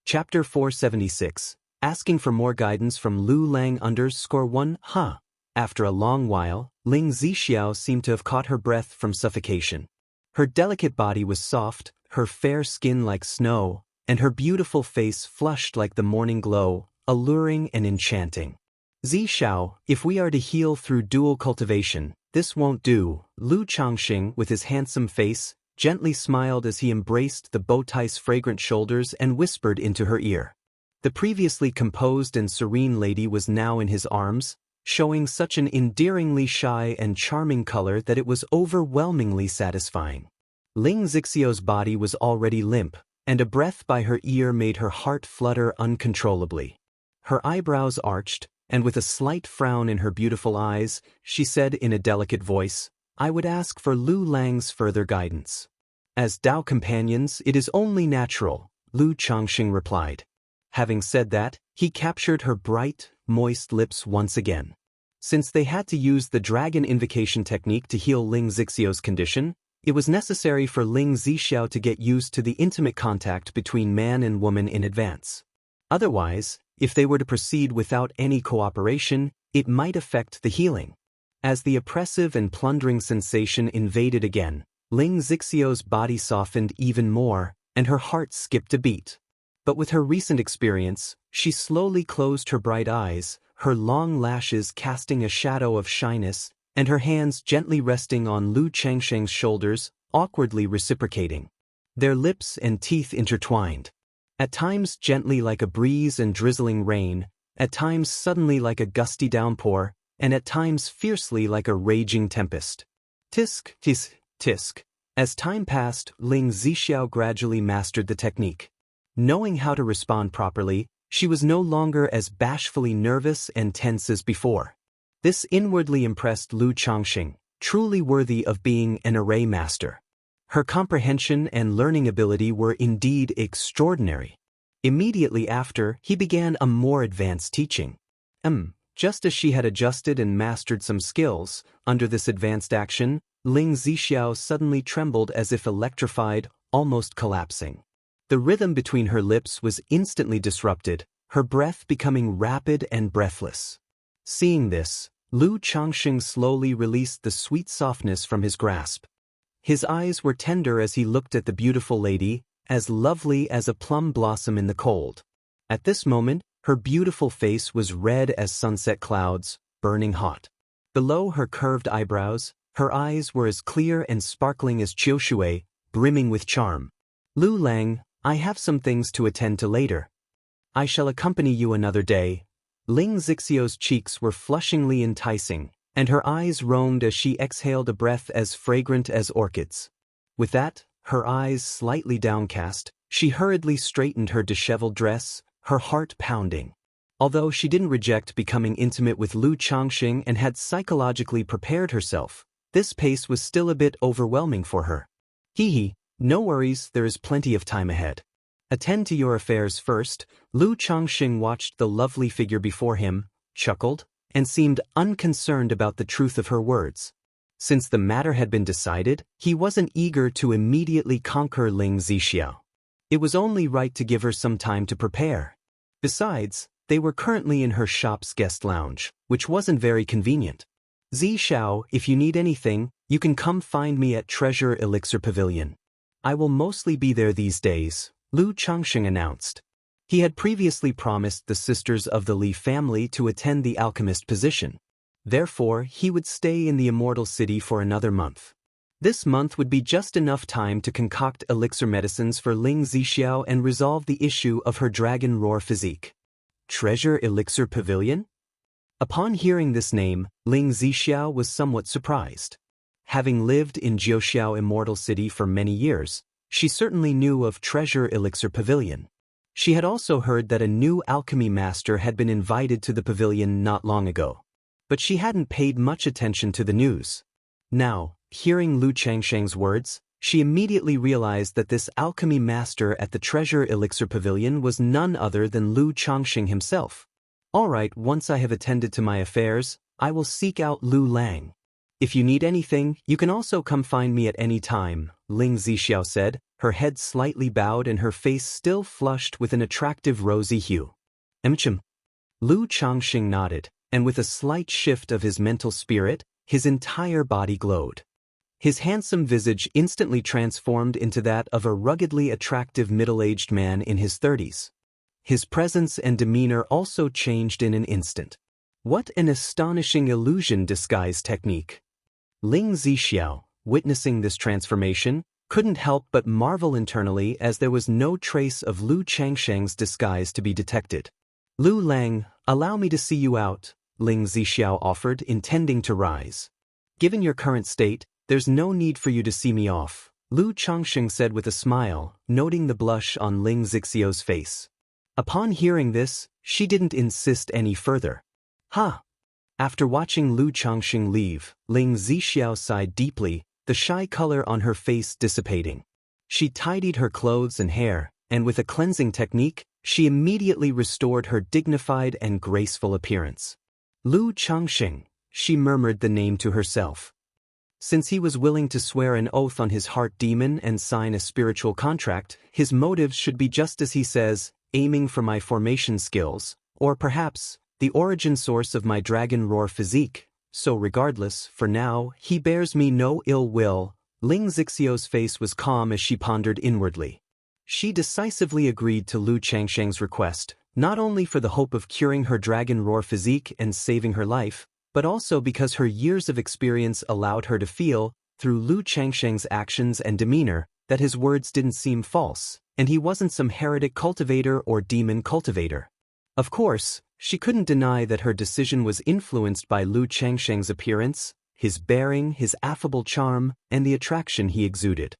Chapter 476, Asking for more guidance from Lu Lang _1, huh? After a long while, Ling Zixiao seemed to have caught her breath from suffocation. Her delicate body was soft, her fair skin like snow, and her beautiful face flushed like the morning glow, alluring and enchanting. Zixiao, if we are to heal through dual cultivation, this won't do. Lu Changxing, with his handsome face, gently smiled as he embraced the bowtie's fragrant shoulders and whispered into her ear. The previously composed and serene lady was now in his arms, showing such an endearingly shy and charming color that it was overwhelmingly satisfying. Ling Zixiao's body was already limp, and a breath by her ear made her heart flutter uncontrollably. Her eyebrows arched, and with a slight frown in her beautiful eyes, she said in a delicate voice, "I would ask for Lu Lang's further guidance." "As Dao companions, it is only natural," Lu Changxing replied. Having said that, he captured her bright, moist lips once again. Since they had to use the dragon invocation technique to heal Ling Zixiao's condition, it was necessary for Ling Zixiao to get used to the intimate contact between man and woman in advance. Otherwise, if they were to proceed without any cooperation, it might affect the healing. As the oppressive and plundering sensation invaded again, Ling Zixiao's body softened even more, and her heart skipped a beat. But with her recent experience, she slowly closed her bright eyes, her long lashes casting a shadow of shyness, and her hands gently resting on Lu Changsheng's shoulders, awkwardly reciprocating. Their lips and teeth intertwined. At times gently like a breeze and drizzling rain, at times suddenly like a gusty downpour, and at times fiercely like a raging tempest. Tisk, tisk, tisk. As time passed, Ling Zixiao gradually mastered the technique. Knowing how to respond properly, she was no longer as bashfully nervous and tense as before. This inwardly impressed Lu Changxing, truly worthy of being an array master. Her comprehension and learning ability were indeed extraordinary. Immediately after, he began a more advanced teaching. Just as she had adjusted and mastered some skills, under this advanced action, Ling Zixiao suddenly trembled as if electrified, almost collapsing. The rhythm between her lips was instantly disrupted, her breath becoming rapid and breathless. Seeing this, Lu Changxing slowly released the sweet softness from his grasp. His eyes were tender as he looked at the beautiful lady, as lovely as a plum blossom in the cold. At this moment, her beautiful face was red as sunset clouds, burning hot. Below her curved eyebrows, her eyes were as clear and sparkling as Qiushui, brimming with charm. "Lu Lang, I have some things to attend to later. I shall accompany you another day." Ling Zixiao's cheeks were flushingly enticing, and her eyes roamed as she exhaled a breath as fragrant as orchids. With that, her eyes slightly downcast, she hurriedly straightened her disheveled dress, her heart pounding. Although she didn't reject becoming intimate with Lu Changxing and had psychologically prepared herself, this pace was still a bit overwhelming for her. "Hee, no worries, there is plenty of time ahead. Attend to your affairs first." Lu Changxing watched the lovely figure before him, chuckled, and seemed unconcerned about the truth of her words. Since the matter had been decided, he wasn't eager to immediately conquer Ling Zixiao. It was only right to give her some time to prepare. Besides, they were currently in her shop's guest lounge, which wasn't very convenient. "Zixiao, if you need anything, you can come find me at Treasure Elixir Pavilion. I will mostly be there these days," Lu Changxing announced. He had previously promised the sisters of the Li family to attend the alchemist position. Therefore, he would stay in the Immortal City for another month. This month would be just enough time to concoct elixir medicines for Ling Zixiao and resolve the issue of her dragon roar physique. Treasure Elixir Pavilion? Upon hearing this name, Ling Zixiao was somewhat surprised. Having lived in Jiuxiao Immortal City for many years, she certainly knew of Treasure Elixir Pavilion. She had also heard that a new alchemy master had been invited to the pavilion not long ago. But she hadn't paid much attention to the news. Now, hearing Lu Changsheng's words, she immediately realized that this alchemy master at the Treasure Elixir Pavilion was none other than Lu Changxing himself. "All right, once I have attended to my affairs, I will seek out Lu Lang. If you need anything, you can also come find me at any time," Ling Zixiao said, her head slightly bowed and her face still flushed with an attractive rosy hue. Emchim. Lu Changxing nodded, and with a slight shift of his mental spirit, his entire body glowed. His handsome visage instantly transformed into that of a ruggedly attractive middle-aged man in his 30s. His presence and demeanor also changed in an instant. What an astonishing illusion disguise technique! Ling Zixiao, witnessing this transformation, couldn't help but marvel internally as there was no trace of Lu Changsheng's disguise to be detected. Lu Lang, allow me to see you out, Ling Zixiao offered, intending to rise. Given your current state, there's no need for you to see me off, Lu Changsheng said with a smile, noting the blush on Ling Zixiao's face. Upon hearing this, she didn't insist any further. Ha! After watching Lu Changxing leave, Ling Zixiao sighed deeply, the shy color on her face dissipating. She tidied her clothes and hair, and with a cleansing technique, she immediately restored her dignified and graceful appearance. Lu Changxing, she murmured the name to herself. Since he was willing to swear an oath on his heart demon and sign a spiritual contract, his motives should be just as he says, aiming for my formation skills, or perhaps, the origin source of my dragon roar physique. So regardless, for now, he bears me no ill will. Ling Zixiao's face was calm as she pondered inwardly. She decisively agreed to Lu Changsheng's request, not only for the hope of curing her dragon roar physique and saving her life, but also because her years of experience allowed her to feel, through Lu Changsheng's actions and demeanor, that his words didn't seem false, and he wasn't some heretic cultivator or demon cultivator. Of course, she couldn't deny that her decision was influenced by Lu Changsheng's appearance, his bearing, his affable charm, and the attraction he exuded.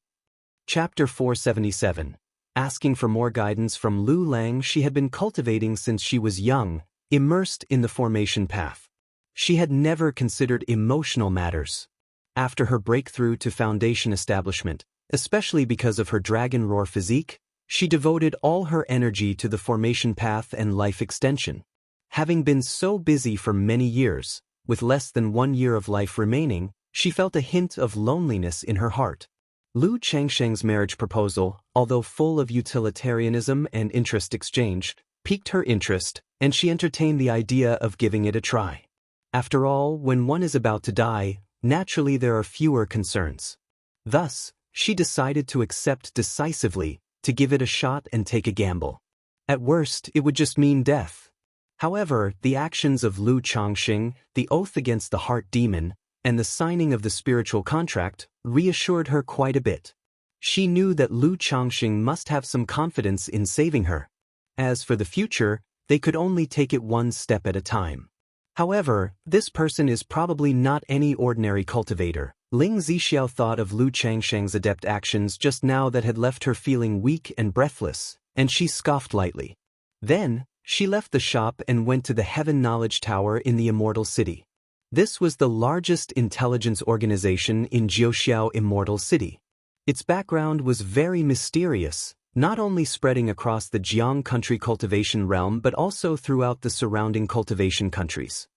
Chapter 477. Asking for more guidance from Lu Lang she had been cultivating since she was young, immersed in the formation path. She had never considered emotional matters. After her breakthrough to foundation establishment, especially because of her dragon roar physique, she devoted all her energy to the formation path and life extension. Having been so busy for many years, with less than 1 year of life remaining, she felt a hint of loneliness in her heart. Lu Changsheng's marriage proposal, although full of utilitarianism and interest exchange, piqued her interest, and she entertained the idea of giving it a try. After all, when one is about to die, naturally there are fewer concerns. Thus, she decided to accept decisively, to give it a shot and take a gamble. At worst, it would just mean death. However, the actions of Lu Changxing, the oath against the heart demon, and the signing of the spiritual contract reassured her quite a bit. She knew that Lu Changxing must have some confidence in saving her. As for the future, they could only take it one step at a time. However, this person is probably not any ordinary cultivator. Ling Zixiao thought of Lu Changsheng's adept actions just now that had left her feeling weak and breathless, and she scoffed lightly. Then, she left the shop and went to the Heaven Knowledge Tower in the Immortal City. This was the largest intelligence organization in Jiuxiao Immortal City. Its background was very mysterious, not only spreading across the Jiang country cultivation realm but also throughout the surrounding cultivation countries.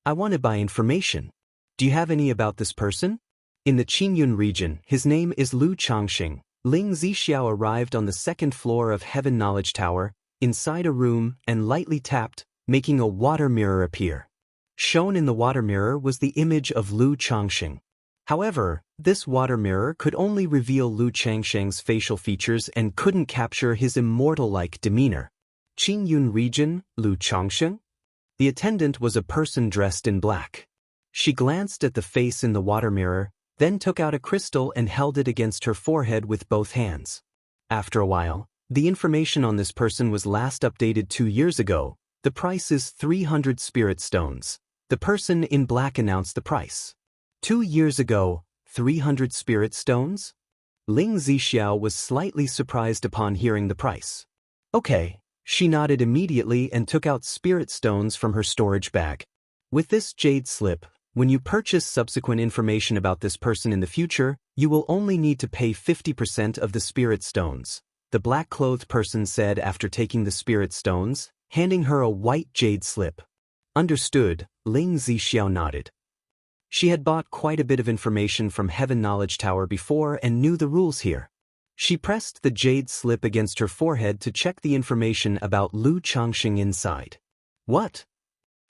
I want to buy information. Do you have any about this person? In the Qingyun region, his name is Lu Changxing. Ling Zixiao arrived on the second floor of Heaven Knowledge Tower, inside a room, and lightly tapped, making a water mirror appear. Shown in the water mirror was the image of Lu Changxing. However, this water mirror could only reveal Lu Changsheng's facial features and couldn't capture his immortal-like demeanor. Qingyun region, Lu Changxing? The attendant was a person dressed in black. She glanced at the face in the water mirror, then took out a crystal and held it against her forehead with both hands. After a while, the information on this person was last updated 2 years ago. The price is 300 spirit stones. The person in black announced the price. 2 years ago, 300 spirit stones? Ling Zixiao was slightly surprised upon hearing the price. Okay, she nodded immediately and took out spirit stones from her storage bag. With this jade slip, when you purchase subsequent information about this person in the future, you will only need to pay 50% of the spirit stones, the black-clothed person said after taking the spirit stones, handing her a white jade slip. Understood, Ling Zixiao nodded. She had bought quite a bit of information from Heaven Knowledge Tower before and knew the rules here. She pressed the jade slip against her forehead to check the information about Lu Changxing inside. What?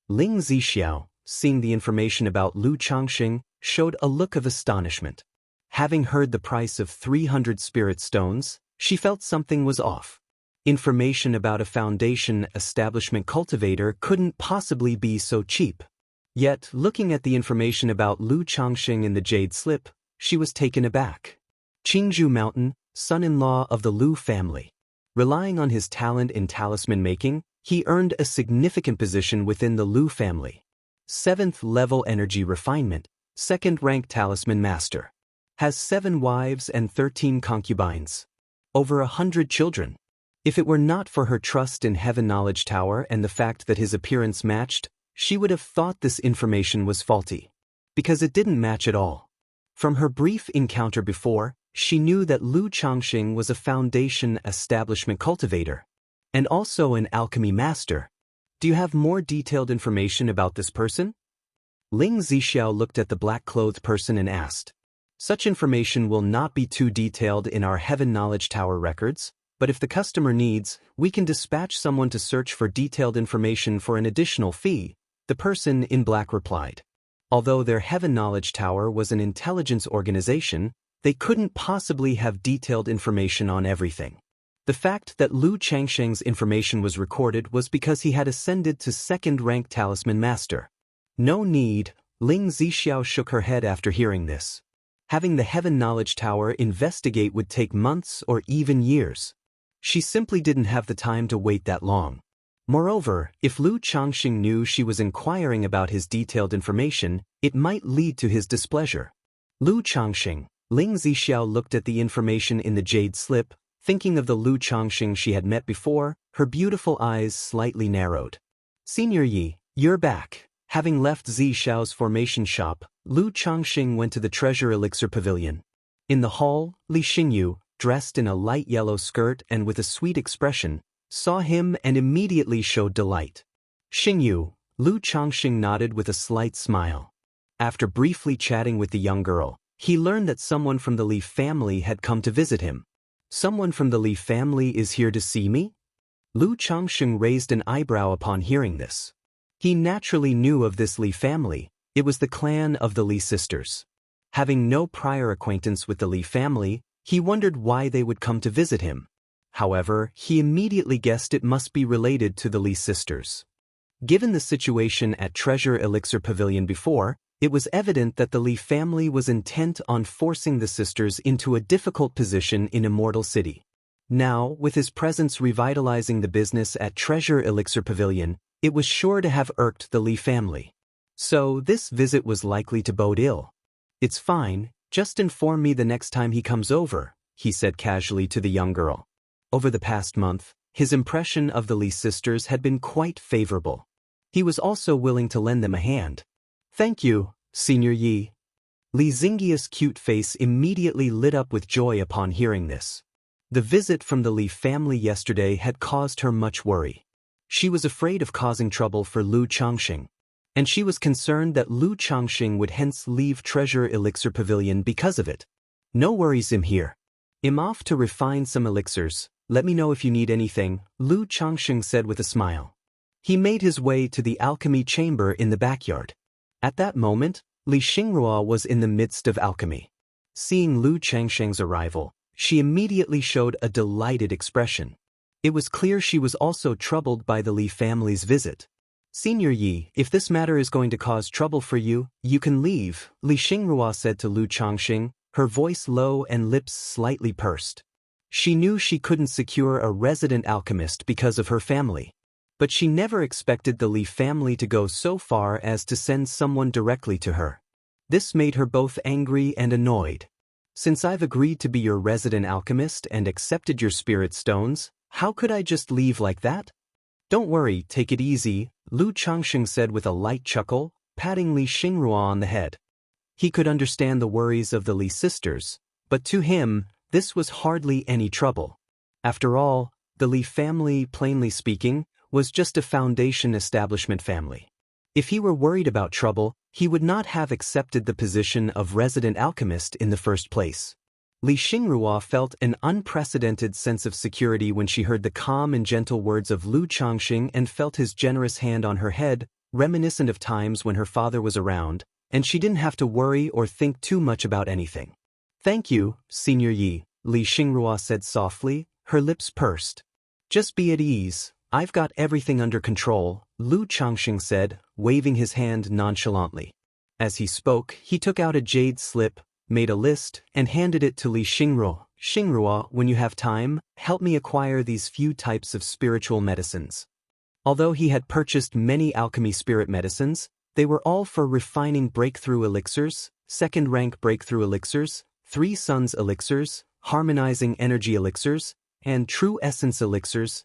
Ling Zixiao, seeing the information about Lu Changxing, showed a look of astonishment. Having heard the price of 300 spirit stones, she felt something was off. Information about a foundation establishment cultivator couldn't possibly be so cheap. Yet, looking at the information about Lu Changxing in the jade slip, she was taken aback. Qingzhou Mountain, son-in-law of the Lu family. Relying on his talent in talisman making, he earned a significant position within the Lu family. 7th level energy refinement, 2nd rank talisman master. Has 7 wives and 13 concubines. Over 100 children. If it were not for her trust in Heaven Knowledge Tower and the fact that his appearance matched, she would have thought this information was faulty. Because it didn't match at all. From her brief encounter before, she knew that Lu Changxing was a foundation establishment cultivator. And also an alchemy master. Do you have more detailed information about this person? Ling Zixiao looked at the black-clothed person and asked. Such information will not be too detailed in our Heaven Knowledge Tower records, but if the customer needs, we can dispatch someone to search for detailed information for an additional fee, the person in black replied. Although their Heaven Knowledge Tower was an intelligence organization, they couldn't possibly have detailed information on everything. The fact that Lu Changxing's information was recorded was because he had ascended to 2nd rank talisman master. No need, Ling Zixiao shook her head after hearing this. Having the Heaven Knowledge Tower investigate would take months or even years. She simply didn't have the time to wait that long. Moreover, if Lu Changxing knew she was inquiring about his detailed information, it might lead to his displeasure. Lu Changxing, Ling Zixiao looked at the information in the jade slip, thinking of the Lu Changxing she had met before, her beautiful eyes slightly narrowed. Senior Yi, you're back. Having left Zixiao's formation shop, Lu Changxing went to the treasure elixir pavilion. In the hall, Li Xingyu, dressed in a light yellow skirt and with a sweet expression, saw him and immediately showed delight. Xingyu, Lu Changxing nodded with a slight smile. After briefly chatting with the young girl, he learned that someone from the Li family had come to visit him. Someone from the Li family is here to see me? Lu Changxing raised an eyebrow upon hearing this. He naturally knew of this Li family. It was the clan of the Li sisters. Having no prior acquaintance with the Li family, he wondered why they would come to visit him. However, he immediately guessed it must be related to the Li sisters. Given the situation at Treasure Elixir Pavilion before, it was evident that the Li family was intent on forcing the sisters into a difficult position in Immortal City. Now, with his presence revitalizing the business at Treasure Elixir Pavilion, it was sure to have irked the Li family. So, this visit was likely to bode ill. It's fine, just inform me the next time he comes over, he said casually to the young girl. Over the past month, his impression of the Li sisters had been quite favorable. He was also willing to lend them a hand. Thank you, Senior Yi. Li Xingyia's cute face immediately lit up with joy upon hearing this. The visit from the Li family yesterday had caused her much worry. She was afraid of causing trouble for Lu Changxing. And she was concerned that Lu Changxing would hence leave Treasure Elixir Pavilion because of it. No worries, I'm here. I'm off to refine some elixirs. Let me know if you need anything, Lu Changxing said with a smile. He made his way to the alchemy chamber in the backyard. At that moment, Li Xingrua was in the midst of alchemy. Seeing Lu Changxing's arrival, she immediately showed a delighted expression. It was clear she was also troubled by the Li family's visit. Senior Yi, if this matter is going to cause trouble for you, you can leave, Li Xingrua said to Lu Changxing, her voice low and lips slightly pursed. She knew she couldn't secure a resident alchemist because of her family. But she never expected the Li family to go so far as to send someone directly to her. This made her both angry and annoyed. Since I've agreed to be your resident alchemist and accepted your spirit stones, how could I just leave like that? Don't worry, take it easy, Lu Changxing said with a light chuckle, patting Li Xingrua on the head. He could understand the worries of the Li sisters, but to him, this was hardly any trouble. After all, the Li family, plainly speaking, was just a foundation establishment family. If he were worried about trouble, he would not have accepted the position of resident alchemist in the first place. Li Xingrua felt an unprecedented sense of security when she heard the calm and gentle words of Lu Changxing and felt his generous hand on her head, reminiscent of times when her father was around, and she didn't have to worry or think too much about anything. "Thank you, Senior Yi," Li Xingrua said softly, her lips pursed. "Just be at ease, I've got everything under control," Lu Changxing said, waving his hand nonchalantly. As he spoke, he took out a jade slip, made a list, and handed it to Li Xingrua. "Xingrua, when you have time, help me acquire these few types of spiritual medicines." Although he had purchased many alchemy spirit medicines, they were all for refining breakthrough elixirs, second-rank breakthrough elixirs, Three Suns elixirs, harmonizing energy elixirs, and true essence elixirs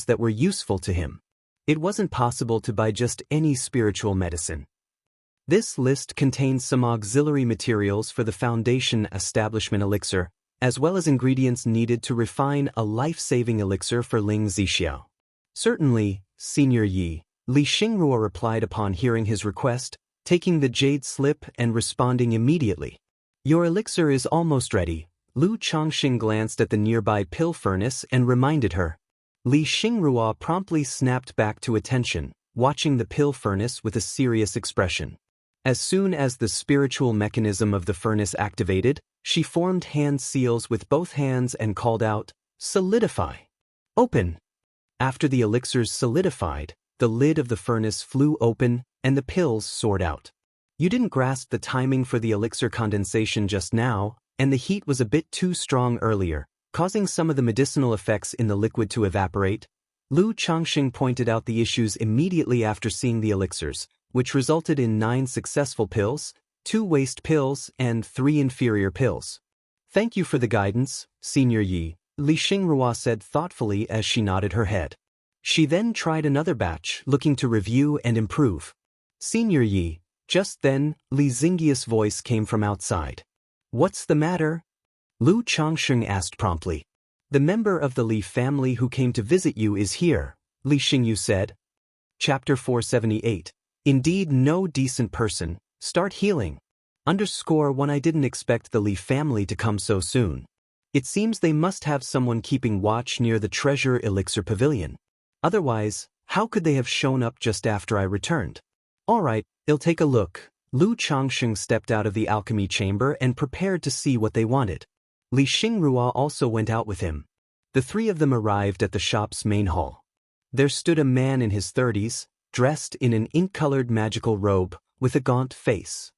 that were useful to him. It wasn't possible to buy just any spiritual medicine. This list contains some auxiliary materials for the Foundation Establishment Elixir, as well as ingredients needed to refine a life-saving elixir for Ling Zixiao. "Certainly, Senior Yi," Li Xingrua replied upon hearing his request, taking the jade slip and responding immediately. "Your elixir is almost ready." Lu Changxing glanced at the nearby pill furnace and reminded her. Li Xingrua promptly snapped back to attention, watching the pill furnace with a serious expression. As soon as the spiritual mechanism of the furnace activated, she formed hand seals with both hands and called out, "Solidify! Open!" After the elixirs solidified, the lid of the furnace flew open and the pills soared out. "You didn't grasp the timing for the elixir condensation just now, and the heat was a bit too strong earlier, causing some of the medicinal effects in the liquid to evaporate." Lu Changxing pointed out the issues immediately after seeing the elixirs, which resulted in 9 successful pills, 2 waste pills, and 3 inferior pills. "Thank you for the guidance, Senior Yi," Li Xingrua said thoughtfully as she nodded her head. She then tried another batch, looking to review and improve. "Senior Yi." Just then, Li Xingyi's voice came from outside. "What's the matter?" Lu Changxing asked promptly. "The member of the Li family who came to visit you is here," Li Xingyu said. Chapter 478. Indeed, no decent person. Start healing. _1 I didn't expect the Li family to come so soon. It seems they must have someone keeping watch near the treasure elixir pavilion. Otherwise, how could they have shown up just after I returned? Alright, I'll take a look. Lu Changxing stepped out of the alchemy chamber and prepared to see what they wanted. Li Xingrua also went out with him. The three of them arrived at the shop's main hall. There stood a man in his 30s, dressed in an ink-colored magical robe, with a gaunt face.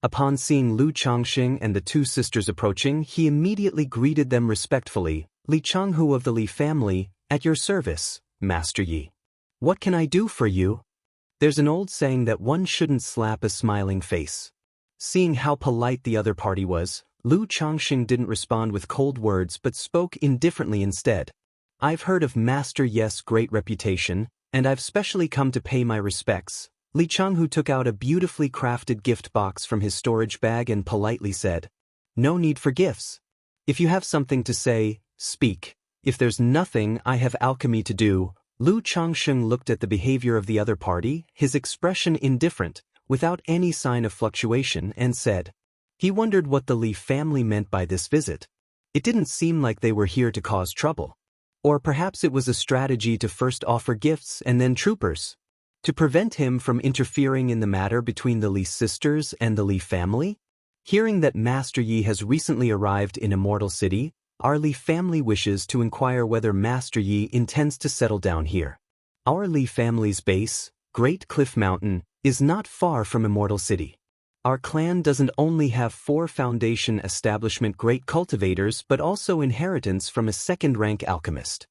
Upon seeing Lu Changxing and the two sisters approaching, he immediately greeted them respectfully. "Li Changhu of the Li family, at your service, Master Yi. What can I do for you?" There's an old saying that one shouldn't slap a smiling face. Seeing how polite the other party was, Lu Changxing didn't respond with cold words but spoke indifferently instead. "I've heard of Master Yi's great reputation, and I've specially come to pay my respects." Li Changhu took out a beautifully crafted gift box from his storage bag and politely said, "No need for gifts. If you have something to say, speak. If there's nothing, I have alchemy to do." Lu Changxing looked at the behavior of the other party, his expression indifferent, without any sign of fluctuation, and said. He wondered what the Li family meant by this visit. It didn't seem like they were here to cause trouble. Or perhaps it was a strategy to first offer gifts and then troopers. To prevent him from interfering in the matter between the Li sisters and the Li family? Hearing that Master Yi has recently arrived in Immortal City, our Li family wishes to inquire whether Master Yi intends to settle down here. Our Li family's base, Great Cliff Mountain, is not far from Immortal City. Our clan doesn't only have 4 Foundation Establishment great cultivators but also inheritance from a second-rank alchemist.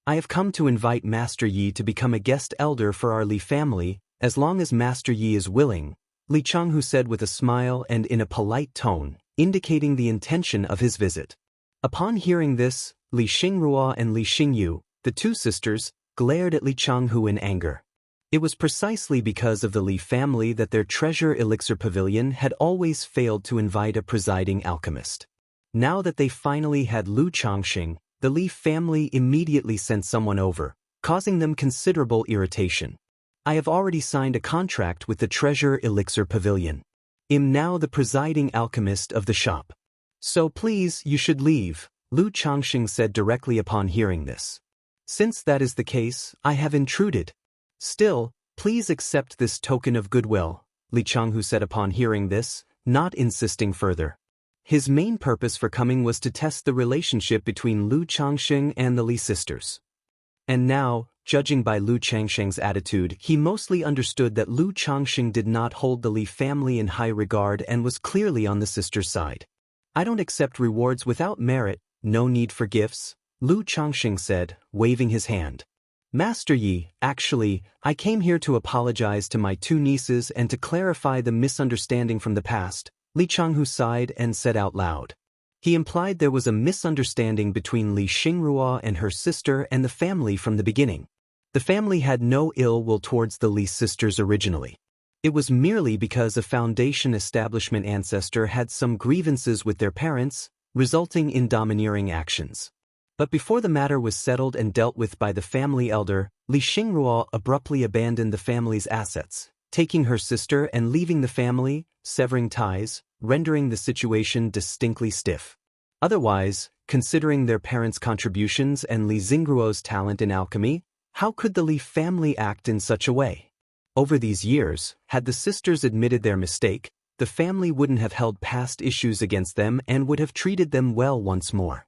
I have come to invite Master Yi to become a guest elder for our Li family, as long as Master Yi is willing, Li Changhu said with a smile and in a polite tone, indicating the intention of his visit. Upon hearing this, Li Xingrua and Li Xingyu, the two sisters, glared at Li Changhu in anger. It was precisely because of the Li family that their treasure elixir pavilion had always failed to invite a presiding alchemist. Now that they finally had Lu Changxing, the Li family immediately sent someone over, causing them considerable irritation. I have already signed a contract with the treasure elixir pavilion. I'm now the presiding alchemist of the shop. So please, you should leave, Lu Changxing said directly upon hearing this. Since that is the case, I have intruded. Still, please accept this token of goodwill, Li Changhu said upon hearing this, not insisting further. His main purpose for coming was to test the relationship between Lu Changxing and the Li sisters. And now, judging by Lu Changxing's attitude, he mostly understood that Lu Changxing did not hold the Li family in high regard and was clearly on the sisters' side. I don't accept rewards without merit, no need for gifts, Lu Changxing said, waving his hand. Master Yi, actually, I came here to apologize to my two nieces and to clarify the misunderstanding from the past, Li Changhu sighed and said out loud. He implied there was a misunderstanding between Li Xingrua and her sister and the family from the beginning. The family had no ill will towards the Li sisters originally. It was merely because a foundation establishment ancestor had some grievances with their parents, resulting in domineering actions. But before the matter was settled and dealt with by the family elder, Li Xingrua abruptly abandoned the family's assets, taking her sister and leaving the family, severing ties, rendering the situation distinctly stiff. Otherwise, considering their parents' contributions and Li Xingruo's talent in alchemy, how could the Li family act in such a way? Over these years, had the sisters admitted their mistake, the family wouldn't have held past issues against them and would have treated them well once more.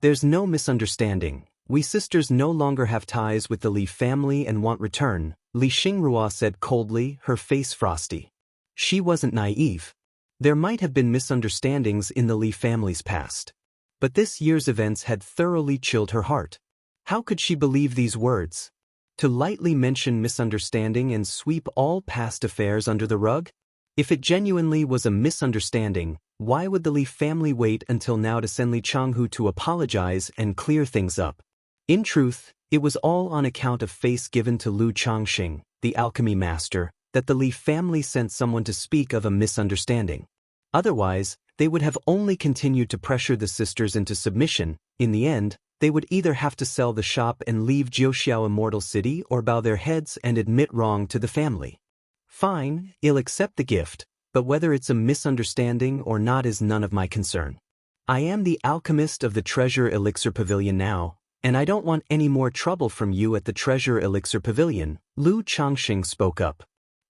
There's no misunderstanding. We sisters no longer have ties with the Li family and want return, Li Xingrua said coldly, her face frosty. She wasn't naive. There might have been misunderstandings in the Li family's past. But this year's events had thoroughly chilled her heart. How could she believe these words? To lightly mention misunderstanding and sweep all past affairs under the rug? If it genuinely was a misunderstanding, why would the Li family wait until now to send Li Changhu to apologize and clear things up? In truth, it was all on account of face given to Lu Changxing, the alchemy master, that the Li family sent someone to speak of a misunderstanding. Otherwise, they would have only continued to pressure the sisters into submission. In the end, they would either have to sell the shop and leave Jiuxiao Immortal City or bow their heads and admit wrong to the family. Fine, I'll accept the gift, but whether it's a misunderstanding or not is none of my concern. I am the alchemist of the Treasure Elixir Pavilion now, and I don't want any more trouble from you at the Treasure Elixir Pavilion, Lu Changxing spoke up.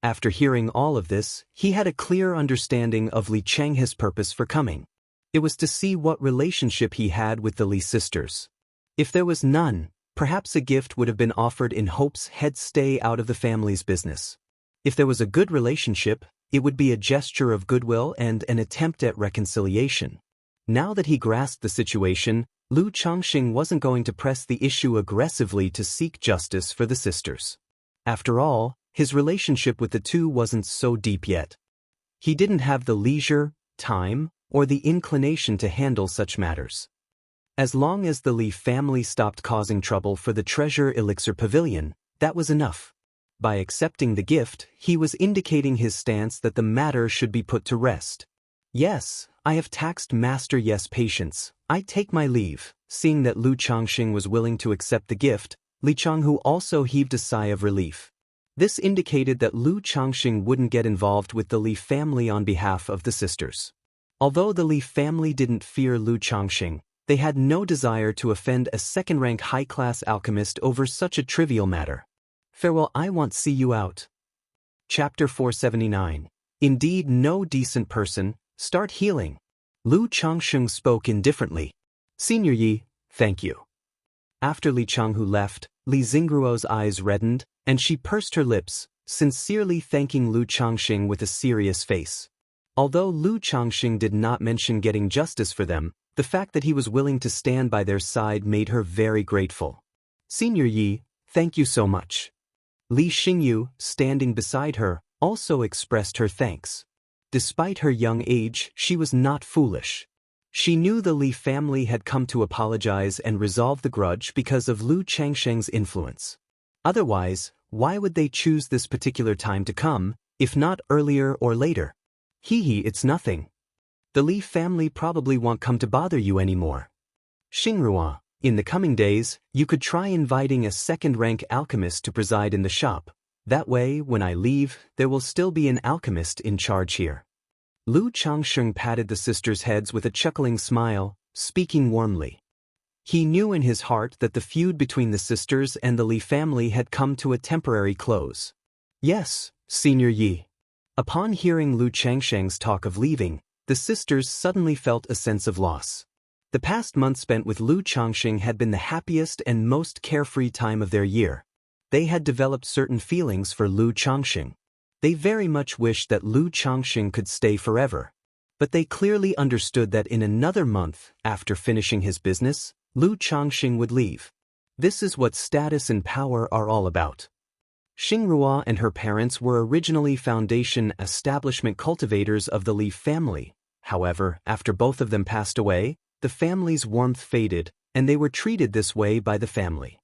After hearing all of this, he had a clear understanding of Li Changhe's purpose for coming. It was to see what relationship he had with the Li sisters. If there was none, perhaps a gift would have been offered in hopes he'd stay out of the family's business. If there was a good relationship, it would be a gesture of goodwill and an attempt at reconciliation. Now that he grasped the situation, Lu Changxing wasn't going to press the issue aggressively to seek justice for the sisters. After all, his relationship with the two wasn't so deep yet. He didn't have the leisure, time, or the inclination to handle such matters. As long as the Li family stopped causing trouble for the Treasure Elixir Pavilion, that was enough. By accepting the gift, he was indicating his stance that the matter should be put to rest. Yes, I have taxed Master Yes' patience. I take my leave. Seeing that Lu Changxing was willing to accept the gift, Li Changhu also heaved a sigh of relief. This indicated that Lu Changxing wouldn't get involved with the Li family on behalf of the sisters. Although the Li family didn't fear Lu Changxing, they had no desire to offend a second-rank high-class alchemist over such a trivial matter. Farewell, I want see you out. Chapter 479. Indeed, no decent person. Start healing. Lu Changxing spoke indifferently. Senior Yi, thank you. After Li Changhu left, Li Xingruo's eyes reddened, and she pursed her lips, sincerely thanking Lu Changxing with a serious face. Although Lu Changxing did not mention getting justice for them, the fact that he was willing to stand by their side made her very grateful. Senior Yi, thank you so much. Li Xingyu, standing beside her, also expressed her thanks. Despite her young age, she was not foolish. She knew the Li family had come to apologize and resolve the grudge because of Lu Changxing's influence. Otherwise, why would they choose this particular time to come, if not earlier or later? It's nothing. The Li family probably won't come to bother you anymore. Xingrua, in the coming days, you could try inviting a second-rank alchemist to preside in the shop. That way, when I leave, there will still be an alchemist in charge here. Lu Changsheng patted the sisters' heads with a chuckling smile, speaking warmly. He knew in his heart that the feud between the sisters and the Li family had come to a temporary close. Yes, Senior Yi. Upon hearing Lu Changsheng's talk of leaving, the sisters suddenly felt a sense of loss. The past month spent with Lu Changsheng had been the happiest and most carefree time of their year. They had developed certain feelings for Lu Changsheng. They very much wished that Lu Changsheng could stay forever. But they clearly understood that in another month, after finishing his business, Lu Changsheng would leave. This is what status and power are all about. Xingrua and her parents were originally foundation establishment cultivators of the Li family. However, after both of them passed away, the family's warmth faded, and they were treated this way by the family.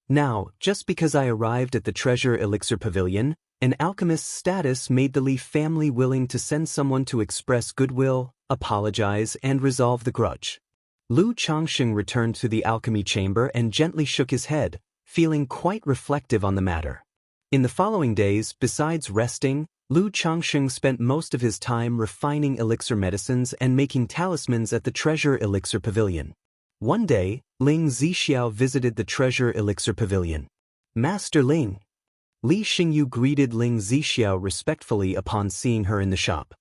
Now, just because I arrived at the Treasure Elixir Pavilion, an alchemist's status made the Li family willing to send someone to express goodwill, apologize, and resolve the grudge. Lu Changsheng returned to the alchemy chamber and gently shook his head, feeling quite reflective on the matter. In the following days, besides resting, Lu Changsheng spent most of his time refining elixir medicines and making talismans at the Treasure Elixir Pavilion. One day, Ling Zixiao visited the Treasure Elixir Pavilion. Master Ling. Li Xingyu greeted Ling Zixiao respectfully upon seeing her in the shop.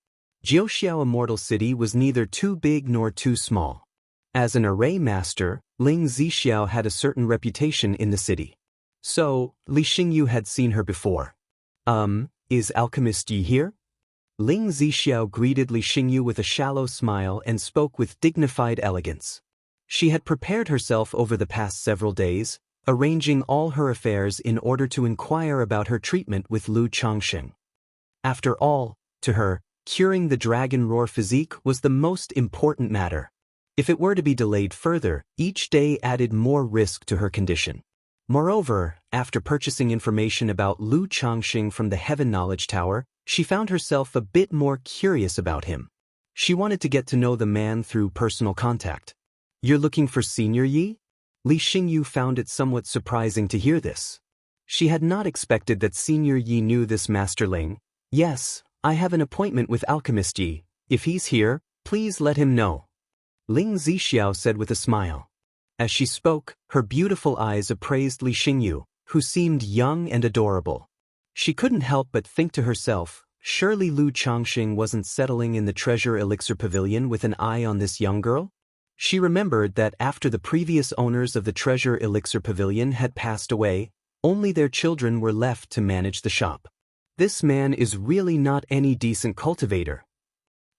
Jiuxiao Immortal City was neither too big nor too small. As an array master, Ling Zixiao had a certain reputation in the city. So, Li Xingyu had seen her before. Is Alchemist Yi here? Ling Zixiao greeted Li Xingyu with a shallow smile and spoke with dignified elegance. She had prepared herself over the past several days, arranging all her affairs in order to inquire about her treatment with Lu Changsheng. After all, to her, curing the dragon roar physique was the most important matter. If it were to be delayed further, each day added more risk to her condition. Moreover, after purchasing information about Lu Changsheng from the Heaven Knowledge Tower, she found herself a bit more curious about him. She wanted to get to know the man through personal contact. You're looking for Senior Yi? Li Xingyu found it somewhat surprising to hear this. She had not expected that Senior Yi knew this Master Ling. Yes, I have an appointment with Alchemist Yi. If he's here, please let him know. Ling Zixiao said with a smile. As she spoke, her beautiful eyes appraised Li Xingyu, who seemed young and adorable. She couldn't help but think to herself, surely Lu Changsheng wasn't settling in the Treasure Elixir Pavilion with an eye on this young girl? She remembered that after the previous owners of the Treasure Elixir Pavilion had passed away, only their children were left to manage the shop. This man is really not any decent cultivator.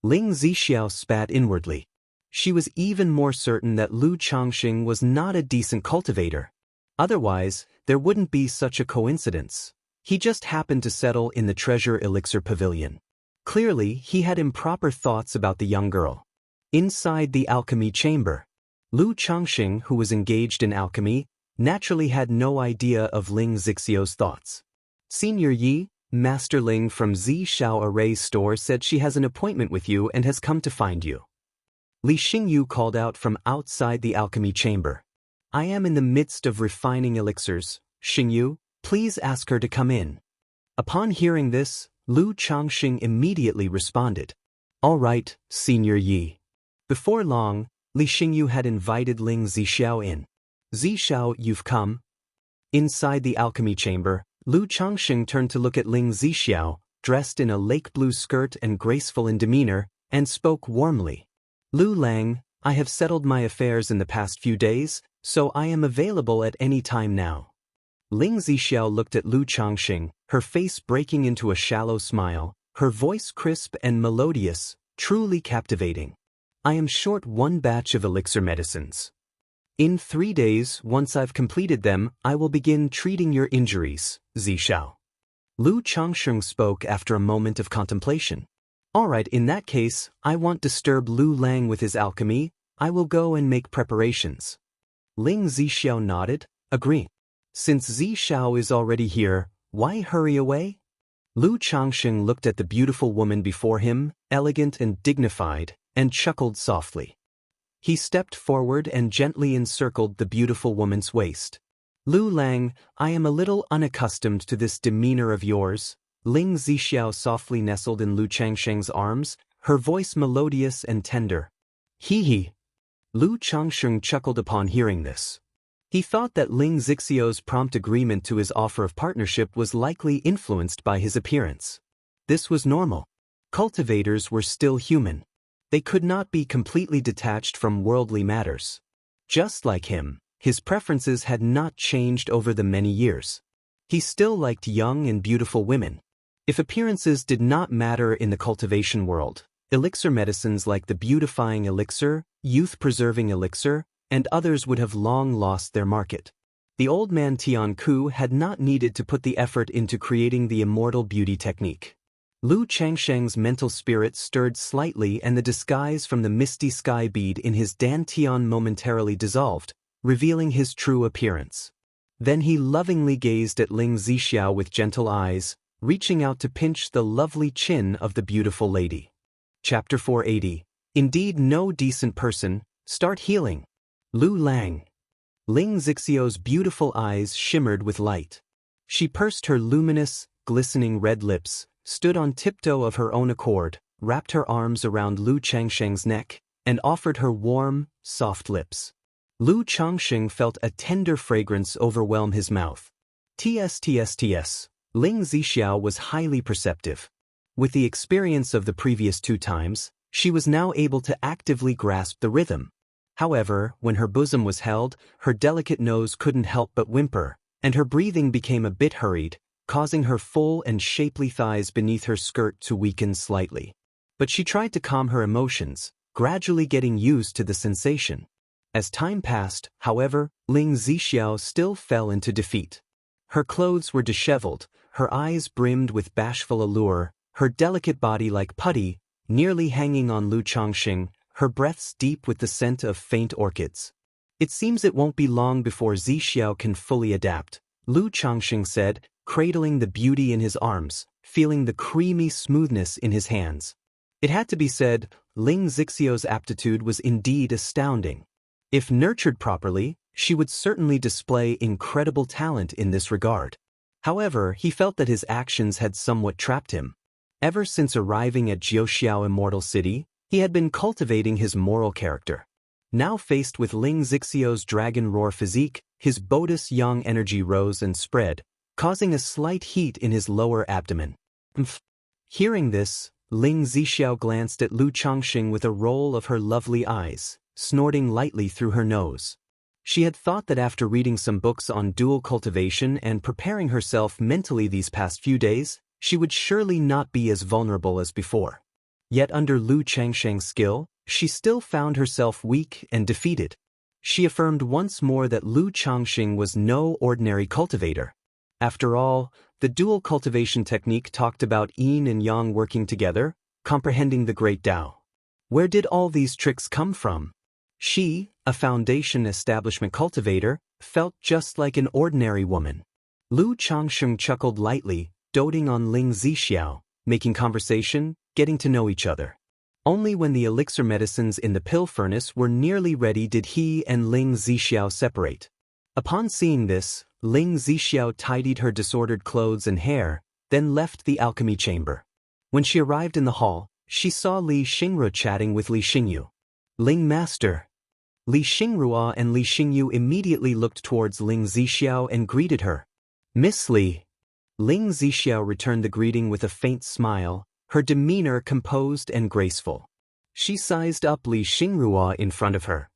Ling Zixiao spat inwardly. She was even more certain that Lu Changsheng was not a decent cultivator. Otherwise, there wouldn't be such a coincidence. He just happened to settle in the Treasure Elixir Pavilion. Clearly, he had improper thoughts about the young girl. Inside the alchemy chamber, Lu Changsheng, who was engaged in alchemy, naturally had no idea of Ling Zixiao's thoughts. Senior Yi, Master Ling from Zishao Array's store said she has an appointment with you and has come to find you. Li Xingyu called out from outside the alchemy chamber. I am in the midst of refining elixirs. Xingyu, please ask her to come in. Upon hearing this, Lu Changsheng immediately responded. All right, Senior Yi. Before long, Li Xingyu had invited Ling Zixiao in. Zixiao, you've come. Inside the alchemy chamber, Lu Changsheng turned to look at Ling Zixiao, dressed in a lake blue skirt and graceful in demeanor, and spoke warmly. Lu Lang, I have settled my affairs in the past few days, so I am available at any time now. Ling Zixiao looked at Lu Changsheng, her face breaking into a shallow smile, her voice crisp and melodious, truly captivating. I am short one batch of elixir medicines. In 3 days, once I've completed them, I will begin treating your injuries, Zixiao. Lu Changsheng spoke after a moment of contemplation. All right, in that case, I won't disturb Lu Lang with his alchemy. I will go and make preparations. Ling Zixiao nodded, agreeing. Since Zixiao is already here, why hurry away? Lu Changsheng looked at the beautiful woman before him, elegant and dignified, and chuckled softly. He stepped forward and gently encircled the beautiful woman's waist. Lu Lang, I am a little unaccustomed to this demeanor of yours. Ling Zixiao softly nestled in Lu Changsheng's arms, her voice melodious and tender. Hee hee. Lu Changsheng chuckled upon hearing this. He thought that Ling Zixio's prompt agreement to his offer of partnership was likely influenced by his appearance. This was normal. Cultivators were still human. They could not be completely detached from worldly matters. Just like him, his preferences had not changed over the many years. He still liked young and beautiful women. If appearances did not matter in the cultivation world, elixir medicines like the beautifying elixir, youth-preserving elixir, and others would have long lost their market. The old man Tian Ku had not needed to put the effort into creating the immortal beauty technique. Lu Changsheng's mental spirit stirred slightly and the disguise from the misty sky bead in his dantian momentarily dissolved, revealing his true appearance. Then he lovingly gazed at Ling Zixiao with gentle eyes, reaching out to pinch the lovely chin of the beautiful lady. Chapter 480. Indeed no decent person, start healing. Lu Lang. Ling Zixio's beautiful eyes shimmered with light. She pursed her luminous, glistening red lips, stood on tiptoe of her own accord, wrapped her arms around Lu Changsheng's neck, and offered her warm, soft lips. Lu Changsheng felt a tender fragrance overwhelm his mouth. Tss. Ling Zixiao was highly perceptive. With the experience of the previous 2 times, she was now able to actively grasp the rhythm. However, when her bosom was held, her delicate nose couldn't help but whimper, and her breathing became a bit hurried, causing her full and shapely thighs beneath her skirt to weaken slightly. But she tried to calm her emotions, gradually getting used to the sensation. As time passed, however, Ling Zixiao still fell into defeat. Her clothes were disheveled, her eyes brimmed with bashful allure, her delicate body like putty, nearly hanging on Lu Changsheng, her breaths deep with the scent of faint orchids. It seems it won't be long before Zixiao can fully adapt, Lu Changsheng said, cradling the beauty in his arms, feeling the creamy smoothness in his hands. It had to be said, Ling Zixio's aptitude was indeed astounding. If nurtured properly, she would certainly display incredible talent in this regard. However, he felt that his actions had somewhat trapped him. Ever since arriving at Jiuxiao Immortal City, he had been cultivating his moral character. Now faced with Ling Zixio's dragon roar physique, his Bodis yang energy rose and spread, causing a slight heat in his lower abdomen. Hearing this, Ling Zixiao glanced at Lu Changsheng with a roll of her lovely eyes, snorting lightly through her nose. She had thought that after reading some books on dual cultivation and preparing herself mentally these past few days, she would surely not be as vulnerable as before. Yet under Lu Changsheng's skill, she still found herself weak and defeated. She affirmed once more that Lu Changsheng was no ordinary cultivator. After all, the dual cultivation technique talked about yin and yang working together, comprehending the great Tao. Where did all these tricks come from? She, a foundation establishment cultivator, felt just like an ordinary woman. Lu Changsheng chuckled lightly, doting on Ling Zixiao, making conversation, getting to know each other. Only when the elixir medicines in the pill furnace were nearly ready did he and Ling Zixiao separate. Upon seeing this, Ling Zixiao tidied her disordered clothes and hair, then left the alchemy chamber. When she arrived in the hall, she saw Li Xingru chatting with Li Xingyu. Ling Master. Li Xingrua and Li Xingyu immediately looked towards Ling Zixiao and greeted her. Miss Li. Ling Zixiao returned the greeting with a faint smile, her demeanor composed and graceful. She sized up Li Xingrua in front of her.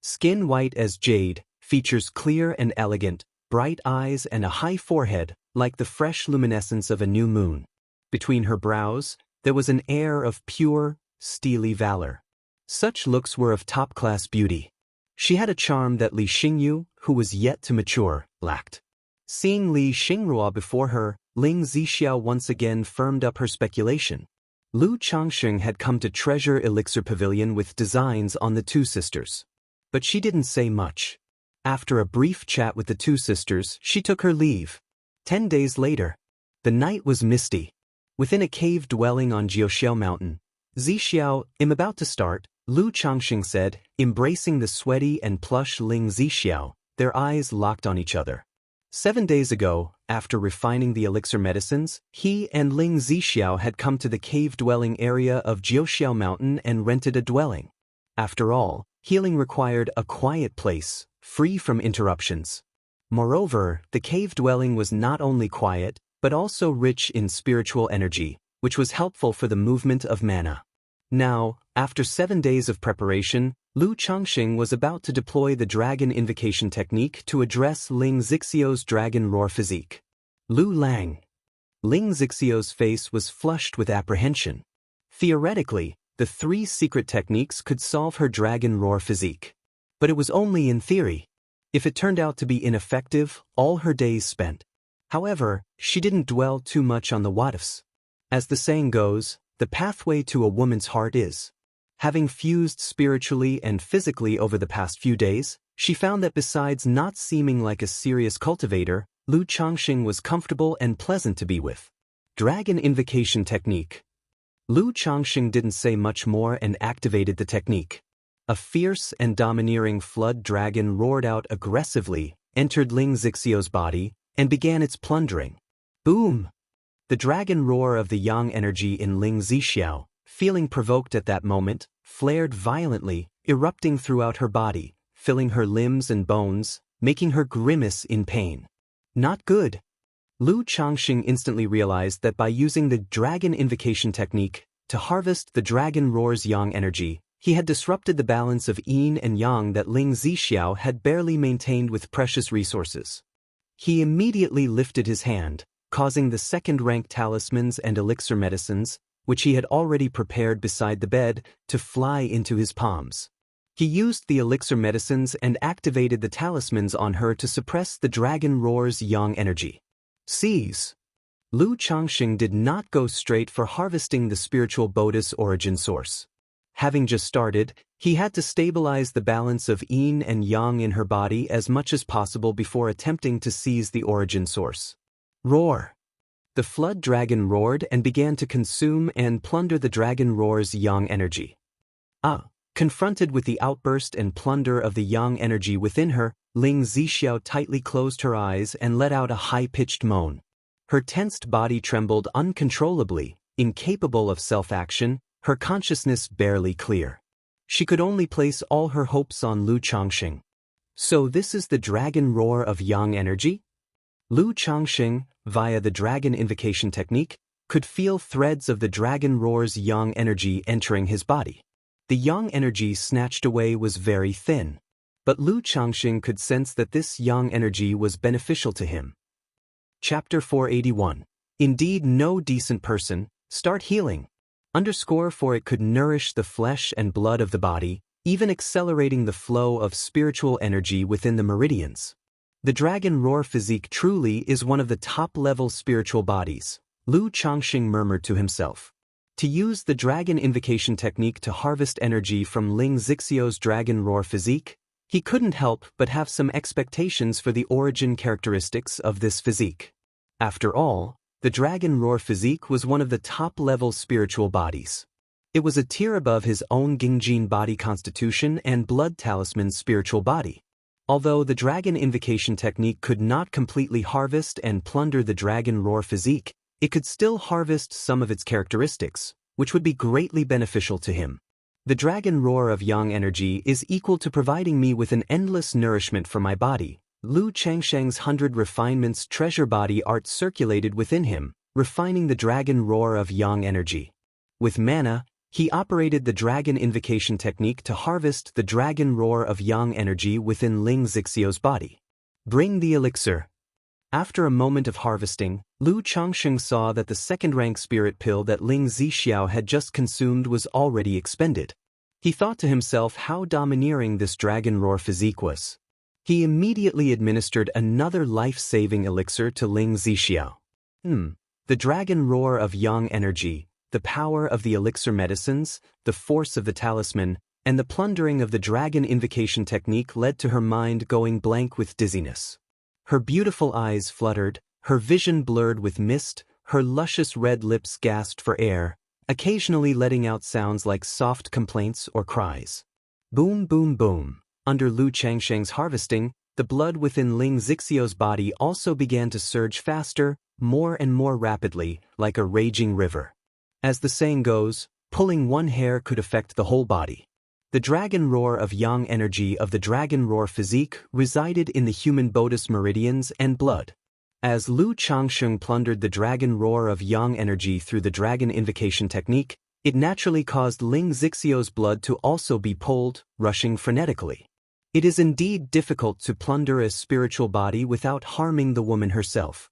Skin white as jade, features clear and elegant, bright eyes and a high forehead, like the fresh luminescence of a new moon. Between her brows, there was an air of pure, steely valor. Such looks were of top-class beauty. She had a charm that Li Xingyu, who was yet to mature, lacked. Seeing Li Xingrua before her, Ling Zixiao once again firmed up her speculation. Lu Changsheng had come to Treasure Elixir Pavilion with designs on the 2 sisters. But she didn't say much. After a brief chat with the 2 sisters, she took her leave. 10 days later, the night was misty. Within a cave dwelling on Jiuxiao Mountain, Zixiao, I'm about to start, Lu Changsheng said, embracing the sweaty and plush Ling Zixiao, their eyes locked on each other. 7 days ago, after refining the elixir medicines, he and Ling Zixiao had come to the cave-dwelling area of Jiuxiao Mountain and rented a dwelling. After all, healing required a quiet place, free from interruptions. Moreover, the cave-dwelling was not only quiet, but also rich in spiritual energy, which was helpful for the movement of mana. Now, after 7 days of preparation, Lu Changxing was about to deploy the dragon invocation technique to address Ling Zixiao's dragon roar physique. Lu Lang. Ling Zixiao's face was flushed with apprehension. Theoretically, the 3 secret techniques could solve her dragon roar physique. But it was only in theory. If it turned out to be ineffective, all her days spent. However, she didn't dwell too much on the what-ifs. As the saying goes, the pathway to a woman's heart is. Having fused spiritually and physically over the past few days, she found that besides not seeming like a serious cultivator, Lu Changxing was comfortable and pleasant to be with. Dragon invocation technique. Lu Changxing didn't say much more and activated the technique. A fierce and domineering flood dragon roared out aggressively, entered Ling Zixiao's body, and began its plundering. Boom! The dragon roar of the yang energy in Ling Zixiao, feeling provoked at that moment, flared violently, erupting throughout her body, filling her limbs and bones, making her grimace in pain. Not good. Lu Changxing instantly realized that by using the dragon invocation technique to harvest the dragon roar's yang energy, he had disrupted the balance of yin and yang that Ling Zixiao had barely maintained with precious resources. He immediately lifted his hand, causing the second-rank talismans and elixir medicines, which he had already prepared beside the bed, to fly into his palms. He used the elixir medicines and activated the talismans on her to suppress the dragon roar's yang energy. Seize! Lu Changxing did not go straight for harvesting the spiritual Bodhi's origin source. Having just started, he had to stabilize the balance of yin and yang in her body as much as possible before attempting to seize the origin source. Roar! The flood dragon roared and began to consume and plunder the dragon roar's yang energy. Confronted with the outburst and plunder of the yang energy within her, Ling Zixiao tightly closed her eyes and let out a high-pitched moan. Her tensed body trembled uncontrollably, incapable of self-action, her consciousness barely clear. She could only place all her hopes on Lu Changxing. So this is the dragon roar of yang energy? Lu Changxing, via the dragon invocation technique, could feel threads of the dragon roar's yang energy entering his body. The yang energy snatched away was very thin, but Lu Changxing could sense that this yang energy was beneficial to him. Chapter 481. Indeed, no decent person, start healing. For it could nourish the flesh and blood of the body, even accelerating the flow of spiritual energy within the meridians. The dragon roar physique truly is one of the top-level spiritual bodies, Lu Changxing murmured to himself. To use the dragon invocation technique to harvest energy from Ling Zixiao's dragon roar physique, he couldn't help but have some expectations for the origin characteristics of this physique. After all, the dragon roar physique was one of the top-level spiritual bodies. It was a tier above his own Gingjin body constitution and blood talisman's spiritual body. Although the dragon invocation technique could not completely harvest and plunder the dragon roar physique, it could still harvest some of its characteristics, which would be greatly beneficial to him. The dragon roar of yang energy is equal to providing me with an endless nourishment for my body. Lu Changxing's 100 refinements treasure body art circulated within him, refining the dragon roar of yang energy. With mana, he operated the dragon invocation technique to harvest the dragon roar of yang energy within Ling Zixiao's body. Bring the elixir. After a moment of harvesting, Lu Changxing saw that the second-rank spirit pill that Ling Zixiao had just consumed was already expended. He thought to himself how domineering this dragon roar physique was. He immediately administered another life-saving elixir to Ling Zixiao. The dragon roar of yang energy, the power of the elixir medicines, the force of the talisman, and the plundering of the dragon invocation technique led to her mind going blank with dizziness. Her beautiful eyes fluttered, her vision blurred with mist, her luscious red lips gasped for air, occasionally letting out sounds like soft complaints or cries. Boom, boom, boom. Under Lu Changxing's harvesting, the blood within Ling Zixio's body also began to surge faster, more and more rapidly, like a raging river. As the saying goes, pulling one hair could affect the whole body. The dragon roar of yang energy of the dragon roar physique resided in the human bodis meridians and blood. As Lu Changsheng plundered the dragon roar of yang energy through the dragon invocation technique, it naturally caused Ling Zixio's blood to also be pulled, rushing frenetically. It is indeed difficult to plunder a spiritual body without harming the woman herself.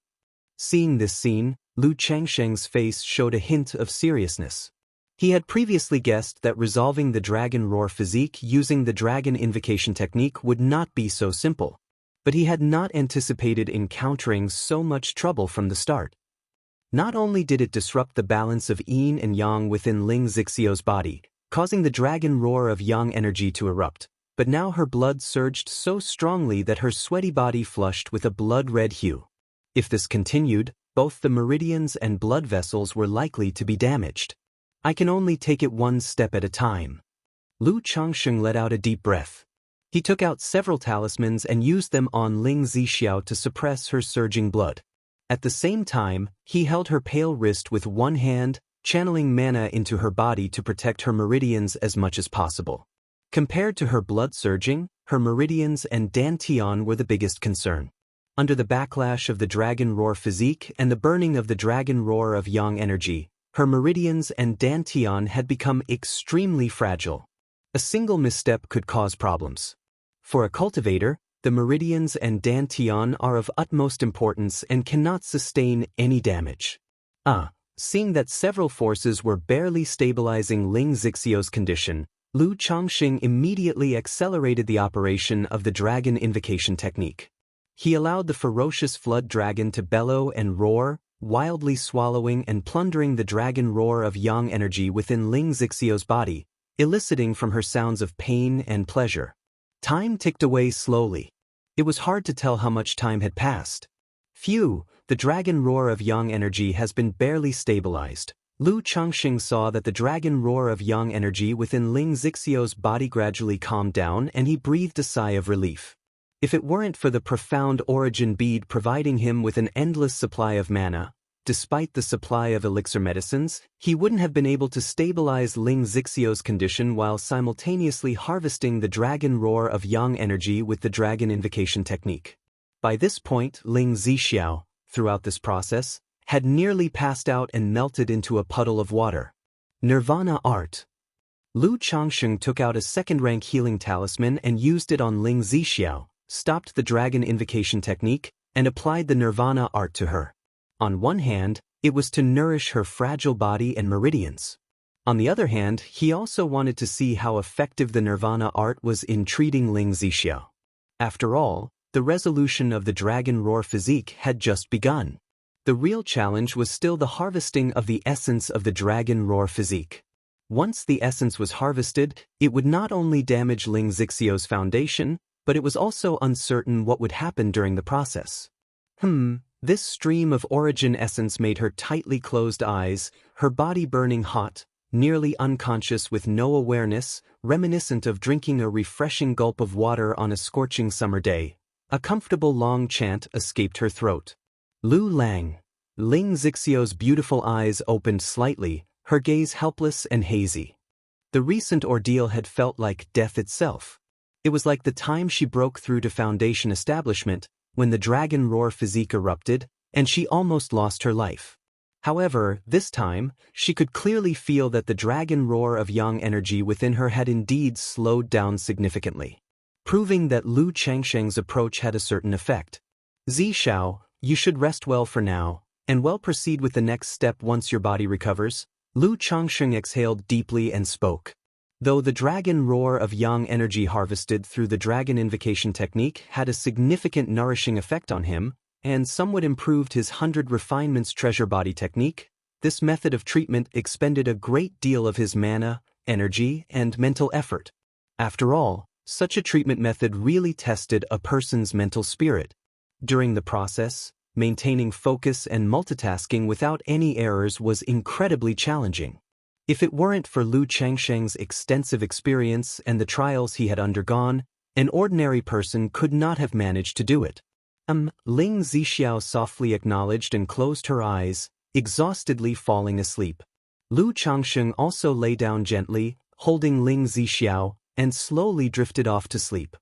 Seeing this scene, Lu Changsheng's face showed a hint of seriousness. He had previously guessed that resolving the dragon roar physique using the dragon invocation technique would not be so simple, but he had not anticipated encountering so much trouble from the start. Not only did it disrupt the balance of yin and yang within Ling Zixio's body, causing the dragon roar of yang energy to erupt, but now her blood surged so strongly that her sweaty body flushed with a blood-red hue. If this continued, both the meridians and blood vessels were likely to be damaged. I can only take it one step at a time. Lu Changsheng let out a deep breath. He took out several talismans and used them on Ling Zixio to suppress her surging blood. At the same time, he held her pale wrist with one hand, channeling mana into her body to protect her meridians as much as possible. Compared to her blood surging, her meridians and dantian were the biggest concern. Under the backlash of the dragon roar physique and the burning of the dragon roar of yang energy, her meridians and dantian had become extremely fragile. A single misstep could cause problems. For a cultivator, the meridians and dantian are of utmost importance and cannot sustain any damage. Seeing that several forces were barely stabilizing Ling Zixio's condition, Lu Changsheng immediately accelerated the operation of the dragon invocation technique. He allowed the ferocious flood dragon to bellow and roar, wildly swallowing and plundering the dragon roar of yang energy within Ling Zixio's body, eliciting from her sounds of pain and pleasure. Time ticked away slowly. It was hard to tell how much time had passed. Phew, the dragon roar of yang energy has been barely stabilized. Lu Changsheng saw that the dragon roar of yang energy within Ling Zixio's body gradually calmed down and he breathed a sigh of relief. If it weren't for the profound origin bead providing him with an endless supply of mana, despite the supply of elixir medicines, he wouldn't have been able to stabilize Ling Zixio's condition while simultaneously harvesting the dragon roar of yang energy with the dragon invocation technique. By this point, Ling Zixio, throughout this process, had nearly passed out and melted into a puddle of water. Nirvana Art. Lu Changsheng took out a second-rank healing talisman and used it on Ling Zixio, stopped the dragon invocation technique, and applied the Nirvana Art to her. On one hand, it was to nourish her fragile body and meridians. On the other hand, he also wanted to see how effective the Nirvana Art was in treating Ling Zixio. After all, the resolution of the dragon roar physique had just begun. The real challenge was still the harvesting of the essence of the dragon roar physique. Once the essence was harvested, it would not only damage Ling Zixio's foundation, but it was also uncertain what would happen during the process. This stream of origin essence made her tightly closed eyes, her body burning hot, nearly unconscious with no awareness, reminiscent of drinking a refreshing gulp of water on a scorching summer day. A comfortable long chant escaped her throat. Lu Lang. Ling Zixio's beautiful eyes opened slightly, her gaze helpless and hazy. The recent ordeal had felt like death itself. It was like the time she broke through to Foundation establishment, when the dragon roar physique erupted, and she almost lost her life. However, this time, she could clearly feel that the dragon roar of yang energy within her had indeed slowed down significantly, proving that Lu Changsheng's approach had a certain effect. Zixio, you should rest well for now, and proceed with the next step once your body recovers. Lu Changsheng exhaled deeply and spoke. Though the dragon roar of yang energy harvested through the dragon invocation technique had a significant nourishing effect on him, and somewhat improved his 100 refinements treasure body technique, this method of treatment expended a great deal of his mana, energy, and mental effort. After all, such a treatment method really tested a person's mental spirit. During the process, maintaining focus and multitasking without any errors was incredibly challenging. If it weren't for Lu Changsheng's extensive experience and the trials he had undergone, An ordinary person could not have managed to do it. Ling Zixiao softly acknowledged and closed her eyes, exhaustedly falling asleep. Lu Changsheng also lay down gently, holding Ling Zixiao, and slowly drifted off to sleep.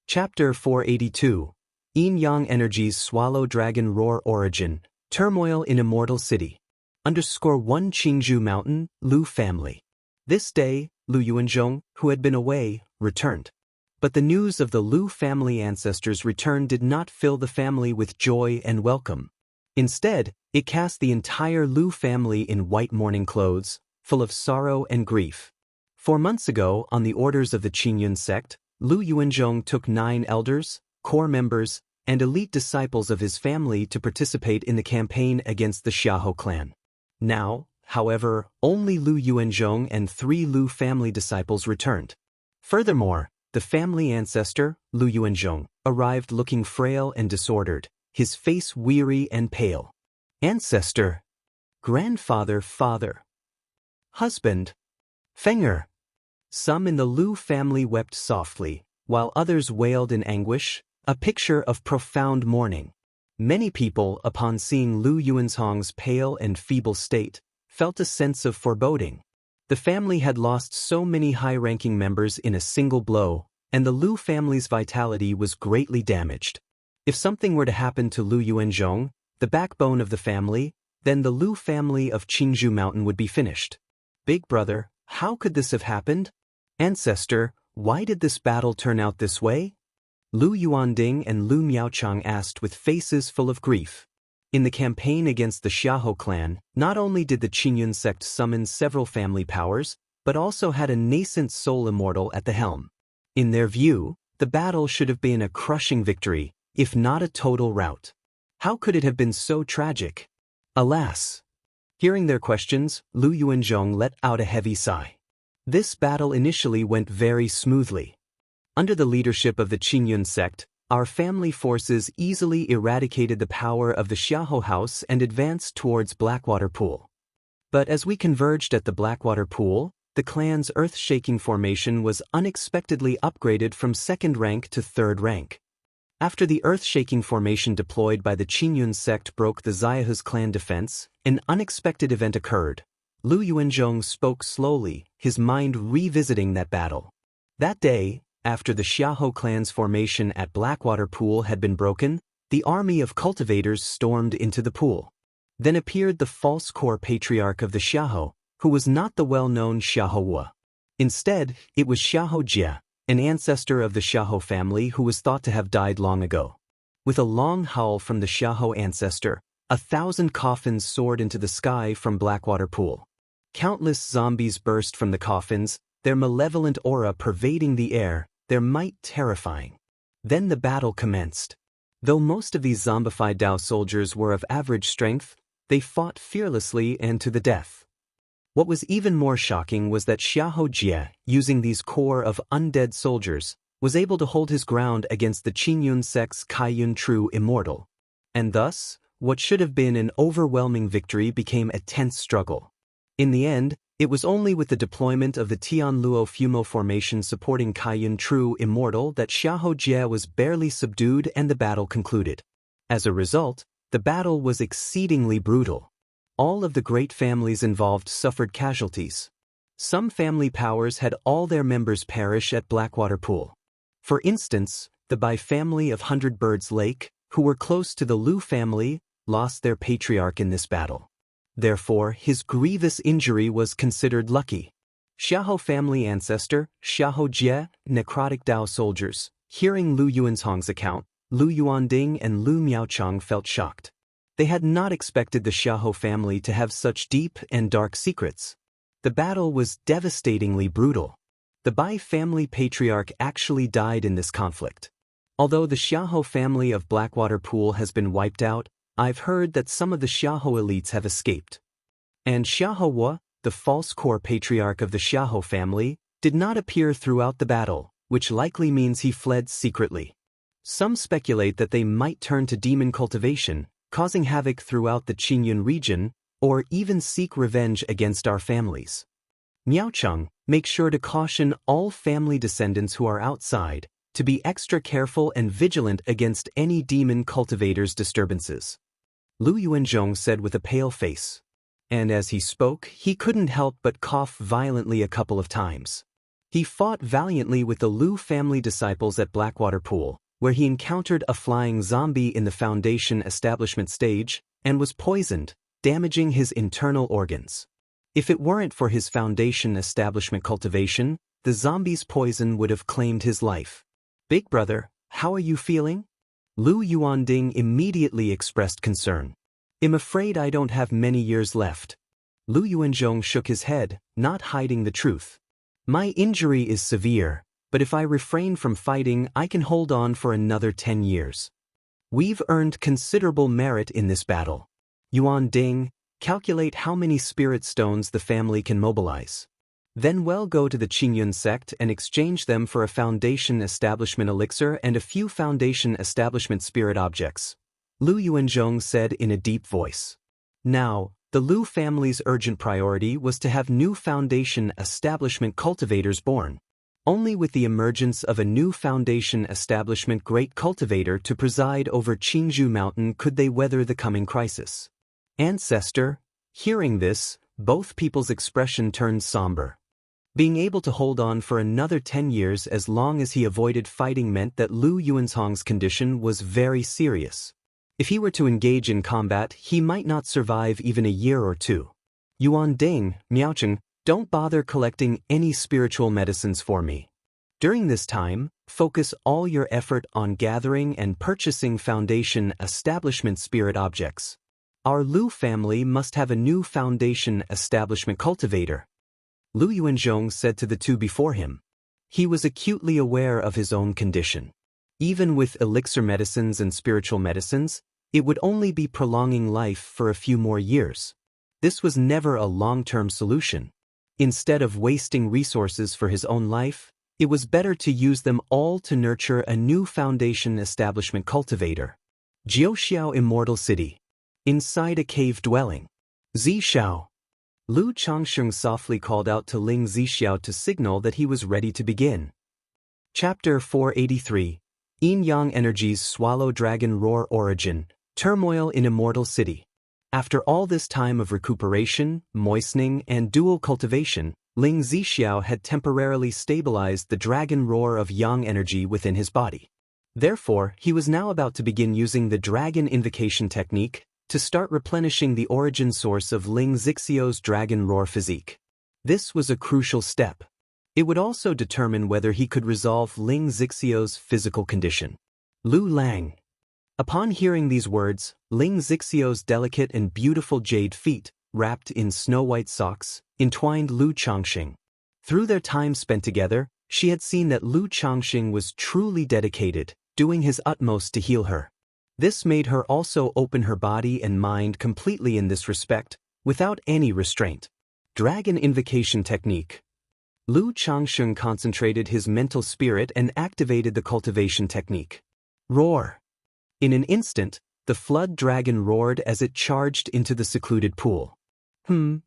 Chapter 482. Yin-Yang Energies Swallow Dragon Roar Origin, Turmoil in Immortal City. _1 Qingzhou Mountain, Lu family. This day, Lu Yuanzhong, who had been away, returned. But the news of the Lu family ancestors' return did not fill the family with joy and welcome. Instead, it cast the entire Lu family in white mourning clothes, full of sorrow and grief. 4 months ago, on the orders of the Qingyun sect, Lu Yuanzhong took 9 elders, core members, and elite disciples of his family to participate in the campaign against the Xiahou clan. Now, however, only Lu Yuanzhong and 3 Lu family disciples returned. Furthermore, the family ancestor, Lu Yuanzhong, arrived looking frail and disordered, his face weary and pale. Ancestor, grandfather, father, husband, Fenger. Some in the Lu family wept softly, while others wailed in anguish, a picture of profound mourning. Many people, upon seeing Lu Yuanzhong's pale and feeble state, felt a sense of foreboding. The family had lost so many high-ranking members in a single blow, and the Lu family's vitality was greatly damaged. If something were to happen to Lu Yuanzhong, the backbone of the family, then the Lu family of Qingzhou Mountain would be finished. Big brother, how could this have happened? Ancestor, why did this battle turn out this way? Lu Yuanding and Lu Miaochang asked with faces full of grief. In the campaign against the Xiahou clan, not only did the Qingyun sect summon several family powers, but also had a nascent soul immortal at the helm. In their view, the battle should have been a crushing victory, if not a total rout. How could it have been so tragic? Alas! Hearing their questions, Lu Yuanzhong let out a heavy sigh. This battle initially went very smoothly. Under the leadership of the Qingyun sect, our family forces easily eradicated the power of the Xiahou house and advanced towards Blackwater Pool. But as we converged at the Blackwater Pool, the clan's earth-shaking formation was unexpectedly upgraded from 2nd rank to 3rd rank. After the earth-shaking formation deployed by the Qingyun sect broke the Xiahou's clan defense, an unexpected event occurred. Lu Yuanzhong spoke slowly, his mind revisiting that battle. That day, after the Xiahou clan's formation at Blackwater Pool had been broken, the army of cultivators stormed into the pool. Then appeared the false core patriarch of the Xiahou, who was not the well-known Xiahou Wu. Instead, it was Xiahou Jie, an ancestor of the Xiahou family who was thought to have died long ago. With a long howl from the Xiahou ancestor, 1,000 coffins soared into the sky from Blackwater Pool. Countless zombies burst from the coffins, their malevolent aura pervading the air, their might terrifying. Then the battle commenced. Though most of these zombified Dao soldiers were of average strength, they fought fearlessly and to the death. What was even more shocking was that Xiahou Jie, using these core of undead soldiers, was able to hold his ground against the Qingyun sect's Kaiyun True Immortal. And thus, what should have been an overwhelming victory became a tense struggle. In the end, it was only with the deployment of the Tianluo Fumo formation supporting Kaiyun True Immortal that Xiahou Jie was barely subdued and the battle concluded. As a result, the battle was exceedingly brutal. All of the great families involved suffered casualties. Some family powers had all their members perish at Blackwater Pool. For instance, the Bai family of 100 Birds Lake, who were close to the Lu family, lost their patriarch in this battle. Therefore, his grievous injury was considered lucky. Xiahou family ancestor, Xiahou Jie, necrotic Dao soldiers, hearing Lu Yuanzhong's account, Lu Yuanding and Lu Miaochang felt shocked. They had not expected the Xiahou family to have such deep and dark secrets. The battle was devastatingly brutal. The Bai family patriarch actually died in this conflict. Although the Xiahou family of Blackwater Pool has been wiped out, I've heard that some of the Xiahou elites have escaped. And Xiahou Wu, the false core patriarch of the Xiahou family, did not appear throughout the battle, which likely means he fled secretly. Some speculate that they might turn to demon cultivation, causing havoc throughout the Qingyun region, or even seek revenge against our families. Miaocheng, make sure to caution all family descendants who are outside, to be extra careful and vigilant against any demon cultivator's disturbances. Lu Yuanzhong said with a pale face. And as he spoke, he couldn't help but cough violently a couple of times. He fought valiantly with the Lu family disciples at Blackwater Pool, where he encountered a flying zombie in the Foundation establishment stage, and was poisoned, damaging his internal organs. If it weren't for his Foundation establishment cultivation, the zombie's poison would have claimed his life. Big brother, how are you feeling? Lu Yuanding immediately expressed concern. I'm afraid I don't have many years left. Lu Yuanzhong shook his head, not hiding the truth. My injury is severe, but if I refrain from fighting, I can hold on for another 10 years. We've earned considerable merit in this battle. Yuanding, calculate how many spirit stones the family can mobilize. Then we'll go to the Qingyun sect and exchange them for a Foundation establishment elixir and a few Foundation establishment spirit objects. Lu Yuanzhong said in a deep voice. Now, the Lu family's urgent priority was to have new Foundation establishment cultivators born. Only with the emergence of a new Foundation establishment great cultivator to preside over Qingzhou Mountain could they weather the coming crisis. Ancestor, hearing this, both people's expression turned somber. Being able to hold on for another 10 years as long as he avoided fighting meant that Lu Yuanzhong's condition was very serious. If he were to engage in combat, he might not survive even a year or two. Yuanding, Miaocheng, don't bother collecting any spiritual medicines for me. During this time, focus all your effort on gathering and purchasing Foundation establishment spirit objects. Our Lu family must have a new Foundation establishment cultivator. Lu Yuanzhong said to the two before him. He was acutely aware of his own condition. Even with elixir medicines and spiritual medicines, it would only be prolonging life for a few more years. This was never a long-term solution. Instead of wasting resources for his own life, it was better to use them all to nurture a new Foundation establishment cultivator. Jiuxiao Immortal City. Inside a cave dwelling. Zishao. Lu Changsheng softly called out to Ling Zixiao to signal that he was ready to begin. Chapter 483. Yin-Yang Energies Swallow Dragon Roar Origin, Turmoil in Immortal City. After all this time of recuperation, moistening, and dual cultivation, Ling Zixiao had temporarily stabilized the dragon roar of yang energy within his body. Therefore, he was now about to begin using the dragon invocation technique to start replenishing the origin source of Ling Zixiao's dragon roar physique. This was a crucial step. It would also determine whether he could resolve Ling Zixiao's physical condition. Lu Lang. Upon hearing these words, Ling Zixiao's delicate and beautiful jade feet, wrapped in snow-white socks, entwined Lu Changxing. Through their time spent together, she had seen that Lu Changxing was truly dedicated, doing his utmost to heal her. This made her also open her body and mind completely in this respect, without any restraint. Dragon Invocation Technique. Lu Changsheng concentrated his mental spirit and activated the cultivation technique. Roar. In an instant, the flood dragon roared as it charged into the secluded pool.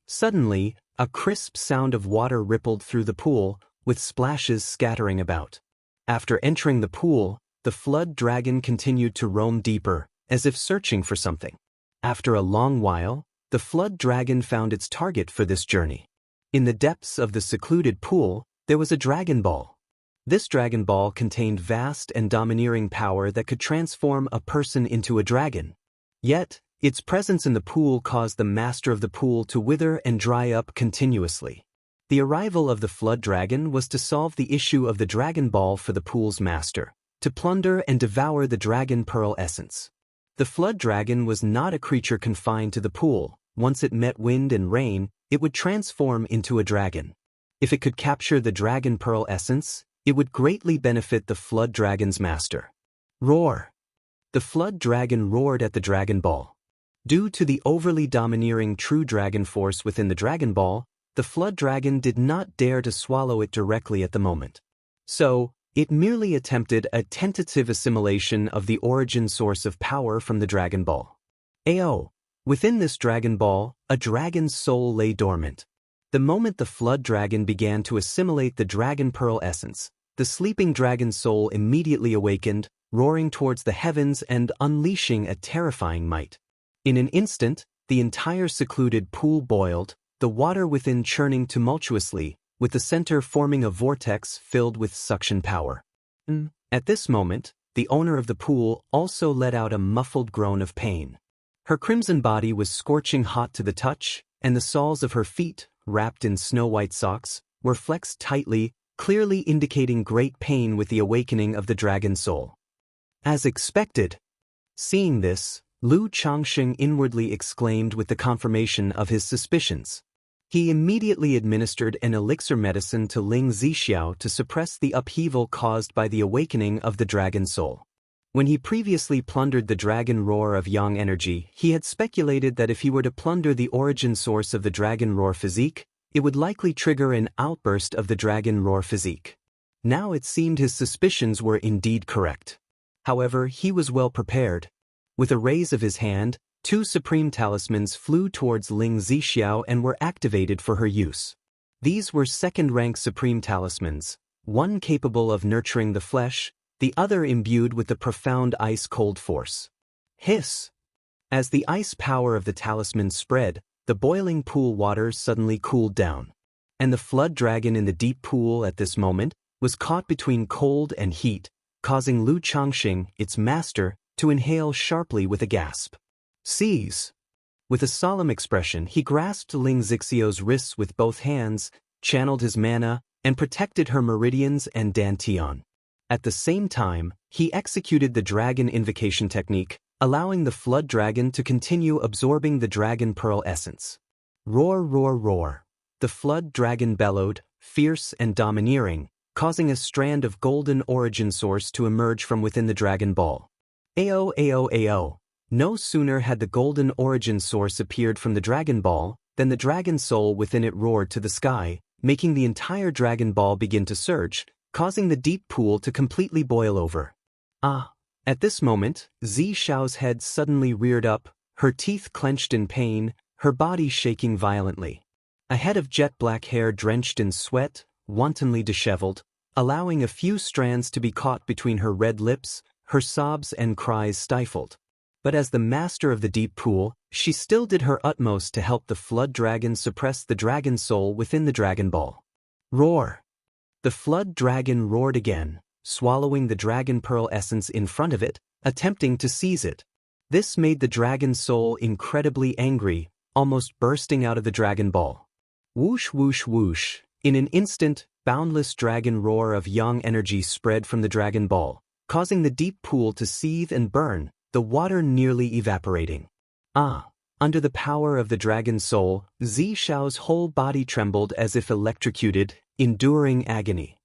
Suddenly, a crisp sound of water rippled through the pool, with splashes scattering about. After entering the pool, the flood dragon continued to roam deeper, as if searching for something. After a long while, the flood dragon found its target for this journey. In the depths of the secluded pool, there was a dragon ball. This dragon ball contained vast and domineering power that could transform a person into a dragon. Yet, its presence in the pool caused the master of the pool to wither and dry up continuously. The arrival of the flood dragon was to solve the issue of the dragon ball for the pool's master, to plunder and devour the dragon pearl essence. The flood dragon was not a creature confined to the pool. Once it met wind and rain, it would transform into a dragon. If it could capture the dragon pearl essence, it would greatly benefit the flood dragon's master. Roar. The flood dragon roared at the dragon ball. Due to the overly domineering true dragon force within the dragon ball, the flood dragon did not dare to swallow it directly at the moment. So, it merely attempted a tentative assimilation of the origin source of power from the dragon ball. AO. Within this dragon ball, a dragon's soul lay dormant. The moment the flood dragon began to assimilate the dragon pearl essence, the sleeping dragon soul immediately awakened, roaring towards the heavens and unleashing a terrifying might. In an instant, the entire secluded pool boiled, the water within churning tumultuously, with the center forming a vortex filled with suction power. At this moment, the owner of the pool also let out a muffled groan of pain. Her crimson body was scorching hot to the touch, and the soles of her feet, wrapped in snow-white socks, were flexed tightly, clearly indicating great pain with the awakening of the dragon soul. As expected. Seeing this, Lu Changsheng inwardly exclaimed with the confirmation of his suspicions. He immediately administered an elixir medicine to Ling Zixiao to suppress the upheaval caused by the awakening of the dragon soul. When he previously plundered the dragon roar of yang energy, he had speculated that if he were to plunder the origin source of the dragon roar physique, it would likely trigger an outburst of the dragon roar physique. Now it seemed his suspicions were indeed correct. However, he was well prepared. With a raise of his hand, 2 supreme talismans flew towards Ling Zixiao and were activated for her use. These were second-rank supreme talismans, one capable of nurturing the flesh, the other imbued with the profound ice-cold force. Hiss! As the ice power of the talisman spread, the boiling pool water suddenly cooled down. And the flood dragon in the deep pool at this moment was caught between cold and heat, causing Lu Changsheng, its master, to inhale sharply with a gasp. Seize! With a solemn expression, he grasped Ling Zixiao's wrists with both hands, channeled his mana, and protected her meridians and dantian. At the same time, he executed the dragon invocation technique, allowing the flood dragon to continue absorbing the dragon pearl essence. Roar, roar, roar. The flood dragon bellowed, fierce and domineering, causing a strand of golden origin source to emerge from within the dragon ball. Ao, ao, ao. No sooner had the golden origin source appeared from the dragon ball than the dragon soul within it roared to the sky, making the entire dragon ball begin to surge, causing the deep pool to completely boil over. At this moment, Zixiao's head suddenly reared up, her teeth clenched in pain, her body shaking violently. A head of jet-black hair drenched in sweat, wantonly disheveled, allowing a few strands to be caught between her red lips, her sobs and cries stifled. But as the master of the deep pool, she still did her utmost to help the flood dragon suppress the dragon soul within the dragon ball. Roar! The flood dragon roared again, swallowing the dragon pearl essence in front of it, attempting to seize it. This made the dragon soul incredibly angry, almost bursting out of the dragon ball. Whoosh, whoosh, whoosh. In an instant, boundless dragon roar of yang energy spread from the dragon ball, causing the deep pool to seethe and burn, the water nearly evaporating. Under the power of the dragon soul, Zixiao's whole body trembled as if electrocuted, enduring agony.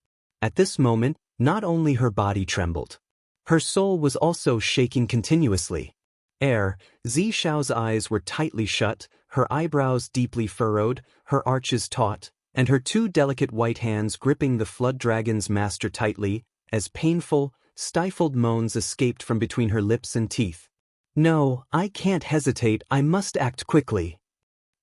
At this moment, not only her body trembled. Her soul was also shaking continuously. Zixiao's eyes were tightly shut, her eyebrows deeply furrowed, her arches taut, and her 2 delicate white hands gripping the flood dragon's master tightly, as painful, stifled moans escaped from between her lips and teeth. No, I can't hesitate, I must act quickly.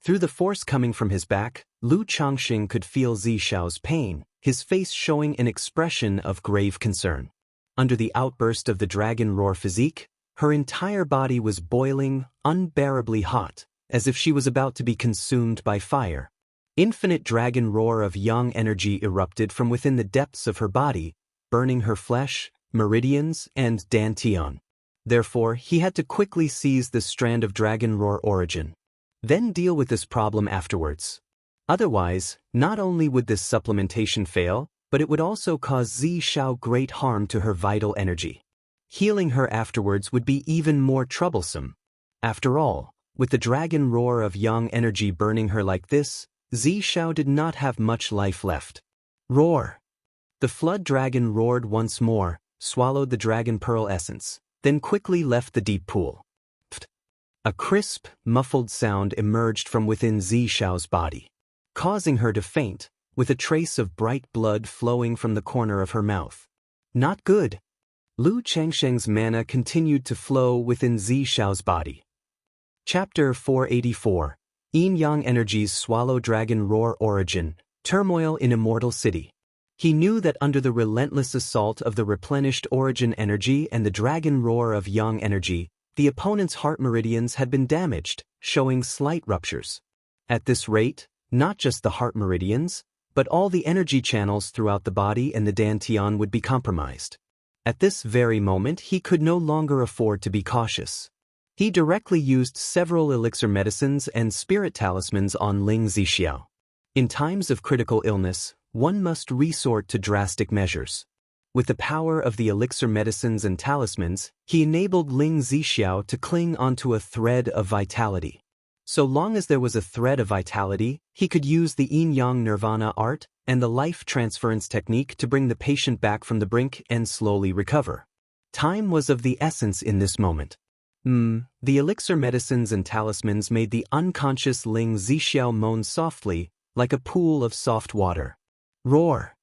Through the force coming from his back, Lu Changsheng could feel Zixiao's pain, his face showing an expression of grave concern. Under the outburst of the dragon roar physique, her entire body was boiling, unbearably hot, as if she was about to be consumed by fire. Infinite dragon roar of yang energy erupted from within the depths of her body, burning her flesh, meridians, and dantian. Therefore, he had to quickly seize the strand of dragon roar origin. Then deal with this problem afterwards. Otherwise, not only would this supplementation fail, but it would also cause Zixiao great harm to her vital energy. Healing her afterwards would be even more troublesome. After all, with the dragon roar of yang energy burning her like this, Zixiao did not have much life left. Roar! The flood dragon roared once more, swallowed the dragon pearl essence, then quickly left the deep pool. Pft! A crisp, muffled sound emerged from within Zixiao's body, causing her to faint, with a trace of bright blood flowing from the corner of her mouth. Not good. Lu Changsheng's mana continued to flow within Zixiao's body. Chapter 484. Yin Yang Energies Swallow Dragon Roar Origin, Turmoil in Immortal City. He knew that under the relentless assault of the replenished origin energy and the dragon roar of yang energy, the opponent's heart meridians had been damaged, showing slight ruptures. At this rate, not just the heart meridians, but all the energy channels throughout the body and the dantian would be compromised. At this very moment he could no longer afford to be cautious. He directly used several elixir medicines and spirit talismans on Ling Zixiao. In times of critical illness, one must resort to drastic measures. With the power of the elixir medicines and talismans, he enabled Ling Zixiao to cling onto a thread of vitality. So long as there was a thread of vitality, he could use the yin-yang nirvana art and the life transference technique to bring the patient back from the brink and slowly recover. Time was of the essence in this moment. The elixir medicines and talismans made the unconscious Ling Zixiao moan softly, like a pool of soft water. Roar!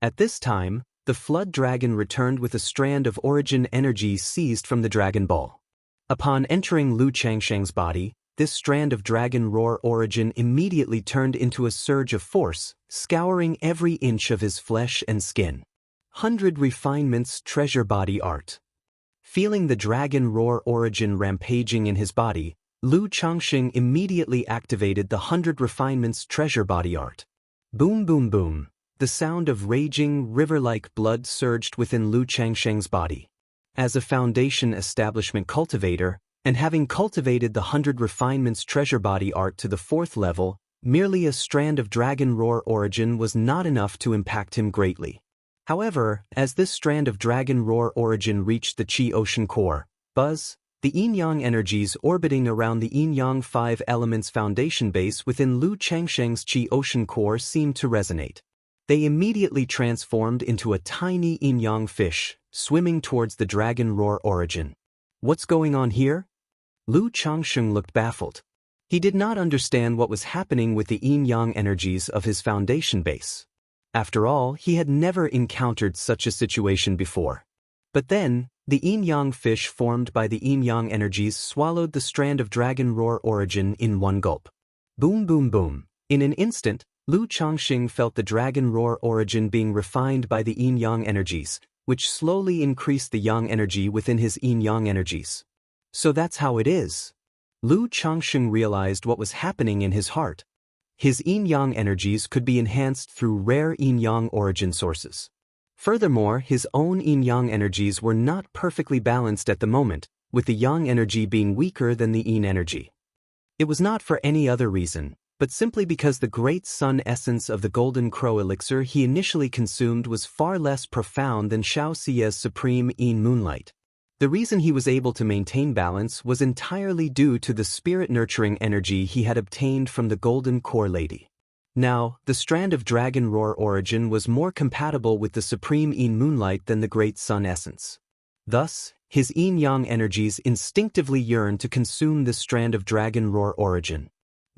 At this time, the flood dragon returned with a strand of origin energy seized from the Dragon Ball. Upon entering Lu Changsheng's body, this strand of dragon roar origin immediately turned into a surge of force, scouring every inch of his flesh and skin. 100 Refinements Treasure Body Art. Feeling the dragon roar origin rampaging in his body, Lu Changsheng immediately activated the 100 Refinements Treasure Body Art. Boom boom boom. The sound of raging, river-like blood surged within Lu Changsheng's body. As a foundation establishment cultivator, and having cultivated the 100 Refinements Treasure Body Art to the 4th level, merely a strand of dragon roar origin was not enough to impact him greatly. However, as this strand of dragon roar origin reached the Qi Ocean core, buzz, the yin-yang energies orbiting around the yin-yang 5 elements foundation base within Lu Changsheng's Qi Ocean core seemed to resonate. They immediately transformed into a tiny yin-yang fish, swimming towards the dragon roar origin. What's going on here? Lu Changsheng looked baffled. He did not understand what was happening with the yin-yang energies of his foundation base. After all, he had never encountered such a situation before. But then, the yin-yang fish formed by the yin-yang energies swallowed the strand of dragon roar origin in one gulp. Boom boom boom. In an instant, Lu Changsheng felt the dragon roar origin being refined by the yin-yang energies, which slowly increased the yang energy within his yin-yang energies. So that's how it is. Lu Changsheng realized what was happening in his heart. His yin-yang energies could be enhanced through rare yin-yang origin sources. Furthermore, his own yin-yang energies were not perfectly balanced at the moment, with the yang energy being weaker than the yin energy. It was not for any other reason, but simply because the great sun essence of the golden crow elixir he initially consumed was far less profound than Xianxia's supreme yin moonlight. The reason he was able to maintain balance was entirely due to the spirit-nurturing energy he had obtained from the golden core lady. Now, the strand of dragon roar origin was more compatible with the supreme yin moonlight than the great sun essence. Thus, his yin-yang energies instinctively yearned to consume this strand of dragon roar origin.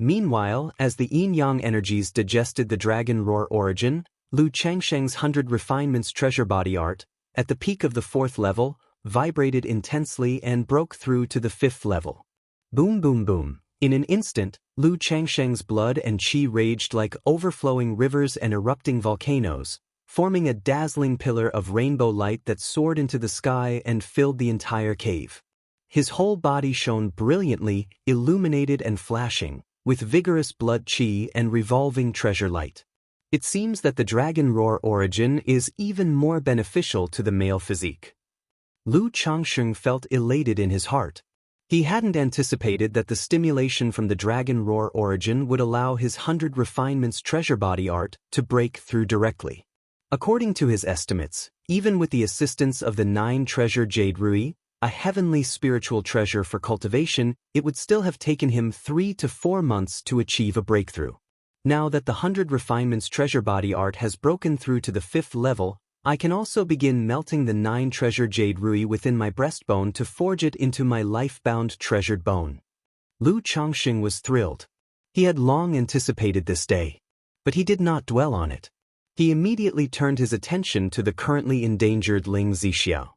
Meanwhile, as the yin-yang energies digested the dragon roar origin, Lu Changsheng's 100 Refinements Treasure Body Art, at the peak of the 4th level, vibrated intensely and broke through to the 5th level. Boom boom boom. In an instant, Lu Changsheng's blood and qi raged like overflowing rivers and erupting volcanoes, forming a dazzling pillar of rainbow light that soared into the sky and filled the entire cave. His whole body shone brilliantly, illuminated and flashing, with vigorous blood qi and revolving treasure light. It seems that the dragon roar origin is even more beneficial to the male physique. Lu Changsheng felt elated in his heart. He hadn't anticipated that the stimulation from the dragon roar origin would allow his 100 Refinements Treasure Body Art to break through directly. According to his estimates, even with the assistance of the 9 treasure Jade Rui, a heavenly spiritual treasure for cultivation, it would still have taken him 3 to 4 months to achieve a breakthrough. Now that the 100 Refinements Treasure Body Art has broken through to the 5th level, I can also begin melting the 9 treasure Jade Rui within my breastbone to forge it into my life-bound treasured bone. Lu Changsheng was thrilled. He had long anticipated this day. But he did not dwell on it. He immediately turned his attention to the currently endangered Ling Zixiao.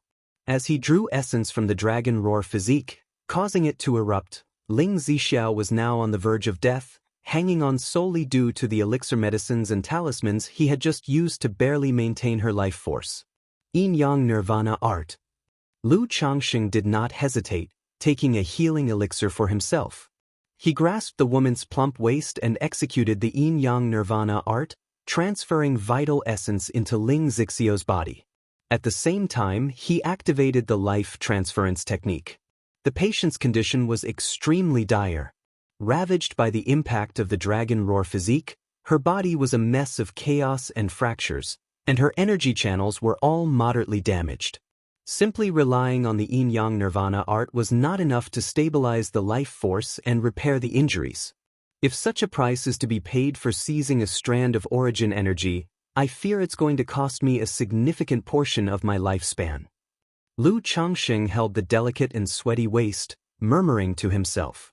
As he drew essence from the dragon roar physique, causing it to erupt, Ling Zixiao was now on the verge of death, hanging on solely due to the elixir medicines and talismans he had just used to barely maintain her life force. Yin-Yang Nirvana Art. Lu Changsheng did not hesitate, taking a healing elixir for himself. He grasped the woman's plump waist and executed the Yin-Yang Nirvana Art, transferring vital essence into Ling Zixiao's body. At the same time, he activated the life transference technique. The patient's condition was extremely dire. Ravaged by the impact of the dragon roar physique, her body was a mess of chaos and fractures, and her energy channels were all moderately damaged. Simply relying on the Yin-Yang Nirvana Art was not enough to stabilize the life force and repair the injuries. If such a price is to be paid for seizing a strand of origin energy, I fear it's going to cost me a significant portion of my lifespan. Lu Changsheng held the delicate and sweaty waist, murmuring to himself.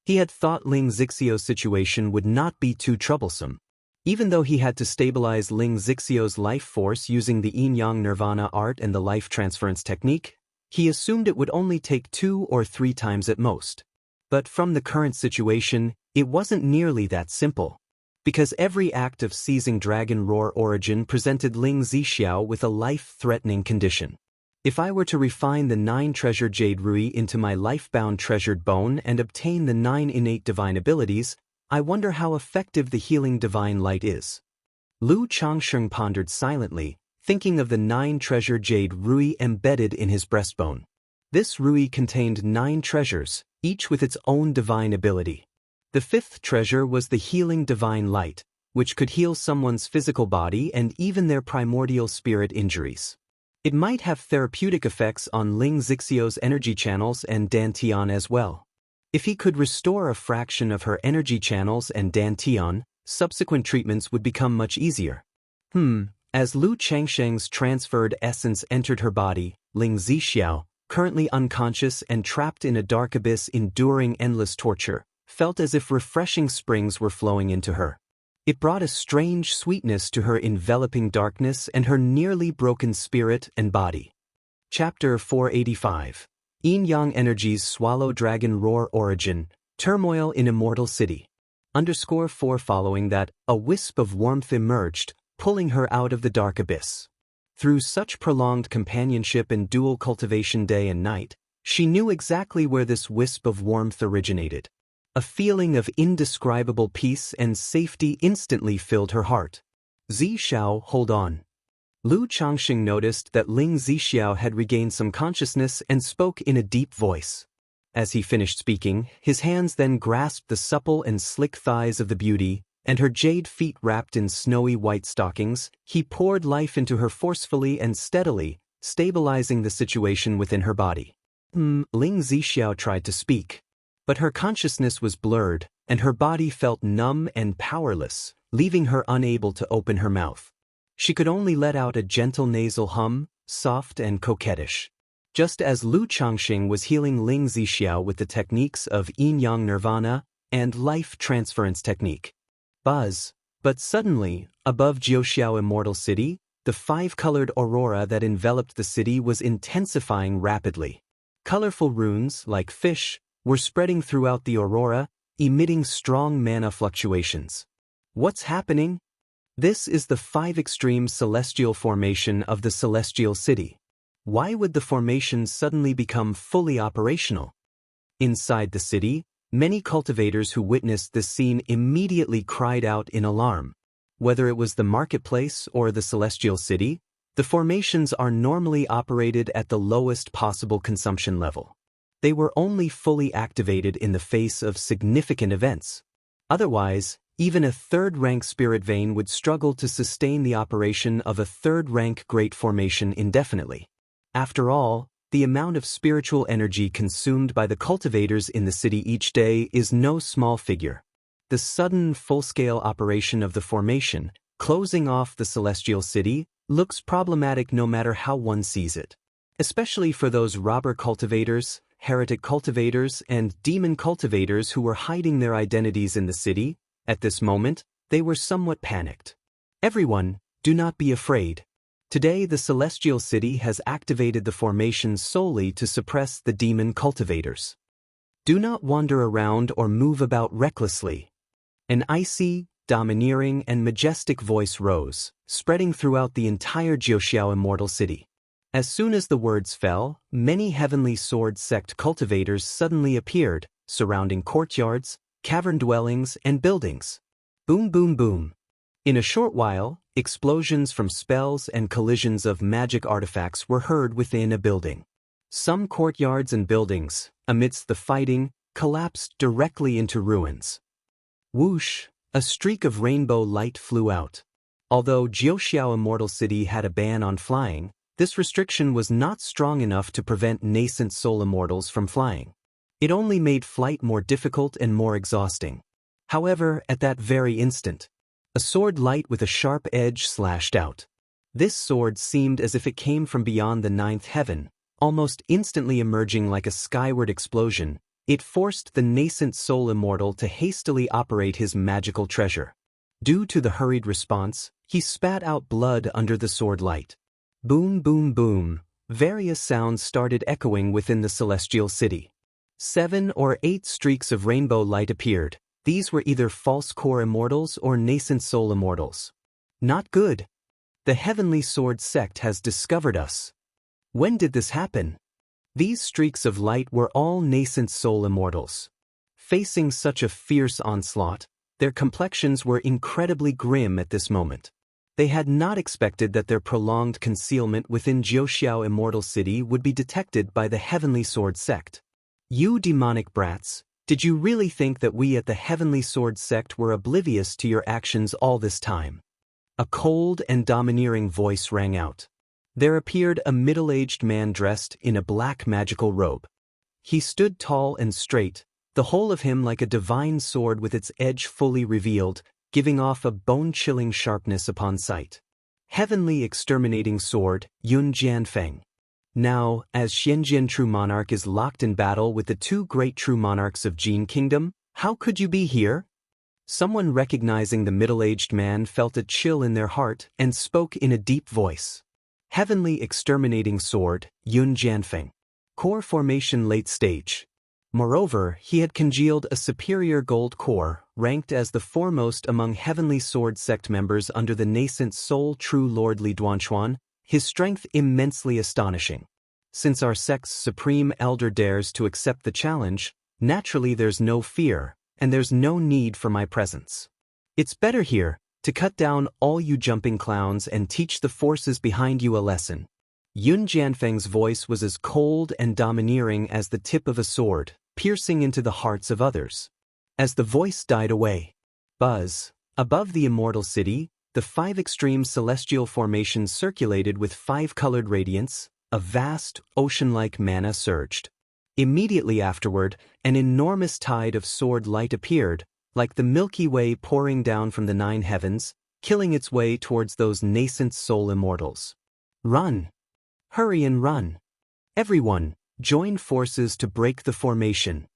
He had thought Ling Zixiao's situation would not be too troublesome. Even though he had to stabilize Ling Zixiao's life force using the Yin-Yang Nirvana Art and the life transference technique, he assumed it would only take 2 or 3 times at most. But from the current situation, it wasn't nearly that simple. Because every act of seizing Dragon Roar origin presented Ling Zixiao with a life-threatening condition. If I were to refine the 9 treasured jade rui into my life-bound treasured bone and obtain the 9 innate divine abilities, I wonder how effective the healing divine light is. Lu Changsheng pondered silently, thinking of the 9 treasured jade rui embedded in his breastbone. This rui contained 9 treasures, each with its own divine ability. The 5th treasure was the healing divine light, which could heal someone's physical body and even their primordial spirit injuries. It might have therapeutic effects on Ling Zixiao's energy channels and Dantian as well. If he could restore a fraction of her energy channels and Dantian, subsequent treatments would become much easier. As Lu Changsheng's transferred essence entered her body, Ling Zixiao, currently unconscious and trapped in a dark abyss enduring endless torture, felt as if refreshing springs were flowing into her. It brought a strange sweetness to her enveloping darkness and her nearly broken spirit and body. Chapter 485. Yin-Yang Energies Swallow Dragon Roar Origin, Turmoil in Immortal City. _4 Following that, a wisp of warmth emerged, pulling her out of the dark abyss. Through such prolonged companionship and dual cultivation day and night, she knew exactly where this wisp of warmth originated. A feeling of indescribable peace and safety instantly filled her heart. Zixiao, hold on. Lu Changsheng noticed that Ling Zixiao had regained some consciousness and spoke in a deep voice. As he finished speaking, his hands then grasped the supple and slick thighs of the beauty, and her jade feet wrapped in snowy white stockings. He poured life into her forcefully and steadily, stabilizing the situation within her body. Ling Zixiao tried to speak. But her consciousness was blurred, and her body felt numb and powerless, leaving her unable to open her mouth. She could only let out a gentle nasal hum, soft and coquettish. Just as Lu Changsheng was healing Ling Zixiao with the techniques of Yin-Yang Nirvana and life transference technique. Buzz. But suddenly, above Jiuxiao Immortal City, the 5-colored aurora that enveloped the city was intensifying rapidly. Colorful runes, like fish, were spreading throughout the aurora, emitting strong mana fluctuations. What's happening? This is the 5 extreme celestial formation of the celestial city. Why would the formation suddenly become fully operational? Inside the city, many cultivators who witnessed this scene immediately cried out in alarm. Whether it was the marketplace or the celestial city, the formations are normally operated at the lowest possible consumption level. They were only fully activated in the face of significant events. Otherwise, even a 3rd-rank spirit vein would struggle to sustain the operation of a 3rd-rank great formation indefinitely. After all, the amount of spiritual energy consumed by the cultivators in the city each day is no small figure. The sudden full-scale operation of the formation, closing off the celestial city, looks problematic no matter how one sees it. Especially for those robber cultivators, heretic cultivators, and demon cultivators who were hiding their identities in the city. At this moment, they were somewhat panicked. Everyone, do not be afraid. Today the celestial city has activated the formation solely to suppress the demon cultivators. Do not wander around or move about recklessly. An icy, domineering, and majestic voice rose, spreading throughout the entire Jiuxiao Immortal City. As soon as the words fell, many heavenly sword sect cultivators suddenly appeared, surrounding courtyards, cavern dwellings, and buildings. Boom boom boom. In a short while, explosions from spells and collisions of magic artifacts were heard within a building. Some courtyards and buildings, amidst the fighting, collapsed directly into ruins. Whoosh! A streak of rainbow light flew out. Although Jiuxiao Immortal City had a ban on flying, this restriction was not strong enough to prevent nascent soul immortals from flying. It only made flight more difficult and more exhausting. However, at that very instant, a sword light with a sharp edge slashed out. This sword seemed as if it came from beyond the ninth heaven, almost instantly emerging like a skyward explosion. It forced the nascent soul immortal to hastily operate his magical treasure. Due to the hurried response, he spat out blood under the sword light. Boom boom boom, various sounds started echoing within the celestial city. 7 or 8 streaks of rainbow light appeared. These were either false core immortals or nascent soul immortals. Not good. The heavenly sword sect has discovered us. When did this happen? These streaks of light were all nascent soul immortals. Facing such a fierce onslaught, their complexions were incredibly grim at this moment. They had not expected that their prolonged concealment within Jiuxiao Immortal City would be detected by the heavenly sword sect. You demonic brats, did you really think that we at the heavenly sword sect were oblivious to your actions all this time? A cold and domineering voice rang out. There appeared a middle-aged man dressed in a black magical robe. He stood tall and straight, the whole of him like a divine sword with its edge fully revealed, giving off a bone-chilling sharpness upon sight. Heavenly exterminating sword, Yun Jianfeng. Now, as Xianxia True Monarch is locked in battle with the 2 great true monarchs of Jin Kingdom, how could you be here? Someone recognizing the middle-aged man felt a chill in their heart and spoke in a deep voice. Heavenly exterminating sword, Yun Jianfeng. Core formation late stage. Moreover, he had congealed a superior gold core, ranked as the foremost among heavenly sword sect members under the nascent soul true lord Li Duanquan, his strength immensely astonishing. Since our sect's supreme elder dares to accept the challenge, naturally there's no fear, and there's no need for my presence. It's better here, to cut down all you jumping clowns and teach the forces behind you a lesson. Yun Jianfeng's voice was as cold and domineering as the tip of a sword, piercing into the hearts of others. As the voice died away, buzz, above the immortal city, the 5 extreme celestial formations circulated with 5-colored radiance, a vast, ocean-like mana surged. Immediately afterward, an enormous tide of sword light appeared, like the Milky Way pouring down from the 9 heavens, killing its way towards those nascent soul immortals. Run! Hurry and run! Everyone, join forces to break the formation.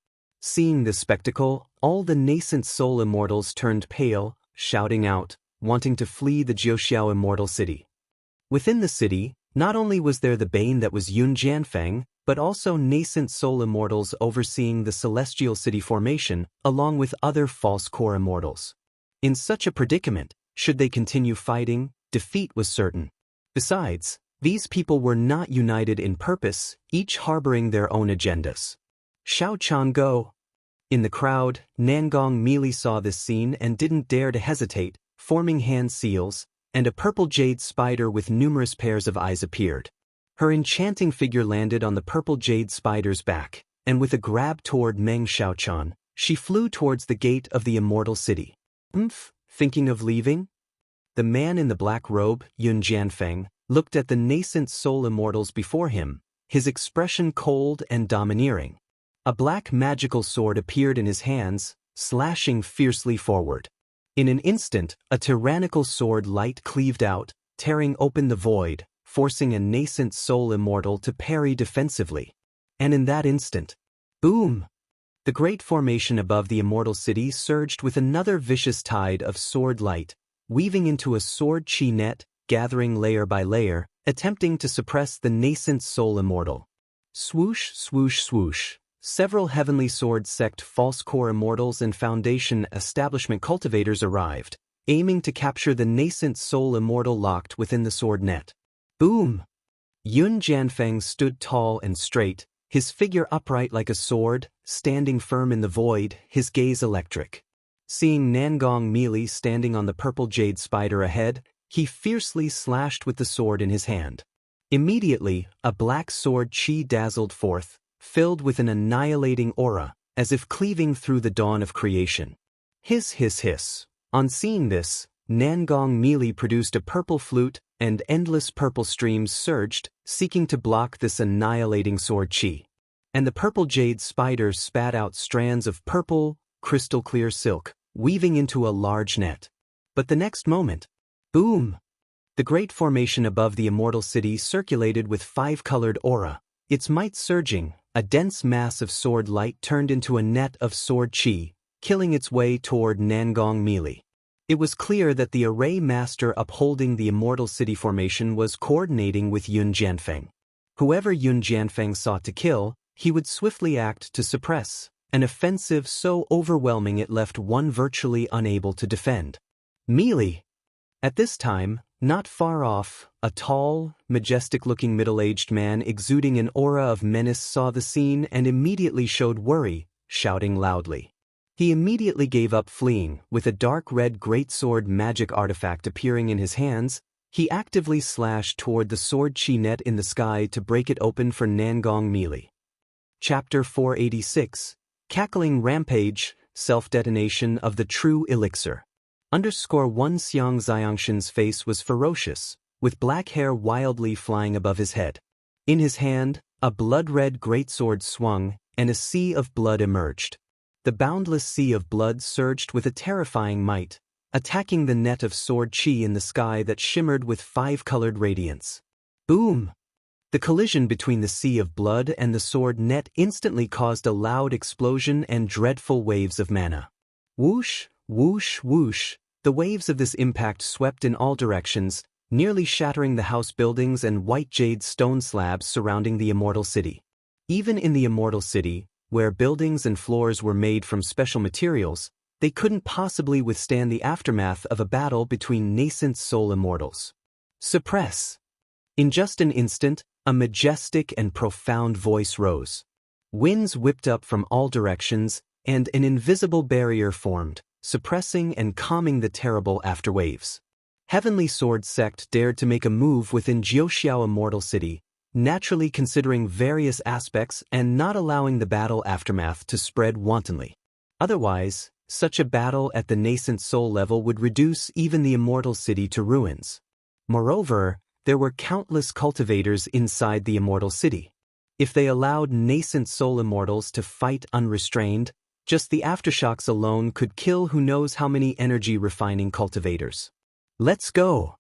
Seeing this spectacle, all the nascent soul immortals turned pale, shouting out, wanting to flee the Jiuxiao Immortal City. Within the city, not only was there the bane that was Yun Jianfeng, but also nascent soul immortals overseeing the celestial city formation, along with other false core immortals. In such a predicament, should they continue fighting, defeat was certain. Besides, these people were not united in purpose, each harboring their own agendas. Xiao Chan go! In the crowd, Nangong Meili saw this scene and didn't dare to hesitate, forming hand seals, and a purple jade spider with numerous pairs of eyes appeared. Her enchanting figure landed on the purple jade spider's back, and with a grab toward Meng Xiaochan, she flew towards the gate of the immortal city. Thinking of leaving? The man in the black robe, Yun Jianfeng, looked at the nascent soul immortals before him, his expression cold and domineering. A black magical sword appeared in his hands, slashing fiercely forward. In an instant, a tyrannical sword light cleaved out, tearing open the void, forcing a nascent soul immortal to parry defensively. And in that instant, boom! The great formation above the immortal city surged with another vicious tide of sword light, weaving into a sword chi net, gathering layer by layer, attempting to suppress the nascent soul immortal. Swoosh, swoosh, swoosh. several Heavenly Sword sect false core immortals and Foundation establishment cultivators arrived, aiming to capture the nascent soul immortal locked within the sword net. Boom! Yun Jianfeng stood tall and straight, his figure upright like a sword, standing firm in the void, his gaze electric. Seeing Nangong Meili standing on the purple jade spider ahead, he fiercely slashed with the sword in his hand. Immediately, a black sword chi dazzled forth, filled with an annihilating aura, as if cleaving through the dawn of creation. Hiss hiss hiss. On seeing this, Nangong Meili produced a purple flute, and endless purple streams surged, seeking to block this annihilating sword chi. And the purple jade spider spat out strands of purple, crystal-clear silk, weaving into a large net. But the next moment, boom! The great formation above the immortal city circulated with five-colored aura, its might surging, a dense mass of sword light turned into a net of sword chi, killing its way toward Nangong Meili. It was clear that the array master upholding the immortal city formation was coordinating with Yun Jianfeng. Whoever Yun Jianfeng sought to kill, he would swiftly act to suppress, an offensive so overwhelming it left one virtually unable to defend. Meili! At this time, not far off, a tall, majestic-looking middle-aged man exuding an aura of menace saw the scene and immediately showed worry, shouting loudly. He immediately gave up fleeing, with a dark red greatsword magic artifact appearing in his hands. He actively slashed toward the sword chi net in the sky to break it open for Nangong Meili. Chapter 486, Cackling Rampage, Self-Detonation of the True Elixir. _1 Xianxia's face was ferocious, with black hair wildly flying above his head. In his hand, a blood-red greatsword swung, and a sea of blood emerged. The boundless sea of blood surged with a terrifying might, attacking the net of sword chi in the sky that shimmered with five-colored radiance. Boom! The collision between the sea of blood and the sword net instantly caused a loud explosion and dreadful waves of mana. Whoosh, whoosh, whoosh, the waves of this impact swept in all directions, nearly shattering the house buildings and white jade stone slabs surrounding the immortal city. Even in the immortal city, where buildings and floors were made from special materials, they couldn't possibly withstand the aftermath of a battle between nascent soul immortals. Suppress! In just an instant, a majestic and profound voice rose. Winds whipped up from all directions, and an invisible barrier formed, suppressing and calming the terrible afterwaves. Heavenly Sword sect dared to make a move within Jiuxiao Immortal City, naturally considering various aspects and not allowing the battle aftermath to spread wantonly. Otherwise, such a battle at the nascent soul level would reduce even the immortal city to ruins. Moreover, there were countless cultivators inside the immortal city. If they allowed nascent soul immortals to fight unrestrained, just the aftershocks alone could kill who knows how many energy-refining cultivators. Let's go!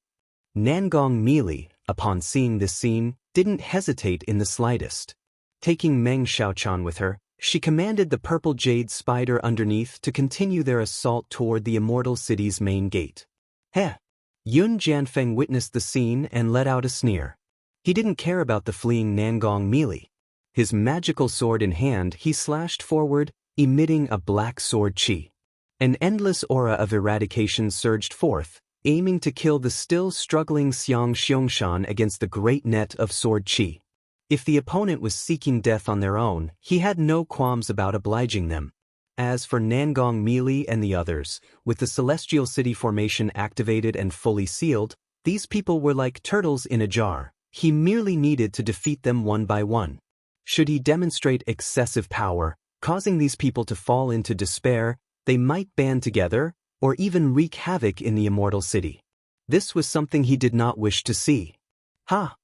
Nangong Meili, upon seeing this scene, didn't hesitate in the slightest. Taking Meng Xiaochan with her, she commanded the purple jade spider underneath to continue their assault toward the immortal city's main gate. Heh! Yun Jianfeng witnessed the scene and let out a sneer. He didn't care about the fleeing Nangong Meili. His magical sword in hand, he slashed forward, emitting a black sword chi. An endless aura of eradication surged forth, aiming to kill the still struggling Xianxia against the great net of sword chi. If the opponent was seeking death on their own, he had no qualms about obliging them. As for Nangong Meili and the others, with the Celestial City formation activated and fully sealed, these people were like turtles in a jar. He merely needed to defeat them one by one. Should he demonstrate excessive power, causing these people to fall into despair, they might band together, or even wreak havoc in the immortal city. This was something he did not wish to see. Ha!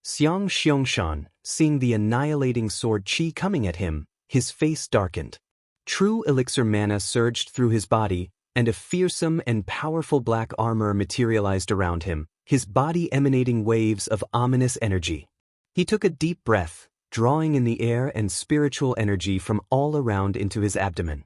Xianxia, seeing the annihilating sword chi coming at him, his face darkened. True elixir mana surged through his body, and a fearsome and powerful black armor materialized around him, his body emanating waves of ominous energy. He took a deep breath, drawing in the air and spiritual energy from all around into his abdomen.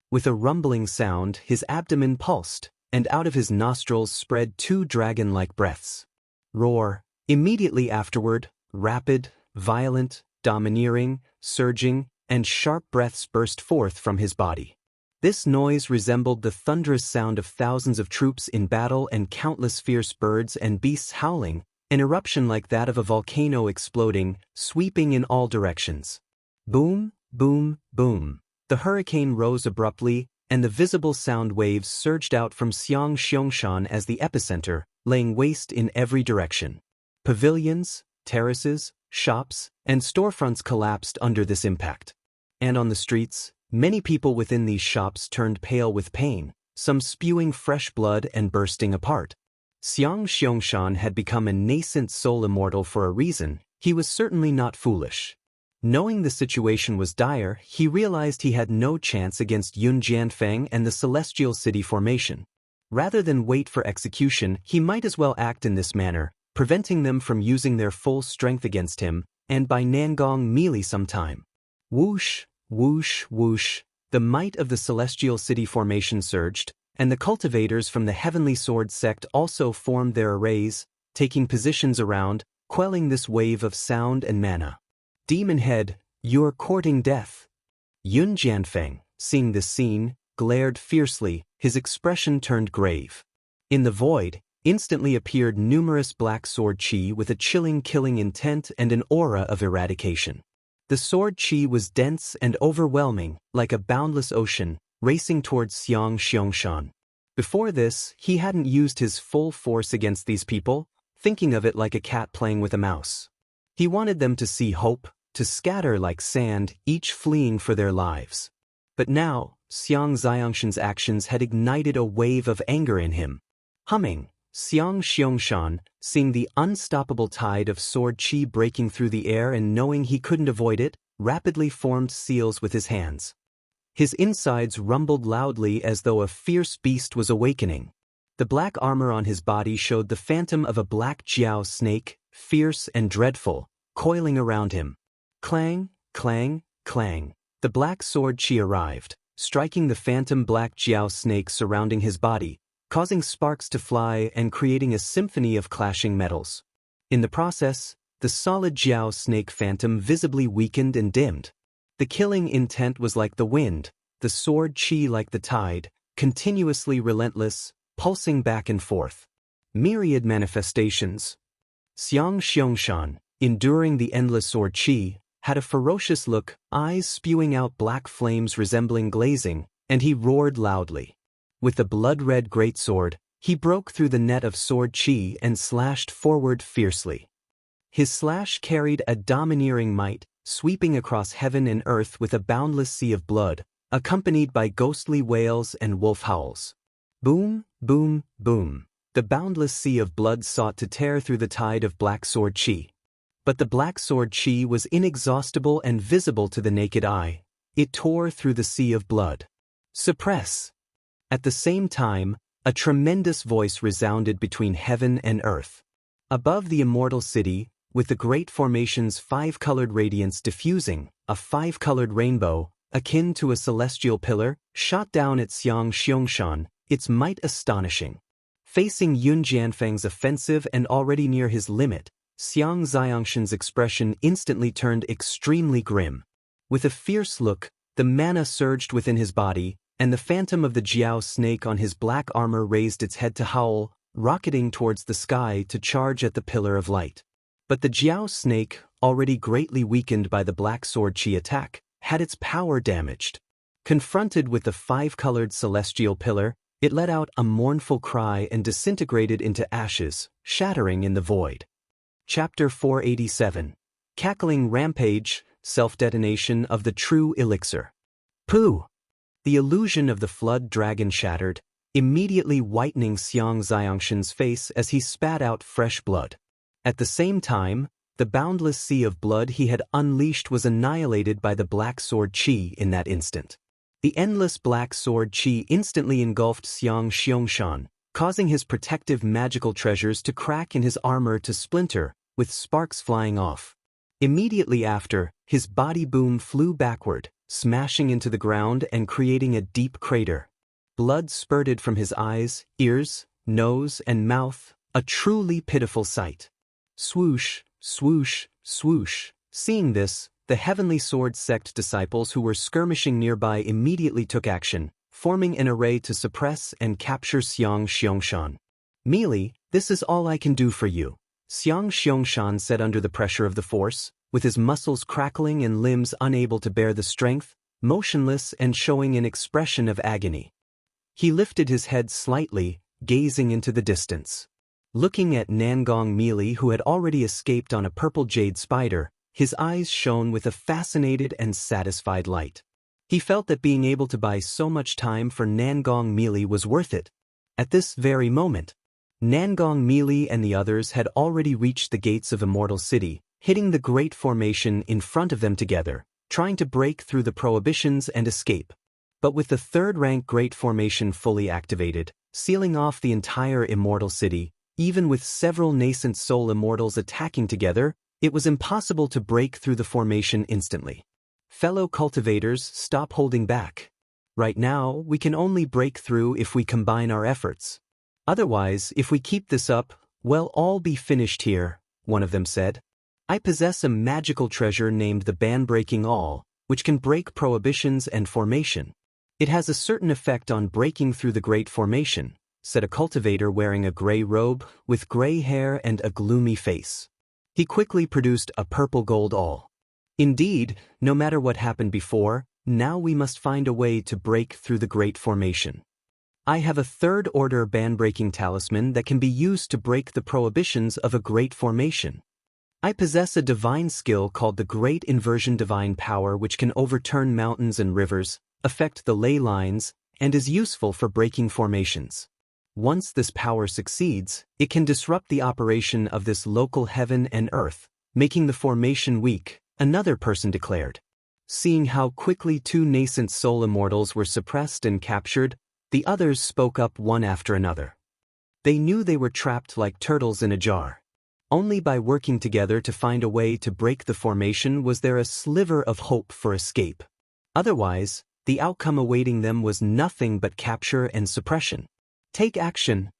With a rumbling sound, his abdomen pulsed, and out of his nostrils spread two dragon-like breaths. Roar! Immediately afterward, rapid, violent, domineering, surging, and sharp breaths burst forth from his body. This noise resembled the thunderous sound of thousands of troops in battle and countless fierce birds and beasts howling, an eruption like that of a volcano exploding, sweeping in all directions. Boom, boom, boom. The hurricane rose abruptly, and the visible sound waves surged out from Xianxia as the epicenter, laying waste in every direction. Pavilions, terraces, shops, and storefronts collapsed under this impact. And on the streets, many people within these shops turned pale with pain, some spewing fresh blood and bursting apart. Xianxia had become a nascent soul immortal for a reason. He was certainly not foolish. Knowing the situation was dire, he realized he had no chance against Yun Jianfeng and the Celestial City formation. Rather than wait for execution, he might as well act in this manner, preventing them from using their full strength against him, and by Nangong melee sometime. Whoosh, whoosh, whoosh, the might of the Celestial City formation surged, and the cultivators from the Heavenly Sword sect also formed their arrays, taking positions around, quelling this wave of sound and mana. Demon Head, you're courting death. Yun Jianfeng, seeing this scene, glared fiercely, his expression turned grave. In the void, instantly appeared numerous black sword chi with a chilling killing intent and an aura of eradication. The sword chi was dense and overwhelming, like a boundless ocean, racing towards Xianxia. Before this, he hadn't used his full force against these people, thinking of it like a cat playing with a mouse. He wanted them to see hope, to scatter like sand, each fleeing for their lives. But now, Xianxia's actions had ignited a wave of anger in him. Humming, Xianxia, seeing the unstoppable tide of sword chi breaking through the air and knowing he couldn't avoid it, rapidly formed seals with his hands. His insides rumbled loudly as though a fierce beast was awakening. The black armor on his body showed the phantom of a black jiao snake, fierce and dreadful, coiling around him. Clang, clang, clang. The black sword chi arrived, striking the phantom black jiao snake surrounding his body, causing sparks to fly and creating a symphony of clashing metals. In the process, the solid jiao snake phantom visibly weakened and dimmed. The killing intent was like the wind, the sword chi like the tide, continuously relentless, pulsing back and forth. Myriad manifestations. Xianxia, enduring the endless sword chi, had a ferocious look, eyes spewing out black flames resembling glazing, and he roared loudly. With the blood-red greatsword, he broke through the net of sword chi and slashed forward fiercely. His slash carried a domineering might, sweeping across heaven and earth with a boundless sea of blood, accompanied by ghostly wails and wolf howls. Boom, boom, boom. The boundless sea of blood sought to tear through the tide of black sword chi. But the black sword chi was inexhaustible and visible to the naked eye. It tore through the sea of blood. Suppress. At the same time, a tremendous voice resounded between heaven and earth. Above the immortal city, with the great formation's five-colored radiance diffusing, a five-colored rainbow, akin to a celestial pillar, shot down at Xianxia, its might astonishing. Facing Yun Jianfeng's offensive and already near his limit, Xianxia's expression instantly turned extremely grim. With a fierce look, the mana surged within his body, and the phantom of the jiao snake on his black armor raised its head to howl, rocketing towards the sky to charge at the pillar of light. But the jiao snake, already greatly weakened by the black sword chi attack, had its power damaged. Confronted with the five-colored celestial pillar, it let out a mournful cry and disintegrated into ashes, shattering in the void. Chapter 487. Cackling Rampage, Self-Detonation of the True Elixir. Pooh! The illusion of the flood dragon shattered, immediately whitening Xianxia's face as he spat out fresh blood. At the same time, the boundless sea of blood he had unleashed was annihilated by the black sword chi in that instant. The endless black sword chi instantly engulfed Xianxia, causing his protective magical treasures to crack and his armor to splinter, with sparks flying off. Immediately after, his body boom flew backward, smashing into the ground and creating a deep crater. Blood spurted from his eyes, ears, nose, and mouth, a truly pitiful sight. Swoosh, swoosh, swoosh. Seeing this, the Heavenly Sword sect disciples who were skirmishing nearby immediately took action, forming an array to suppress and capture Xianxia. "Meili, this is all I can do for you," Xianxia said under the pressure of the force, with his muscles crackling and limbs unable to bear the strength, motionless and showing an expression of agony. He lifted his head slightly, gazing into the distance. Looking at Nangong Meili, who had already escaped on a purple jade spider, his eyes shone with a fascinated and satisfied light. He felt that being able to buy so much time for Nangong Meili was worth it. At this very moment, Nangong Meili and the others had already reached the gates of Immortal City, hitting the Great Formation in front of them together, trying to break through the prohibitions and escape. But with the third-rank Great Formation fully activated, sealing off the entire Immortal City, even with several nascent soul immortals attacking together, it was impossible to break through the formation instantly. Fellow cultivators, stop holding back. Right now, we can only break through if we combine our efforts. Otherwise, if we keep this up, we'll all be finished here, one of them said. "I possess a magical treasure named the Ban-Breaking All, which can break prohibitions and formation. It has a certain effect on breaking through the Great Formation," said a cultivator wearing a gray robe, with gray hair and a gloomy face. He quickly produced a purple gold awl. "Indeed, no matter what happened before, now we must find a way to break through the Great Formation. I have a third-order ban-breaking talisman that can be used to break the prohibitions of a Great Formation. I possess a divine skill called the Great Inversion Divine Power, which can overturn mountains and rivers, affect the ley lines, and is useful for breaking formations. Once this power succeeds, it can disrupt the operation of this local heaven and earth, making the formation weak," another person declared. Seeing how quickly two nascent soul immortals were suppressed and captured, the others spoke up one after another. They knew they were trapped like turtles in a jar. Only by working together to find a way to break the formation was there a sliver of hope for escape. Otherwise, the outcome awaiting them was nothing but capture and suppression. "Take action."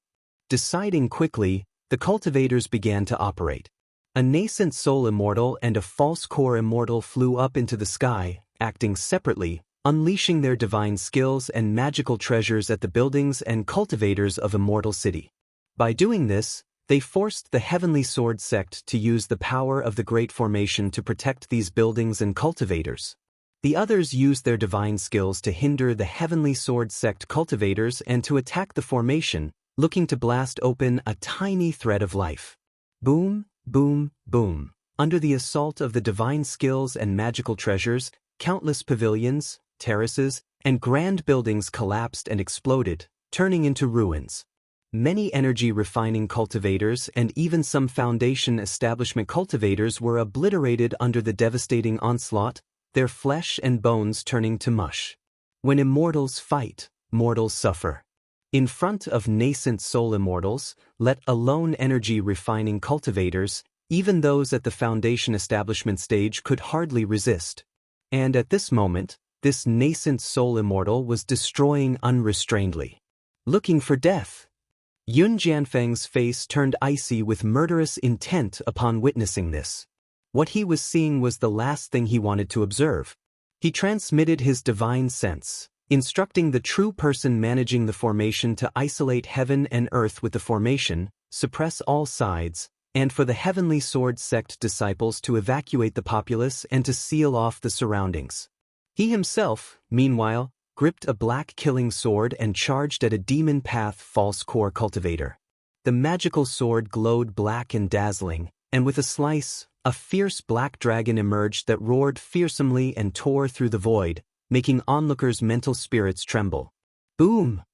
Deciding quickly, the cultivators began to operate. A nascent soul immortal and a false core immortal flew up into the sky, acting separately, unleashing their divine skills and magical treasures at the buildings and cultivators of Immortal City. By doing this, they forced the Heavenly Sword sect to use the power of the Great Formation to protect these buildings and cultivators. The others used their divine skills to hinder the Heavenly Sword sect cultivators and to attack the formation, looking to blast open a tiny thread of life. Boom, boom, boom. Under the assault of the divine skills and magical treasures, countless pavilions, terraces, and grand buildings collapsed and exploded, turning into ruins. Many energy-refining cultivators and even some Foundation establishment cultivators were obliterated under the devastating onslaught, their flesh and bones turning to mush. When immortals fight, mortals suffer. In front of nascent soul immortals, let alone energy-refining cultivators, even those at the Foundation establishment stage could hardly resist. And at this moment, this nascent soul immortal was destroying unrestrainedly. Looking for death. Yun Jianfeng's face turned icy with murderous intent upon witnessing this. What he was seeing was the last thing he wanted to observe. He transmitted his divine sense, instructing the true person managing the formation to isolate heaven and earth with the formation, suppress all sides, and for the Heavenly Sword sect disciples to evacuate the populace and to seal off the surroundings. He himself, meanwhile, gripped a black killing sword and charged at a demon path false core cultivator. The magical sword glowed black and dazzling, and with a slice, a fierce black dragon emerged that roared fearsomely and tore through the void, making onlookers' mental spirits tremble. Boom!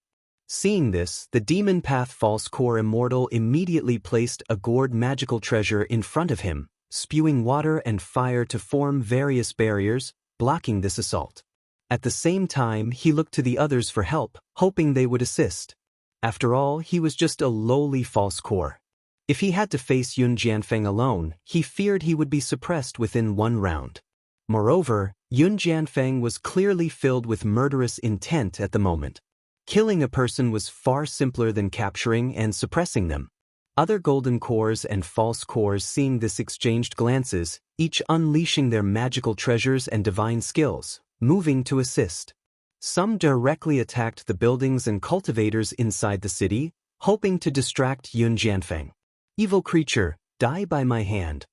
Seeing this, the demon path false core immortal immediately placed a gourd magical treasure in front of him, spewing water and fire to form various barriers, blocking this assault. At the same time, he looked to the others for help, hoping they would assist. After all, he was just a lowly false core. If he had to face Yun Jianfeng alone, he feared he would be suppressed within one round. Moreover, Yun Jianfeng was clearly filled with murderous intent at the moment. Killing a person was far simpler than capturing and suppressing them. Other golden cores and false cores seeing this exchanged glances, each unleashing their magical treasures and divine skills, moving to assist. Some directly attacked the buildings and cultivators inside the city, hoping to distract Yun Jianfeng. Evil creature, die by my hand.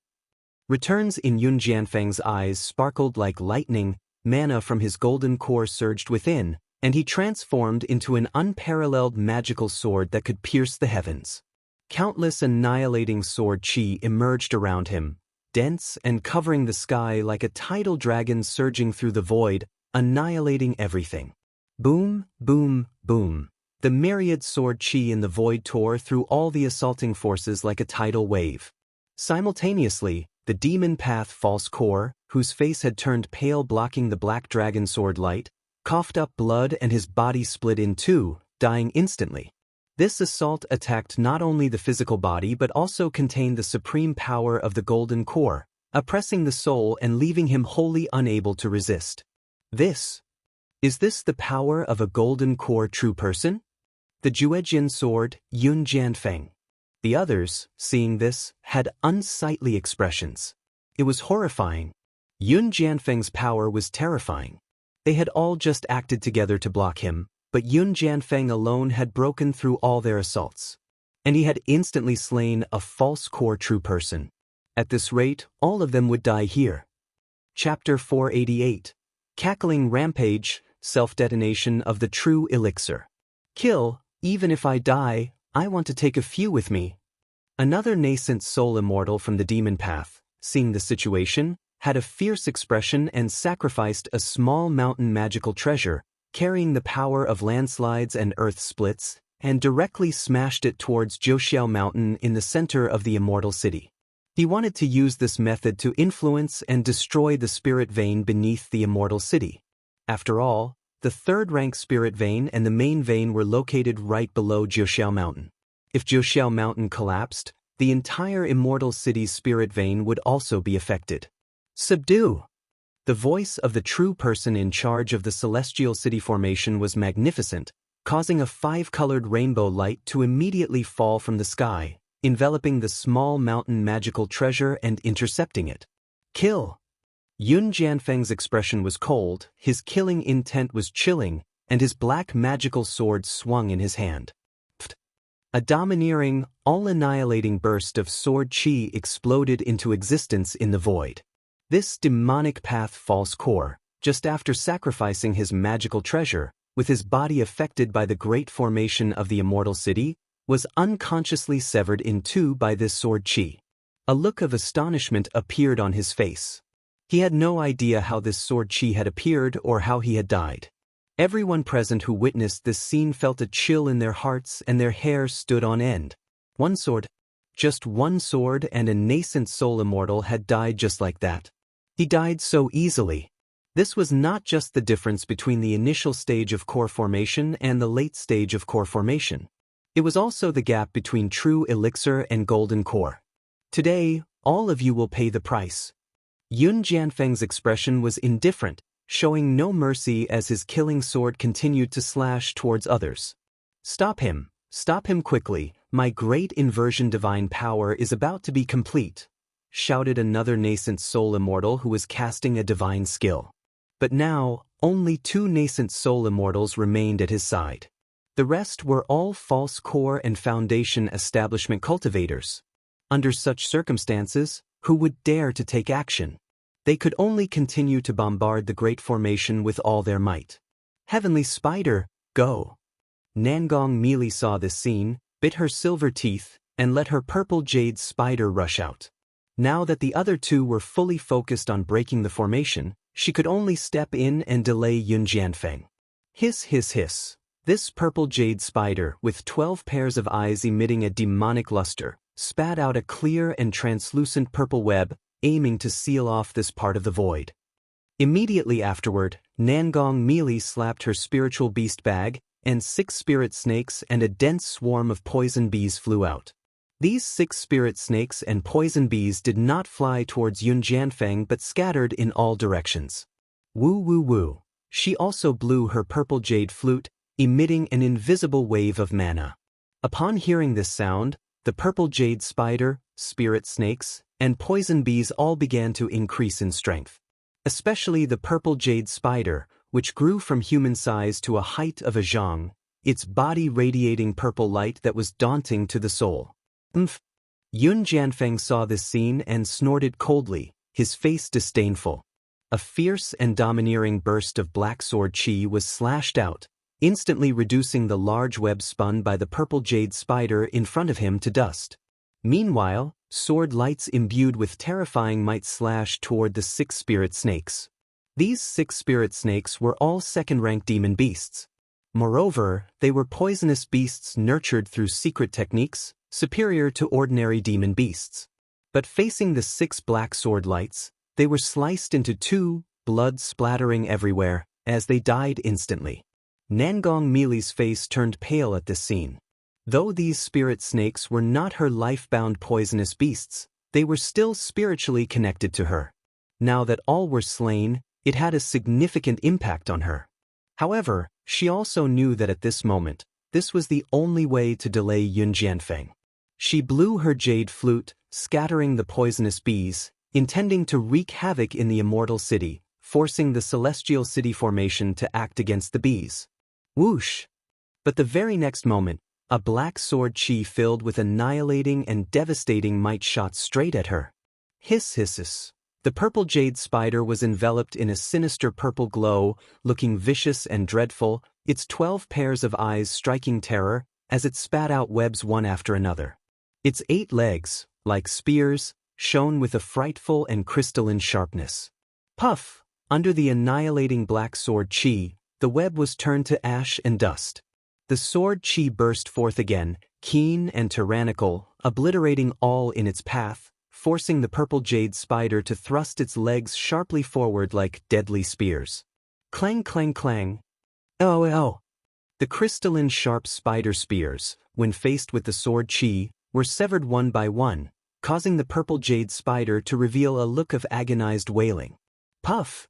Returns in Yun Jianfeng's eyes sparkled like lightning, mana from his golden core surged within, and he transformed into an unparalleled magical sword that could pierce the heavens. Countless annihilating sword chi emerged around him, dense and covering the sky like a tidal dragon surging through the void, annihilating everything. Boom, boom, boom. The myriad sword chi in the void tore through all the assaulting forces like a tidal wave. Simultaneously, the demon path false core, whose face had turned pale blocking the black dragon sword light, coughed up blood and his body split in two, dying instantly. This assault attacked not only the physical body but also contained the supreme power of the golden core, oppressing the soul and leaving him wholly unable to resist. Is this the power of a golden core true person? The Juejin sword, Yun Jianfeng. The others, seeing this, had unsightly expressions. It was horrifying. Yun Jianfeng's power was terrifying. They had all just acted together to block him, but Yun Jianfeng alone had broken through all their assaults. And he had instantly slain a false core true person. At this rate, all of them would die here. Chapter 488. Cackling Rampage, Self-Detonation of the True Elixir. Kill, even if I die, I want to take a few with me. Another nascent soul immortal from the demon path, seeing the situation, had a fierce expression and sacrificed a small mountain magical treasure, carrying the power of landslides and earth splits, and directly smashed it towards Jiuxiao Mountain in the center of the Immortal City. He wanted to use this method to influence and destroy the spirit vein beneath the Immortal City. After all, the third-rank spirit vein and the main vein were located right below Jiuxiao Mountain. If Jiuxiao Mountain collapsed, the entire Immortal City's spirit vein would also be affected. Subdue! The voice of the true person in charge of the Celestial City formation was magnificent, causing a five-colored rainbow light to immediately fall from the sky, enveloping the small mountain magical treasure and intercepting it. Kill! Yun Jianfeng's expression was cold, his killing intent was chilling, and his black magical sword swung in his hand. A domineering, all-annihilating burst of sword chi exploded into existence in the void. This demonic path false core, just after sacrificing his magical treasure, with his body affected by the great formation of the Immortal City, was unconsciously severed in two by this sword chi. A look of astonishment appeared on his face. He had no idea how this sword chi had appeared or how he had died. Everyone present who witnessed this scene felt a chill in their hearts and their hair stood on end. One sword, just one sword, and a nascent soul immortal had died just like that. He died so easily. This was not just the difference between the initial stage of core formation and the late stage of core formation. It was also the gap between true elixir and golden core. Today, all of you will pay the price. Yun Jianfeng's expression was indifferent, showing no mercy as his killing sword continued to slash towards others. Stop him quickly, my great inversion divine power is about to be complete, shouted another nascent soul immortal who was casting a divine skill. But now, only two nascent soul immortals remained at his side. The rest were all false core and foundation establishment cultivators. Under such circumstances, who would dare to take action? They could only continue to bombard the great formation with all their might. Heavenly Spider, go! Nangong Meili saw this scene, bit her silver teeth, and let her purple jade spider rush out. Now that the other two were fully focused on breaking the formation, she could only step in and delay Yun Jianfeng. Hiss hiss hiss. This purple jade spider, with 12 pairs of eyes emitting a demonic luster, spat out a clear and translucent purple web, aiming to seal off this part of the void. Immediately afterward, Nangong Meili slapped her spiritual beast bag, and 6 spirit snakes and a dense swarm of poison bees flew out. These 6 spirit snakes and poison bees did not fly towards Yun Jianfeng but scattered in all directions. Woo woo woo. She also blew her purple jade flute, emitting an invisible wave of mana. Upon hearing this sound, The purple jade spider, spirit snakes, and poison bees all began to increase in strength. Especially the purple jade spider, which grew from human size to a height of a zhang, its body radiating purple light that was daunting to the soul. Umph! Yun Jianfeng saw this scene and snorted coldly, his face disdainful. A fierce and domineering burst of black sword chi was slashed out, instantly reducing the large web spun by the purple jade spider in front of him to dust. Meanwhile, sword lights imbued with terrifying might slashed toward the 6 spirit snakes. These 6 spirit snakes were all second-rank demon beasts. Moreover, they were poisonous beasts nurtured through secret techniques, superior to ordinary demon beasts. But facing the 6 black sword lights, they were sliced into 2, blood splattering everywhere, as they died instantly. Nangong Meili's face turned pale at this scene. Though these spirit snakes were not her life-bound poisonous beasts, they were still spiritually connected to her. Now that all were slain, it had a significant impact on her. However, she also knew that at this moment, this was the only way to delay Yun Jianfeng. She blew her jade flute, scattering the poisonous bees, intending to wreak havoc in the Immortal City, forcing the Celestial City formation to act against the bees. Whoosh! But the very next moment, a black sword chi filled with annihilating and devastating might shot straight at her. Hiss hiss hiss. The purple jade spider was enveloped in a sinister purple glow, looking vicious and dreadful, its 12 pairs of eyes striking terror, as it spat out webs one after another. Its 8 legs, like spears, shone with a frightful and crystalline sharpness. Puff! Under the annihilating black sword chi, the web was turned to ash and dust. The sword chi burst forth again, keen and tyrannical, obliterating all in its path, forcing the purple jade spider to thrust its legs sharply forward like deadly spears. Clang clang clang. Oh oh! The crystalline sharp spider spears, when faced with the sword chi, were severed one by one, causing the purple jade spider to reveal a look of agonized wailing. Puff!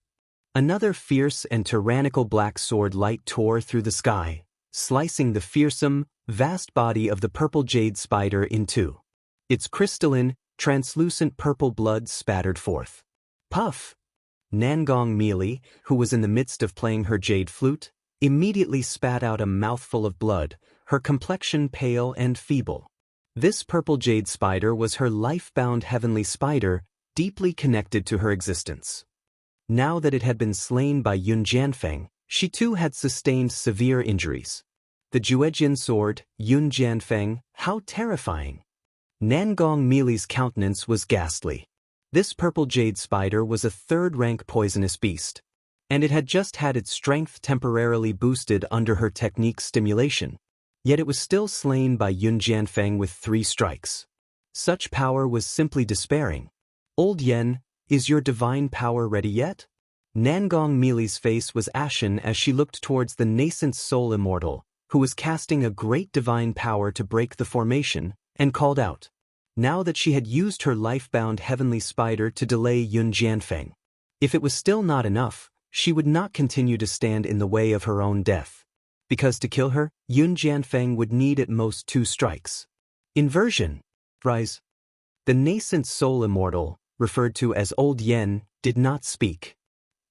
Another fierce and tyrannical black sword light tore through the sky, slicing the fearsome, vast body of the purple jade spider in 2. Its crystalline, translucent purple blood spattered forth. Puff! Nangong Meili, who was in the midst of playing her jade flute, immediately spat out a mouthful of blood, her complexion pale and feeble. This purple jade spider was her life-bound heavenly spider, deeply connected to her existence. Now that it had been slain by Yun Jianfeng, she too had sustained severe injuries. The Juejian sword, Yun Jianfeng, how terrifying! Nangong Meili's countenance was ghastly. This purple jade spider was a 3rd-rank poisonous beast, and it had just had its strength temporarily boosted under her technique stimulation. Yet it was still slain by Yun Jianfeng with 3 strikes. Such power was simply despairing. Old Yen, is your divine power ready yet? Nangong Meili's face was ashen as she looked towards the nascent soul Immortal, who was casting a great divine power to break the formation, and called out. Now that she had used her life-bound heavenly spider to delay Yun Jianfeng. If it was still not enough, she would not continue to stand in the way of her own death. Because to kill her, Yun Jianfeng would need at most 2 strikes. Inversion. Rise. The nascent soul Immortal, referred to as Old Yen, did not speak.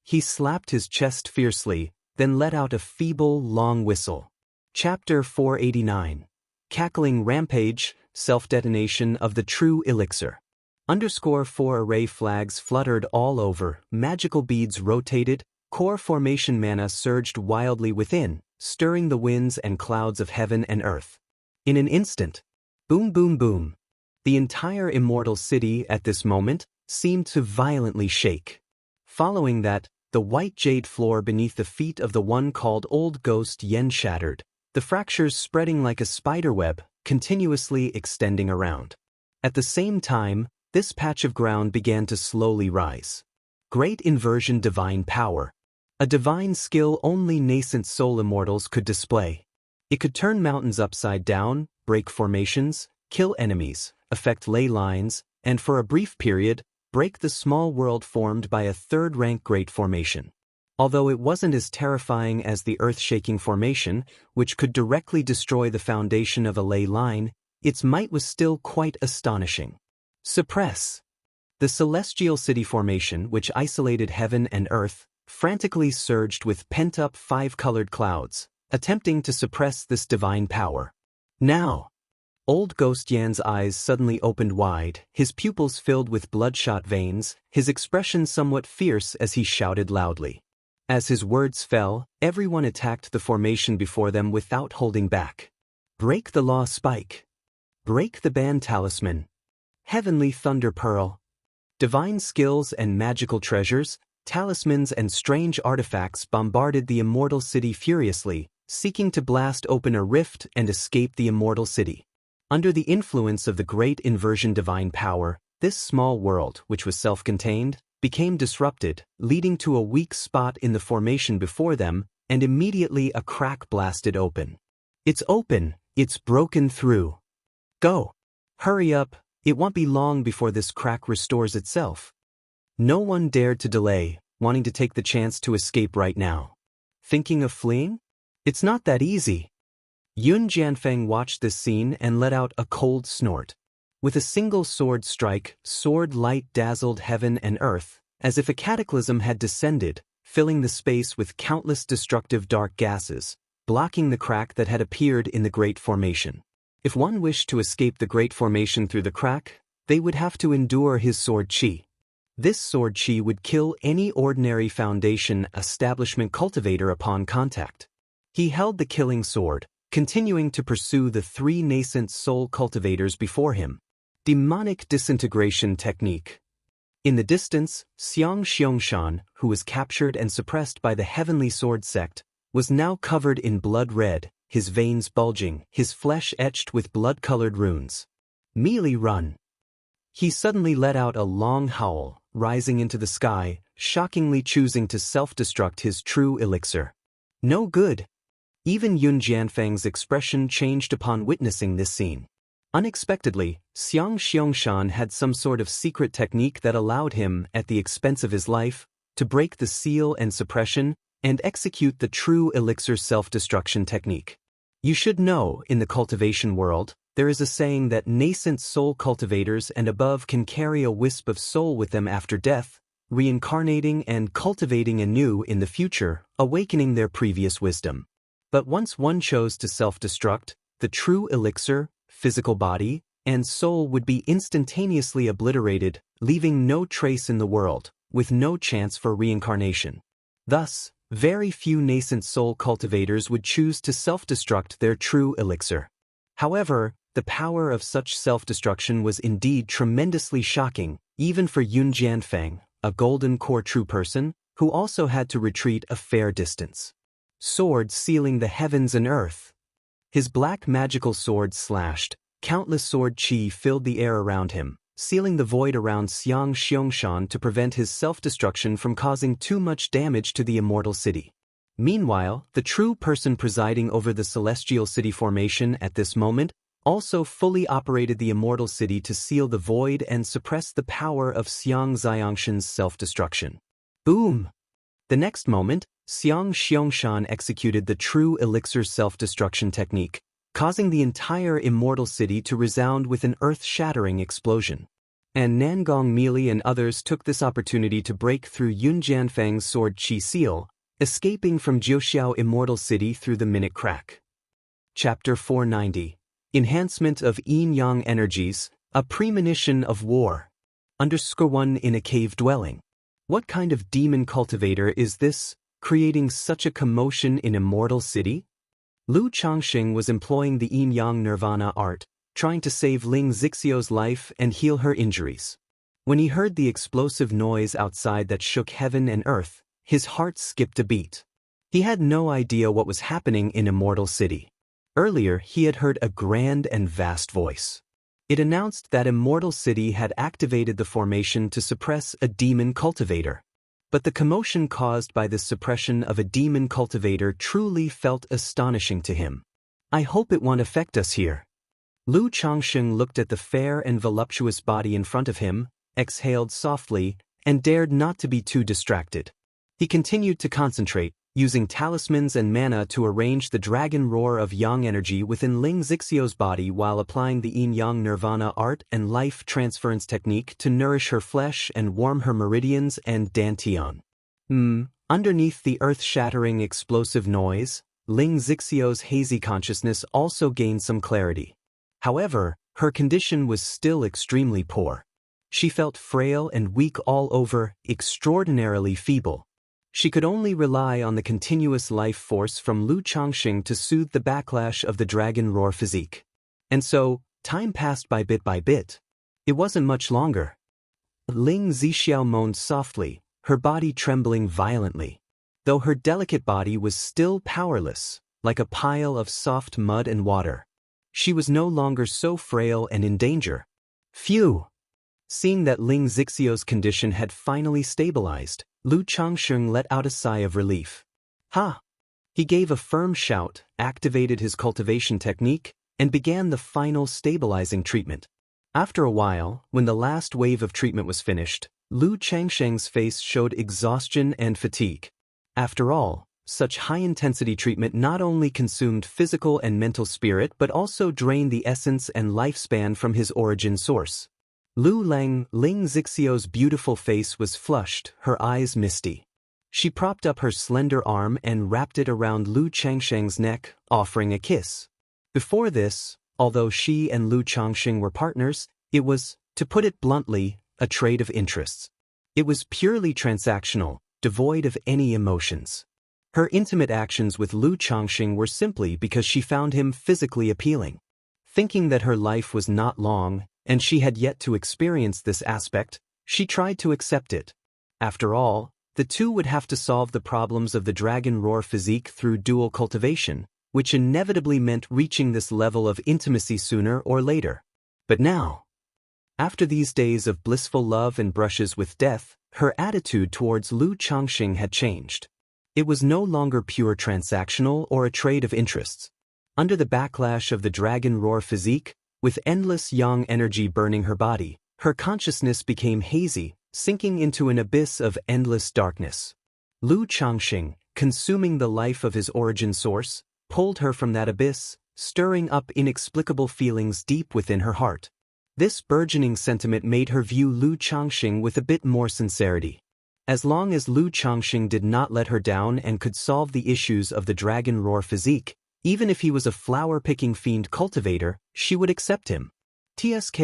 He slapped his chest fiercely, then let out a feeble, long whistle. Chapter 489. Cackling Rampage, Self-Detonation of the True Elixir. _4 array flags fluttered all over, magical beads rotated, core formation mana surged wildly within, stirring the winds and clouds of heaven and earth. In an instant, boom boom boom, the entire Immortal City at this moment seemed to violently shake. Following that, the white jade floor beneath the feet of the one called Old Ghost Yen shattered, the fractures spreading like a spiderweb, continuously extending around. At the same time, this patch of ground began to slowly rise. Great Inversion Divine Power. A divine skill only nascent soul immortals could display. It could turn mountains upside down, break formations, kill enemies, affect ley lines, and for a brief period, break the small world formed by a 3rd-rank great formation. Although it wasn't as terrifying as the earth-shaking formation, which could directly destroy the foundation of a ley line, its might was still quite astonishing. Suppress. The celestial city formation, which isolated heaven and earth, frantically surged with pent-up five-colored clouds, attempting to suppress this divine power. Now! Old Ghost Yan's eyes suddenly opened wide, his pupils filled with bloodshot veins, his expression somewhat fierce as he shouted loudly. As his words fell, everyone attacked the formation before them without holding back. Break the law spike. Break the ban talisman. Heavenly thunder pearl. Divine skills and magical treasures, talismans and strange artifacts bombarded the immortal city furiously, seeking to blast open a rift and escape the immortal city. Under the influence of the great inversion divine power, this small world, which was self-contained, became disrupted, leading to a weak spot in the formation before them, and immediately a crack blasted open. It's open, it's broken through. Go! Hurry up, it won't be long before this crack restores itself. No one dared to delay, wanting to take the chance to escape right now. Thinking of fleeing? It's not that easy. Yun Jianfeng watched this scene and let out a cold snort. With a single sword strike, sword light dazzled heaven and earth, as if a cataclysm had descended, filling the space with countless destructive dark gases, blocking the crack that had appeared in the Great Formation. If one wished to escape the Great Formation through the crack, they would have to endure his sword chi. This sword chi would kill any ordinary Foundation establishment cultivator upon contact. He held the killing sword, continuing to pursue the three nascent soul cultivators before him. Demonic disintegration technique. In the distance, Xianxia, who was captured and suppressed by the Heavenly Sword sect, was now covered in blood red, his veins bulging, his flesh etched with blood-colored runes. Melee run. He suddenly let out a long howl, rising into the sky, shockingly choosing to self-destruct his true elixir. No good. Even Yun Jianfeng's expression changed upon witnessing this scene. Unexpectedly, Xianxia had some sort of secret technique that allowed him, at the expense of his life, to break the seal and suppression and execute the true elixir self-destruction technique. You should know, in the cultivation world, there is a saying that nascent soul cultivators and above can carry a wisp of soul with them after death, reincarnating and cultivating anew in the future, awakening their previous wisdom. But once one chose to self-destruct, the true elixir, physical body, and soul would be instantaneously obliterated, leaving no trace in the world, with no chance for reincarnation. Thus, very few nascent soul cultivators would choose to self-destruct their true elixir. However, the power of such self-destruction was indeed tremendously shocking, even for Yun Jianfeng, a golden core true person, who also had to retreat a fair distance. Sword sealing the heavens and earth. His black magical sword slashed, countless sword chi filled the air around him, sealing the void around Xianxia to prevent his self-destruction from causing too much damage to the immortal city. Meanwhile, the true person presiding over the celestial city formation at this moment also fully operated the immortal city to seal the void and suppress the power of Xianxia's self-destruction. Boom! The next moment, Xianxia executed the true elixir self-destruction technique, causing the entire immortal city to resound with an earth-shattering explosion. And Nangong Meili and others took this opportunity to break through Yun Jianfeng's sword chi seal, escaping from Jiuxiao Immortal City through the minute crack. Chapter 490. Enhancement of Yin-Yang Energies, a Premonition of War. _1 in a cave dwelling. What kind of demon cultivator is this, creating such a commotion in Immortal City? Lu Changxing was employing the Yin-Yang Nirvana art, trying to save Ling Zixio's life and heal her injuries. When he heard the explosive noise outside that shook heaven and earth, his heart skipped a beat. He had no idea what was happening in Immortal City. Earlier, he had heard a grand and vast voice. It announced that Immortal City had activated the formation to suppress a demon cultivator. But the commotion caused by this suppression of a demon cultivator truly felt astonishing to him. I hope it won't affect us here. Lu Changxing looked at the fair and voluptuous body in front of him, exhaled softly, and dared not to be too distracted. He continued to concentrate, using talismans and mana to arrange the dragon roar of yang energy within Ling Xixiu's body while applying the yin-yang nirvana art and life transference technique to nourish her flesh and warm her meridians and dantian. Underneath the earth-shattering explosive noise, Ling Xixiu's hazy consciousness also gained some clarity. However, her condition was still extremely poor. She felt frail and weak all over, extraordinarily feeble. She could only rely on the continuous life force from Lu Changxing to soothe the backlash of the dragon roar physique. And so, time passed by bit. It wasn't much longer. Ling Zixiao moaned softly, her body trembling violently. Though her delicate body was still powerless, like a pile of soft mud and water. She was no longer so frail and in danger. Phew! Seeing that Ling Xixiu's condition had finally stabilized, Lu Changxing let out a sigh of relief. Ha! He gave a firm shout, activated his cultivation technique, and began the final stabilizing treatment. After a while, when the last wave of treatment was finished, Lu Changxing's face showed exhaustion and fatigue. After all, such high-intensity treatment not only consumed physical and mental spirit but also drained the essence and lifespan from his origin source. Ling Xixiu's beautiful face was flushed, her eyes misty. She propped up her slender arm and wrapped it around Lu Changxing's neck, offering a kiss. Before this, although she and Lu Changxing were partners, it was, to put it bluntly, a trade of interests. It was purely transactional, devoid of any emotions. Her intimate actions with Lu Changxing were simply because she found him physically appealing. Thinking that her life was not long, and she had yet to experience this aspect, she tried to accept it. After all, the two would have to solve the problems of the dragon roar physique through dual cultivation, which inevitably meant reaching this level of intimacy sooner or later. But now, after these days of blissful love and brushes with death, her attitude towards Lu Changxing had changed. It was no longer pure transactional or a trade of interests. Under the backlash of the dragon roar physique, with endless yang energy burning her body, her consciousness became hazy, sinking into an abyss of endless darkness. Lu Changxing, consuming the life of his origin source, pulled her from that abyss, stirring up inexplicable feelings deep within her heart. This burgeoning sentiment made her view Lu Changxing with a bit more sincerity. As long as Lu Changxing did not let her down and could solve the issues of the dragon roar physique, even if he was a flower-picking fiend cultivator, she would accept him. Tsk.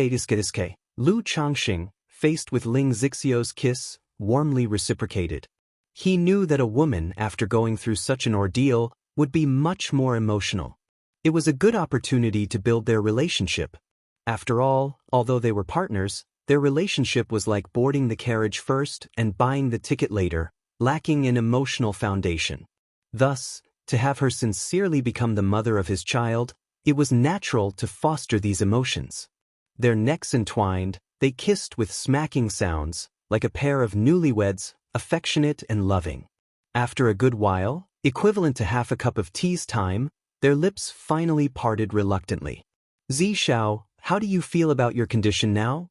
Lu Changxing, faced with Ling Xixiu's kiss, warmly reciprocated. He knew that a woman, after going through such an ordeal, would be much more emotional. It was a good opportunity to build their relationship. After all, although they were partners, their relationship was like boarding the carriage first and buying the ticket later, lacking an emotional foundation. Thus, to have her sincerely become the mother of his child, it was natural to foster these emotions. Their necks entwined, they kissed with smacking sounds, like a pair of newlyweds, affectionate and loving. After a good while, equivalent to half a cup of tea's time, their lips finally parted reluctantly. Zixiao, how do you feel about your condition now?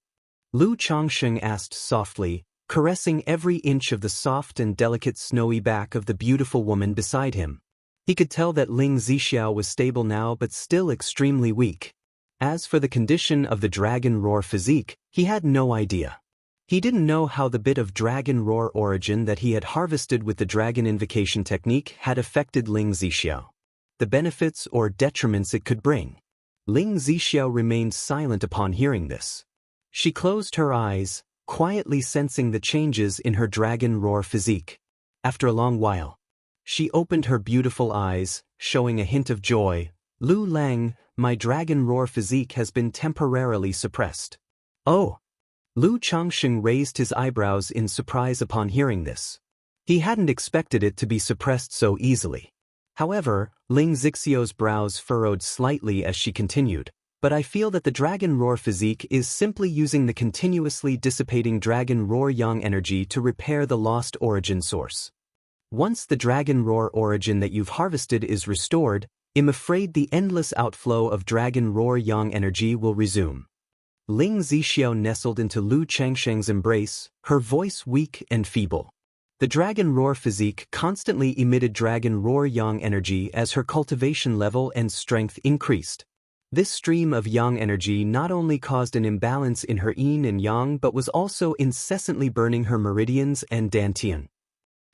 Lu Changxing asked softly, caressing every inch of the soft and delicate snowy back of the beautiful woman beside him. He could tell that Ling Zixiao was stable now but still extremely weak. As for the condition of the dragon roar physique, he had no idea. He didn't know how the bit of dragon roar origin that he had harvested with the dragon invocation technique had affected Ling Zixiao. The benefits or detriments it could bring. Ling Zixiao remained silent upon hearing this. She closed her eyes, quietly sensing the changes in her dragon roar physique. After a long while, she opened her beautiful eyes, showing a hint of joy. Lu Lang, my dragon roar physique has been temporarily suppressed. Oh! Lu Changxing raised his eyebrows in surprise upon hearing this. He hadn't expected it to be suppressed so easily. However, Ling Xixiu's brows furrowed slightly as she continued. But I feel that the dragon roar physique is simply using the continuously dissipating dragon roar yang energy to repair the lost origin source. Once the dragon roar origin that you've harvested is restored, I'm afraid the endless outflow of dragon roar yang energy will resume. Ling Zixiao nestled into Lu Changxing's embrace, her voice weak and feeble. The dragon roar physique constantly emitted dragon roar yang energy as her cultivation level and strength increased. This stream of yang energy not only caused an imbalance in her yin and yang but was also incessantly burning her meridians and dantian.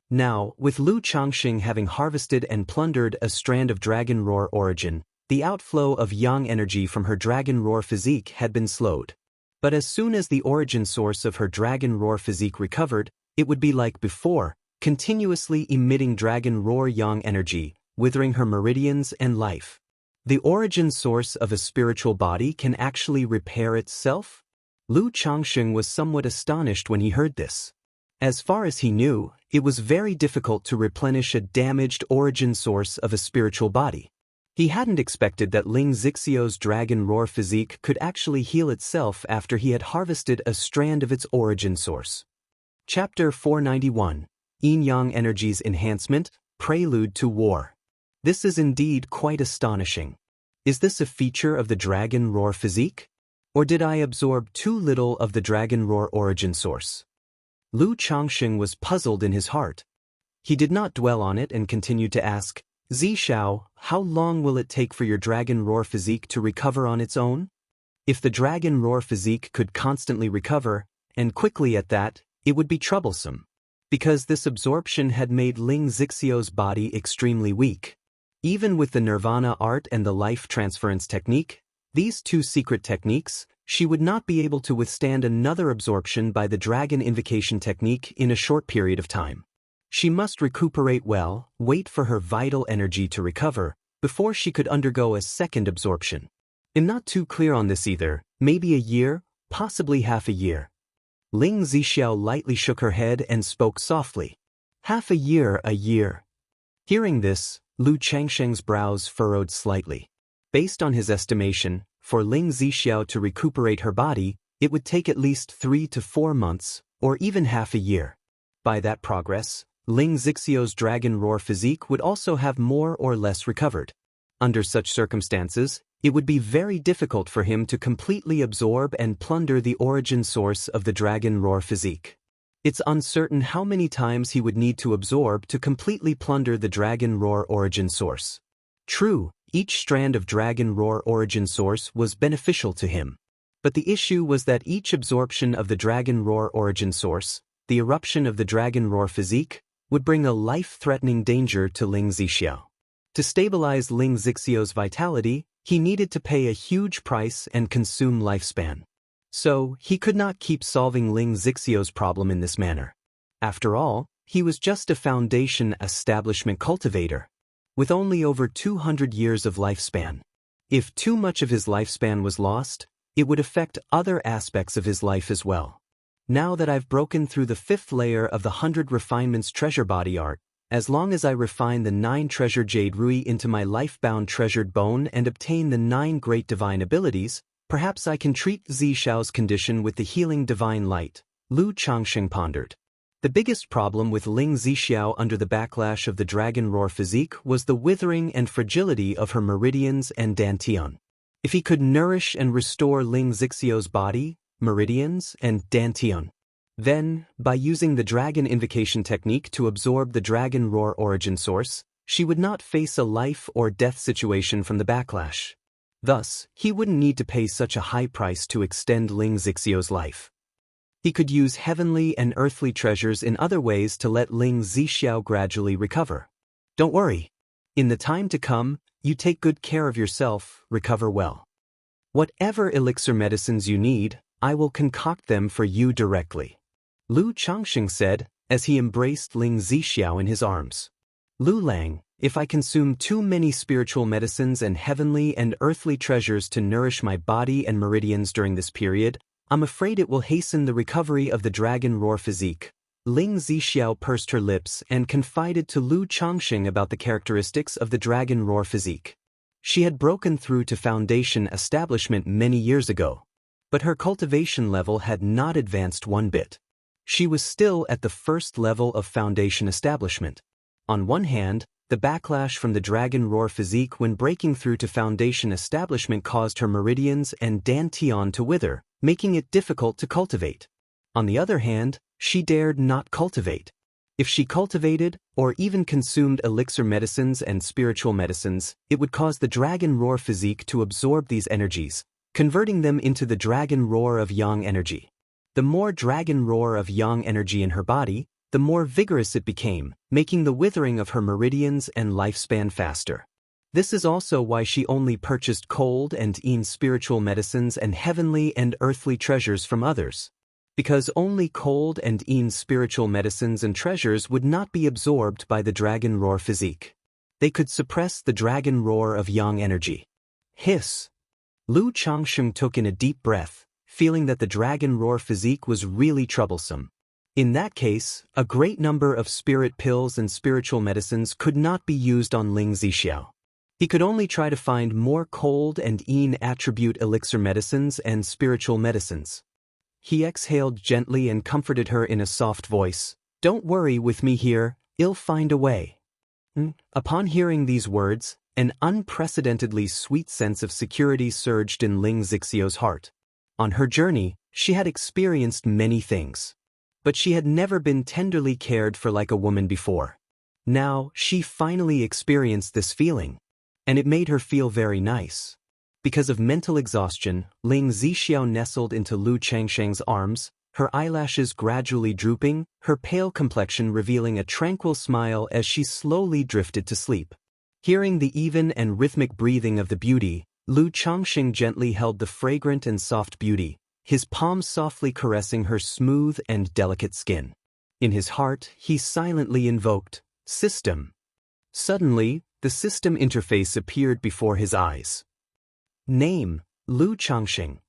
Now, with Lu Changxing having harvested and plundered a strand of dragon roar origin, the outflow of yang energy from her dragon roar physique had been slowed. But as soon as the origin source of her dragon roar physique recovered, it would be like before, continuously emitting dragon roar yang energy, withering her meridians and life. The origin source of a spiritual body can actually repair itself? Lu Changxing was somewhat astonished when he heard this. As far as he knew, it was very difficult to replenish a damaged origin source of a spiritual body. He hadn't expected that Ling Xixiu's dragon roar physique could actually heal itself after he had harvested a strand of its origin source. Chapter 491, Yin-Yang Energies Enhancement, Prelude to War. This is indeed quite astonishing. Is this a feature of the dragon roar physique? Or did I absorb too little of the dragon roar origin source? Lu Changxing was puzzled in his heart. He did not dwell on it and continued to ask, Zishao, how long will it take for your dragon roar physique to recover on its own? If the dragon roar physique could constantly recover, and quickly at that, it would be troublesome. Because this absorption had made Ling Xixiu's body extremely weak. Even with the nirvana art and the life transference technique, these two secret techniques, she would not be able to withstand another absorption by the dragon invocation technique in a short period of time. She must recuperate well, wait for her vital energy to recover, before she could undergo a second absorption. I'm not too clear on this either, maybe a year, possibly half a year. Ling Zixiao lightly shook her head and spoke softly. Half a year. Hearing this, Lu Changxing's brows furrowed slightly. Based on his estimation, for Ling Zixiao to recuperate her body, it would take at least 3 to 4 months, or even half a year. By that progress, Ling Xixiu's dragon roar physique would also have more or less recovered. Under such circumstances, it would be very difficult for him to completely absorb and plunder the origin source of the dragon roar physique. It's uncertain how many times he would need to absorb to completely plunder the dragon roar origin source. True, each strand of dragon roar origin source was beneficial to him. But the issue was that each absorption of the dragon roar origin source, the eruption of the dragon roar physique, would bring a life-threatening danger to Ling Zixiao. To stabilize Ling Zixiu's vitality, he needed to pay a huge price and consume lifespan. So, he could not keep solving Ling Zixiu's problem in this manner. After all, he was just a foundation establishment cultivator, with only over 200 years of lifespan. If too much of his lifespan was lost, it would affect other aspects of his life as well. Now that I've broken through the 5th layer of the 100 Refinements treasure body art, as long as I refine the 9 treasure jade rui into my life-bound treasured bone and obtain the 9 great divine abilities, perhaps I can treat Zishao's condition with the healing divine light, Lu Changxing pondered. The biggest problem with Ling Zixiao under the backlash of the dragon roar physique was the withering and fragility of her meridians and dantian. If he could nourish and restore Ling Zixiu's body, meridians, and dantian, then, by using the dragon invocation technique to absorb the dragon roar origin source, she would not face a life or death situation from the backlash. Thus, he wouldn't need to pay such a high price to extend Ling Zixiu's life. He could use heavenly and earthly treasures in other ways to let Ling Zixiao gradually recover. Don't worry. In the time to come, you take good care of yourself, recover well. Whatever elixir medicines you need, I will concoct them for you directly. Lu Changxing said, as he embraced Ling Zixiao in his arms. Lu Lang, if I consume too many spiritual medicines and heavenly and earthly treasures to nourish my body and meridians during this period, I'm afraid it will hasten the recovery of the dragon roar physique. Ling Zixiao pursed her lips and confided to Lu Changxing about the characteristics of the dragon roar physique. She had broken through to foundation establishment many years ago, but her cultivation level had not advanced one bit. She was still at the first level of foundation establishment. On one hand, the backlash from the dragon roar physique when breaking through to foundation establishment caused her meridians and dantian to wither, making it difficult to cultivate. On the other hand, she dared not cultivate. If she cultivated, or even consumed elixir medicines and spiritual medicines, it would cause the dragon roar physique to absorb these energies, converting them into the dragon roar of yang energy. The more dragon roar of yang energy in her body, the more vigorous it became, making the withering of her meridians and lifespan faster. This is also why she only purchased cold and yin spiritual medicines and heavenly and earthly treasures from others. Because only cold and yin spiritual medicines and treasures would not be absorbed by the dragon roar physique. They could suppress the dragon roar of yang energy. Hiss! Lu Changsheng took in a deep breath, feeling that the dragon roar physique was really troublesome. In that case, a great number of spirit pills and spiritual medicines could not be used on Ling Zixiao. He could only try to find more cold and yin attribute elixir medicines and spiritual medicines. He exhaled gently and comforted her in a soft voice. "Don't worry with me here, I'll find a way." Upon hearing these words, an unprecedentedly sweet sense of security surged in Ling Zixiao's heart. On her journey, she had experienced many things. But she had never been tenderly cared for like a woman before. Now, she finally experienced this feeling. And it made her feel very nice. Because of mental exhaustion, Ling Zixiao nestled into Lu Changsheng's arms, her eyelashes gradually drooping, her pale complexion revealing a tranquil smile as she slowly drifted to sleep. Hearing the even and rhythmic breathing of the beauty, Lu Changsheng gently held the fragrant and soft beauty, his palms softly caressing her smooth and delicate skin. In his heart, he silently invoked, "System." Suddenly, the system interface appeared before his eyes. Name, Lu Changsheng.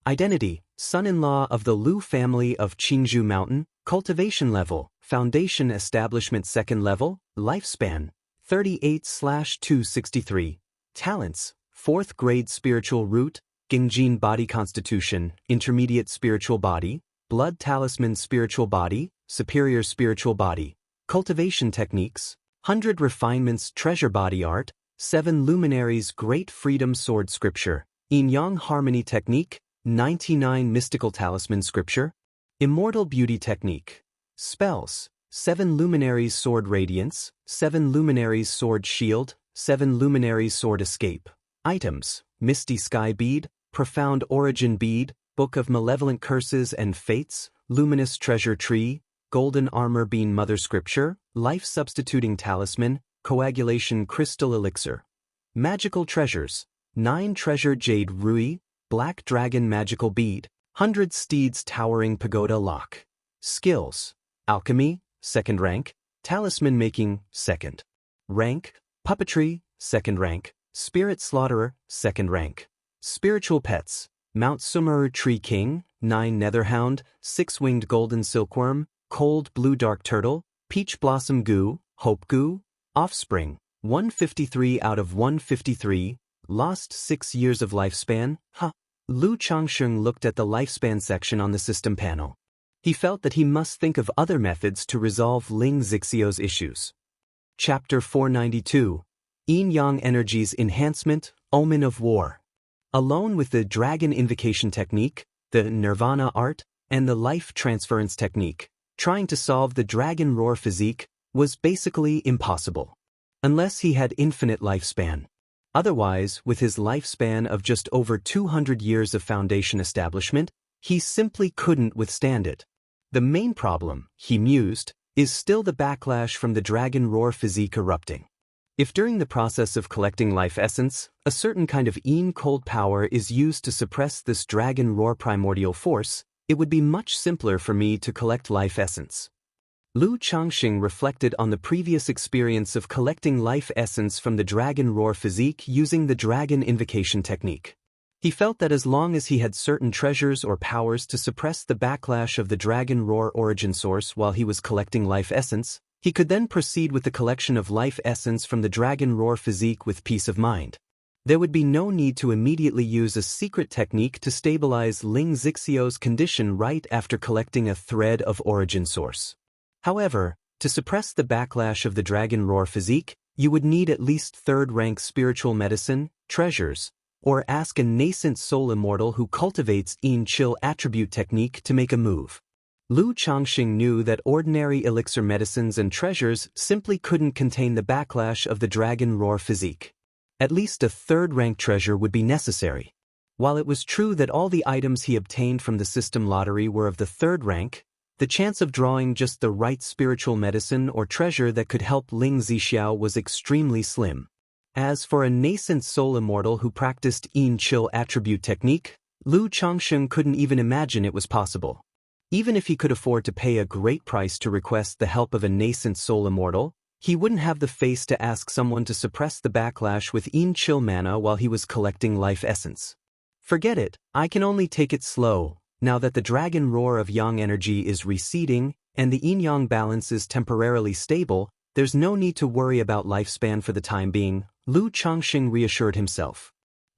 Identity, son-in-law of the Lu family of Qingzhou Mountain. Cultivation level, foundation establishment 2nd level. Lifespan, 38/263. Talents, 4th grade spiritual root, Gingjin body constitution, intermediate spiritual body, blood talisman spiritual body, superior spiritual body. Cultivation techniques, 100 refinements treasure body art, 7 luminaries great freedom sword scripture, yin-yang harmony technique, 99 mystical talisman scripture, immortal beauty technique. Spells, 7 luminaries sword radiance, 7 luminaries sword shield, 7 luminaries sword escape. Items, misty sky bead, profound origin bead, book of malevolent curses and fates, luminous treasure tree, golden armor bean mother scripture, life substituting talisman, coagulation crystal elixir. Magical treasures, 9 treasure jade rui, black dragon magical bead, 100 steeds towering pagoda lock. Skills, alchemy, 2nd rank, talisman making, 2nd rank, puppetry, 2nd rank, spirit slaughterer, 2nd rank. Spiritual pets, Mount Sumeru tree king, 9 netherhound, 6-winged golden silkworm, cold blue dark turtle, peach blossom goo, hope goo. Offspring, 153 out of 153, lost 6 years of lifespan. Lu Changsheng looked at the lifespan section on the system panel. He felt that he must think of other methods to resolve Ling Zixiao's issues. Chapter 492, Yin-Yang Energies Enhancement, Omen of War. Alone with the Dragon Invocation Technique, the Nirvana Art, and the Life Transference Technique, trying to solve the Dragon Roar physique was basically impossible. Unless he had infinite lifespan. Otherwise, with his lifespan of just over 200 years of foundation establishment, he simply couldn't withstand it. The main problem, he mused, is still the backlash from the Dragon Roar physique erupting. If during the process of collecting life essence, a certain kind of yin cold power is used to suppress this Dragon Roar primordial force, it would be much simpler for me to collect life essence. Lu Changsheng reflected on the previous experience of collecting life essence from the Dragon Roar physique using the Dragon Invocation technique. He felt that as long as he had certain treasures or powers to suppress the backlash of the Dragon Roar origin source while he was collecting life essence, he could then proceed with the collection of life essence from the Dragon Roar physique with peace of mind. There would be no need to immediately use a secret technique to stabilize Ling Zixiao's condition right after collecting a thread of origin source. However, to suppress the backlash of the Dragon Roar physique, you would need at least 3rd rank spiritual medicine, treasures, or ask a nascent soul immortal who cultivates Yin Chill attribute technique to make a move. Lu Changxing knew that ordinary elixir medicines and treasures simply couldn't contain the backlash of the dragon roar physique. At least a third-rank treasure would be necessary. While it was true that all the items he obtained from the system lottery were of the third rank, the chance of drawing just the right spiritual medicine or treasure that could help Ling Zixiao was extremely slim. As for a nascent soul immortal who practiced Yin Chill attribute technique, Lu Changxing couldn't even imagine it was possible. Even if he could afford to pay a great price to request the help of a nascent soul immortal, he wouldn't have the face to ask someone to suppress the backlash with Yin Chill mana while he was collecting life essence. Forget it, I can only take it slow, now that the dragon roar of yang energy is receding and the yin-yang balance is temporarily stable, there's no need to worry about lifespan for the time being, Lu Changxing reassured himself.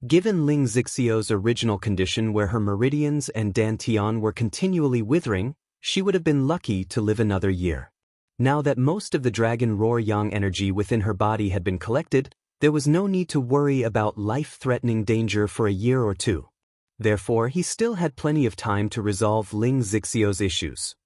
Given Ling Zixiao's original condition where her meridians and dantian were continually withering, she would have been lucky to live another year. Now that most of the dragon roar yang energy within her body had been collected, there was no need to worry about life-threatening danger for a year or two. Therefore, he still had plenty of time to resolve Ling Zixiao's issues.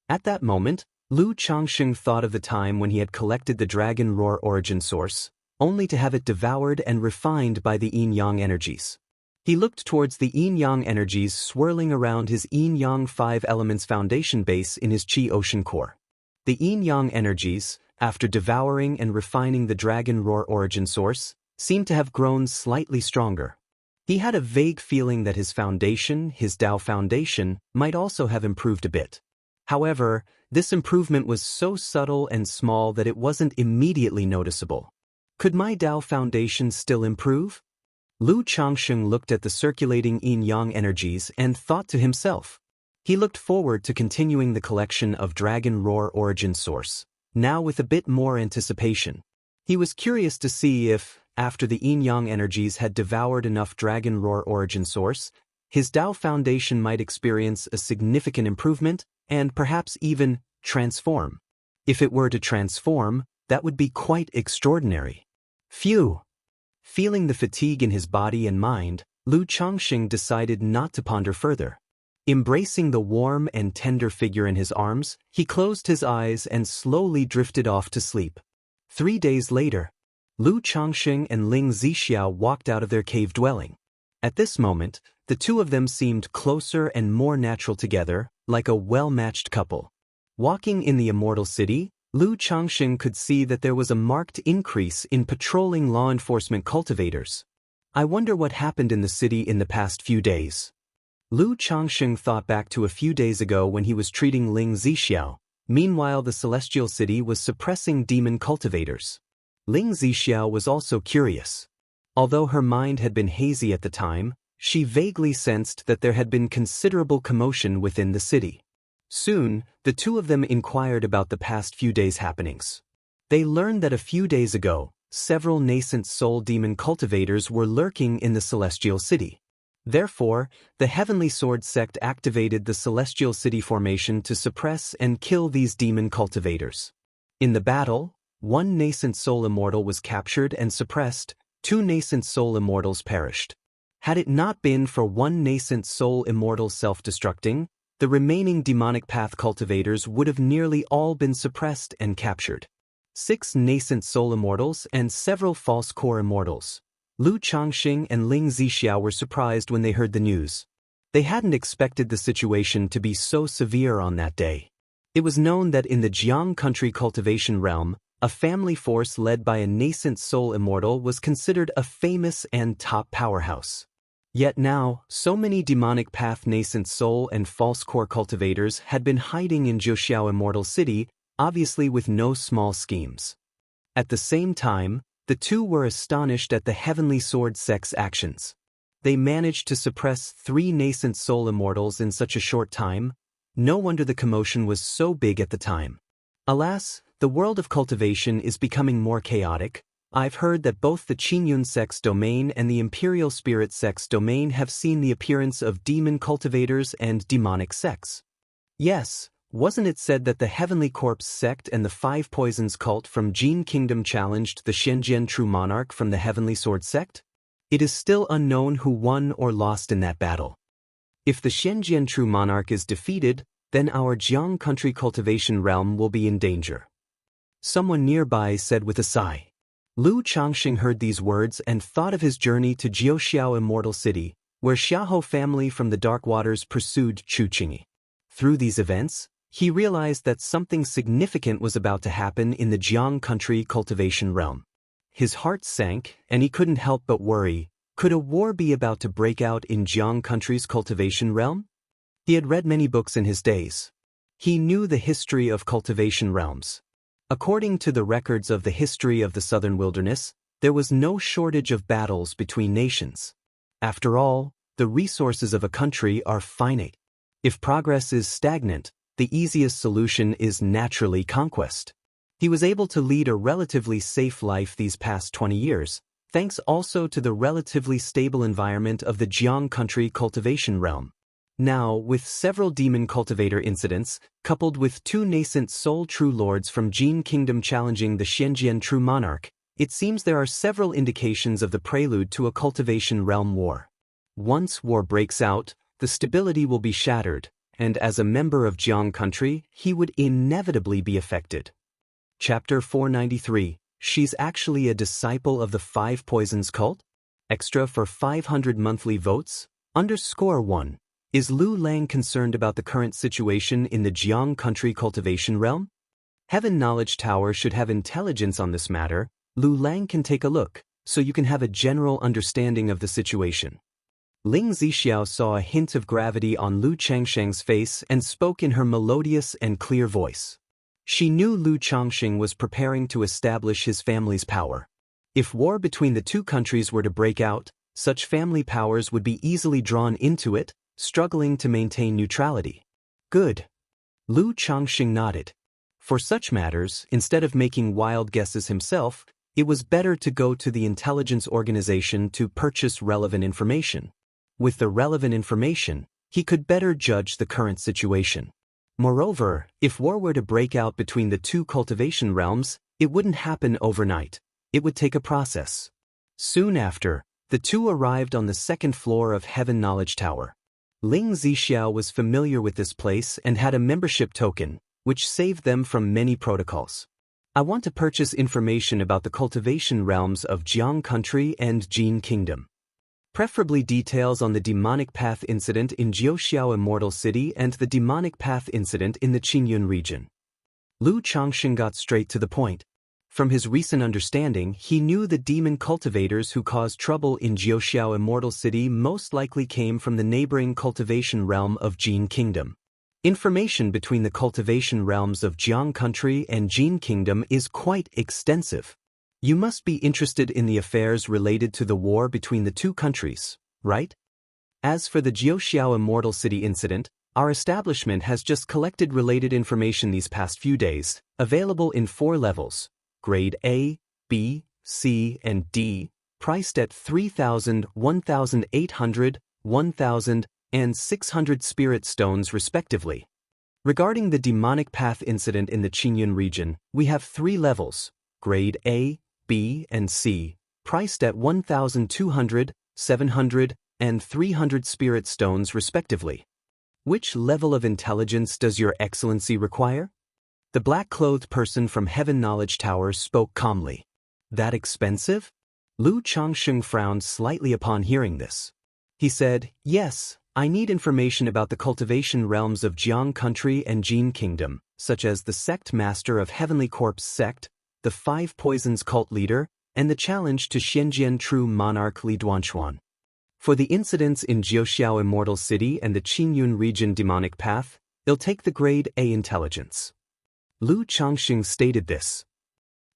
At that moment, Lu Changxing thought of the time when he had collected the dragon roar origin source, only to have it devoured and refined by the yin-yang energies. He looked towards the yin-yang energies swirling around his yin-yang 5 elements foundation base in his Qi ocean core. The yin-yang energies, after devouring and refining the dragon roar origin source, seemed to have grown slightly stronger. He had a vague feeling that his foundation, his Dao foundation, might also have improved a bit. However, this improvement was so subtle and small that it wasn't immediately noticeable. Could my Dao foundation still improve? Lu Changxing looked at the circulating yin-yang energies and thought to himself. He looked forward to continuing the collection of Dragon Roar origin source, now with a bit more anticipation. He was curious to see if, after the yin-yang energies had devoured enough Dragon Roar origin source, his Dao foundation might experience a significant improvement and perhaps even transform. If it were to transform, that would be quite extraordinary. Phew! Feeling the fatigue in his body and mind, Lu Changxing decided not to ponder further. Embracing the warm and tender figure in his arms, he closed his eyes and slowly drifted off to sleep. 3 days later, Lu Changxing and Ling Zixiao walked out of their cave dwelling. At this moment, the two of them seemed closer and more natural together, like a well-matched couple. Walking in the Immortal City, Lu Changxing could see that there was a marked increase in patrolling law enforcement cultivators. I wonder what happened in the city in the past few days. Lu Changxing thought back to a few days ago when he was treating Ling Zixiao. Meanwhile, the Celestial City was suppressing demon cultivators. Ling Zixiao was also curious. Although her mind had been hazy at the time, she vaguely sensed that there had been considerable commotion within the city. Soon, the two of them inquired about the past few days' happenings. They learned that a few days ago, several nascent soul demon cultivators were lurking in the Celestial City. Therefore, the Heavenly Sword sect activated the Celestial City formation to suppress and kill these demon cultivators. In the battle, one nascent soul immortal was captured and suppressed, 2 nascent soul immortals perished. Had it not been for one nascent soul immortal self-destructing, the remaining demonic path cultivators would have nearly all been suppressed and captured. 6 nascent soul immortals and several false core immortals. Lu Changxing and Ling Zixiao were surprised when they heard the news. They hadn't expected the situation to be so severe on that day. It was known that in the Jiang country cultivation realm, a family force led by a nascent soul immortal was considered a famous and top powerhouse. Yet now, so many demonic path nascent soul and false core cultivators had been hiding in Zhouxiao Immortal City, obviously with no small schemes. At the same time, the two were astonished at the Heavenly Sword sect's actions. They managed to suppress 3 nascent soul immortals in such a short time. No wonder the commotion was so big at the time. Alas, the world of cultivation is becoming more chaotic. I've heard that both the Qingyun sect's domain and the Imperial Spirit sect's domain have seen the appearance of demon cultivators and demonic sects. Yes, wasn't it said that the Heavenly Corpse sect and the 5 Poisons cult from Jin Kingdom challenged the Shenzhen True Monarch from the Heavenly Sword sect? It is still unknown who won or lost in that battle. If the Shenzhen True Monarch is defeated, then our Jiang country cultivation realm will be in danger. Someone nearby said with a sigh. Lu Changxing heard these words and thought of his journey to Jiuxiao Immortal City, where Xiahou family from the Dark Waters pursued Chu Qingyi. Through these events, he realized that something significant was about to happen in the Jiang country cultivation realm. His heart sank, and he couldn't help but worry. Could a war be about to break out in Jiang country's cultivation realm? He had read many books in his days. He knew the history of cultivation realms. According to the records of the history of the southern wilderness, there was no shortage of battles between nations. After all, the resources of a country are finite. If progress is stagnant, the easiest solution is naturally conquest. He was able to lead a relatively safe life these past 20 years, thanks also to the relatively stable environment of the Jiang country cultivation realm. Now, with several demon cultivator incidents, coupled with 2 nascent Soul True Lords from Jin Kingdom challenging the Xianxia True Monarch, it seems there are several indications of the prelude to a cultivation realm war. Once war breaks out, the stability will be shattered, and as a member of Jiang country, he would inevitably be affected. Chapter 493, She's actually a disciple of the 5 Poisons cult? Extra for 500 monthly votes? _1. Is Lu Lang concerned about the current situation in the Jiang country cultivation realm? Heaven Knowledge Tower should have intelligence on this matter. Lu Lang can take a look, so you can have a general understanding of the situation. Ling Zixiao saw a hint of gravity on Lu Changsheng's face and spoke in her melodious and clear voice. She knew Lu Changsheng was preparing to establish his family's power. If war between the 2 countries were to break out, such family powers would be easily drawn into it, struggling to maintain neutrality. Good. Lu Changxing nodded. For such matters, instead of making wild guesses himself, it was better to go to the intelligence organization to purchase relevant information. With the relevant information, he could better judge the current situation. Moreover, if war were to break out between the 2 cultivation realms, it wouldn't happen overnight. It would take a process. Soon after, the 2 arrived on the 2nd floor of Heaven Knowledge Tower. Ling Zixiao was familiar with this place and had a membership token, which saved them from many protocols. I want to purchase information about the cultivation realms of Jiang country and Jin Kingdom. Preferably details on the demonic path incident in Jiuxiao Immortal City and the demonic path incident in the Qingyun region. Lu Changxing got straight to the point. From his recent understanding, he knew the demon cultivators who caused trouble in Jiuxiao Immortal City most likely came from the neighboring cultivation realm of Jin Kingdom. Information between the cultivation realms of Jiang country and Jin Kingdom is quite extensive. You must be interested in the affairs related to the war between the 2 countries, right? As for the Jiuxiao Immortal City incident, our establishment has just collected related information these past few days, available in 4 levels. Grade A, B, C, and D, priced at 3,000, 1,800, 1,000, and 600 spirit stones respectively. Regarding the demonic path incident in the Qingyun region, we have 3 levels, Grade A, B, and C, priced at 1,200, 700, and 300 spirit stones respectively. Which level of intelligence does Your Excellency require? The black-clothed person from Heaven Knowledge Tower spoke calmly. That expensive? Lu Changxing frowned slightly upon hearing this. He said, yes, I need information about the cultivation realms of Jiang country and Jin Kingdom, such as the sect master of Heavenly Corpse sect, the 5 Poisons cult leader, and the challenge to Xianxia True Monarch Li Duanquan. For the incidents in Jiuxiao Immortal City and the Qingyun region demonic path, they'll take the Grade A intelligence. Lu Changxing stated this.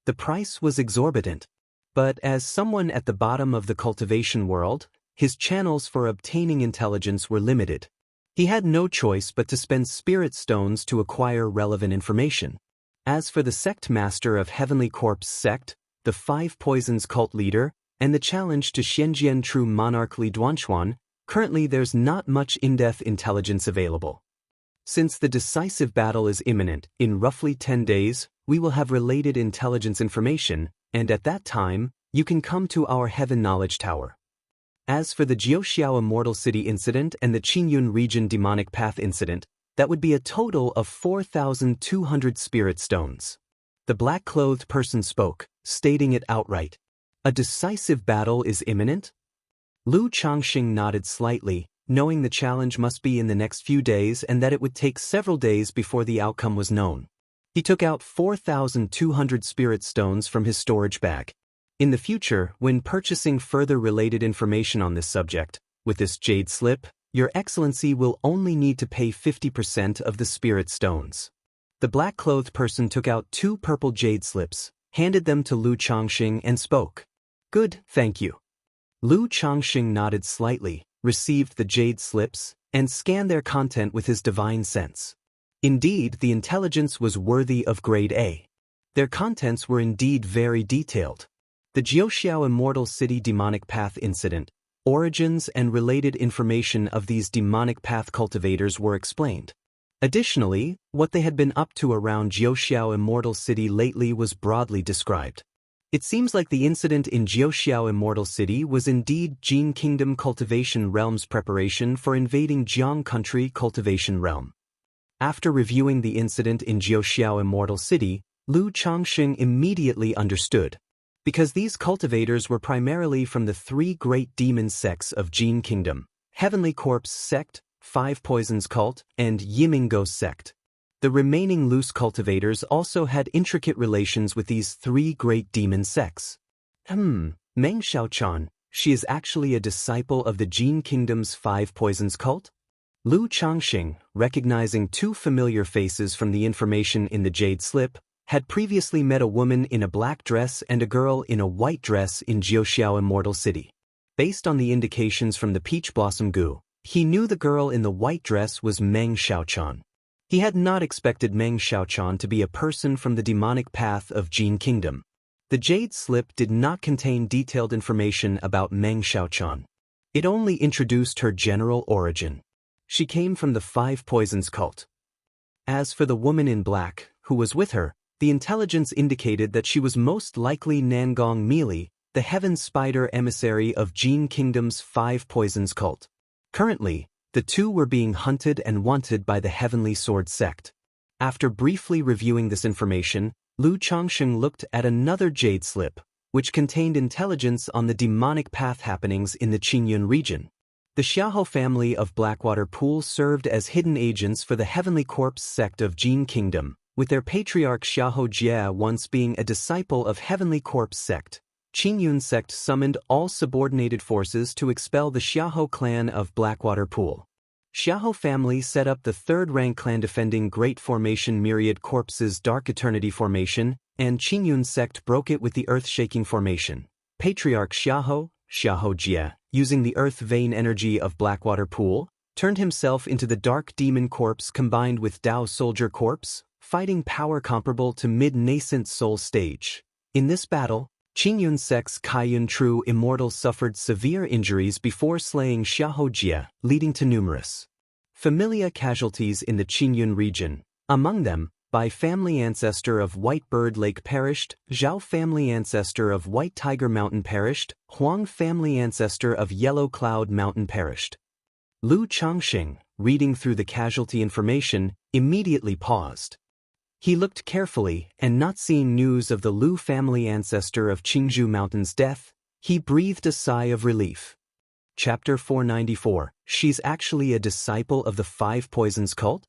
The price was exorbitant, but as someone at the bottom of the cultivation world, his channels for obtaining intelligence were limited. He had no choice but to spend spirit stones to acquire relevant information. As for the sect master of Heavenly Corpse sect, the 5 Poisons cult leader, and the challenge to Xianxia True Monarch Li Duanquan, currently there's not much in-depth intelligence available. Since the decisive battle is imminent, in roughly 10 days, we will have related intelligence information, and at that time, you can come to our Heaven Knowledge Tower. As for the Jiuxiao Immortal City incident and the Qingyun region demonic path incident, That would be a total of 4,200 spirit stones. The black-clothed person spoke, stating it outright. A decisive battle is imminent? Lu Changxing nodded slightly, knowing the challenge must be in the next few days and that it would take several days before the outcome was known. He took out 4,200 spirit stones from his storage bag. In the future, when purchasing further related information on this subject, with this jade slip, Your Excellency will only need to pay 50% of the spirit stones. The black-clothed person took out 2 purple jade slips, handed them to Lu Changxing and spoke. Good, thank you. Lu Changxing nodded slightly, received the jade slips, and scanned their content with his divine sense. Indeed, the intelligence was worthy of grade A. Their contents were indeed very detailed. The Jiuxiao Immortal City Demonic Path Incident, origins and related information of these demonic path cultivators were explained. Additionally, what they had been up to around Jiuxiao Immortal City lately was broadly described. It seems like the incident in Jiuxiao Immortal City was indeed Jin Kingdom Cultivation Realm's preparation for invading Jiang Country Cultivation Realm. After reviewing the incident in Jiuxiao Immortal City, Lu Changxing immediately understood. Because these cultivators were primarily from the 3 great demon sects of Jin Kingdom, Heavenly Corpse Sect, 5 Poisons Cult, and Yimingo Sect. The remaining loose cultivators also had intricate relations with these 3 great demon sects. Meng Xiaochan, she is actually a disciple of the Jin Kingdom's 5 Poisons Cult? Lu Changxing, recognizing 2 familiar faces from the information in the jade slip, had previously met a woman in a black dress and a girl in a white dress in Jiuxiao Immortal City. Based on the indications from the peach blossom goo, he knew the girl in the white dress was Meng Xiaochan. He had not expected Meng Xiaochan to be a person from the demonic path of Jin Kingdom. The jade slip did not contain detailed information about Meng Xiaochan. It only introduced her general origin. She came from the 5 Poisons Cult. As for the woman in black, who was with her, the intelligence indicated that she was most likely Nangong Meili, the Heaven Spider emissary of Jin Kingdom's 5 Poisons Cult. Currently, the 2 were being hunted and wanted by the Heavenly Sword Sect. After briefly reviewing this information, Lu Changxing looked at another jade slip, which contained intelligence on the demonic path happenings in the Qingyun region. The Xiahou family of Blackwater Pool served as hidden agents for the Heavenly Corpse sect of Jin Kingdom, with their patriarch Xiahou Jia once being a disciple of Heavenly Corpse sect. Qingyun sect summoned all subordinated forces to expel the Xiahou clan of Blackwater Pool. Xiahou family set up the 3rd-rank clan defending Great Formation Myriad Corpses Dark Eternity Formation, and Qingyun sect broke it with the Earth-Shaking Formation. Patriarch Xiahou Jia, using the Earth Vein energy of Blackwater Pool, turned himself into the Dark Demon Corpse combined with Dao Soldier Corpse, fighting power comparable to mid-nascent soul stage. In this battle, Qingyun sect's Kaiyun True Immortal suffered severe injuries before slaying Xiahou Jia, leading to numerous familia casualties in the Qingyun region. Among them, Bai family ancestor of White Bird Lake perished, Zhao family ancestor of White Tiger Mountain perished, Huang family ancestor of Yellow Cloud Mountain perished. Lu Changxing, reading through the casualty information, immediately paused. He looked carefully, and not seeing news of the Lu family ancestor of Qingzhou Mountain's death, he breathed a sigh of relief. Chapter 494, She's actually a disciple of the 5 Poisons Cult?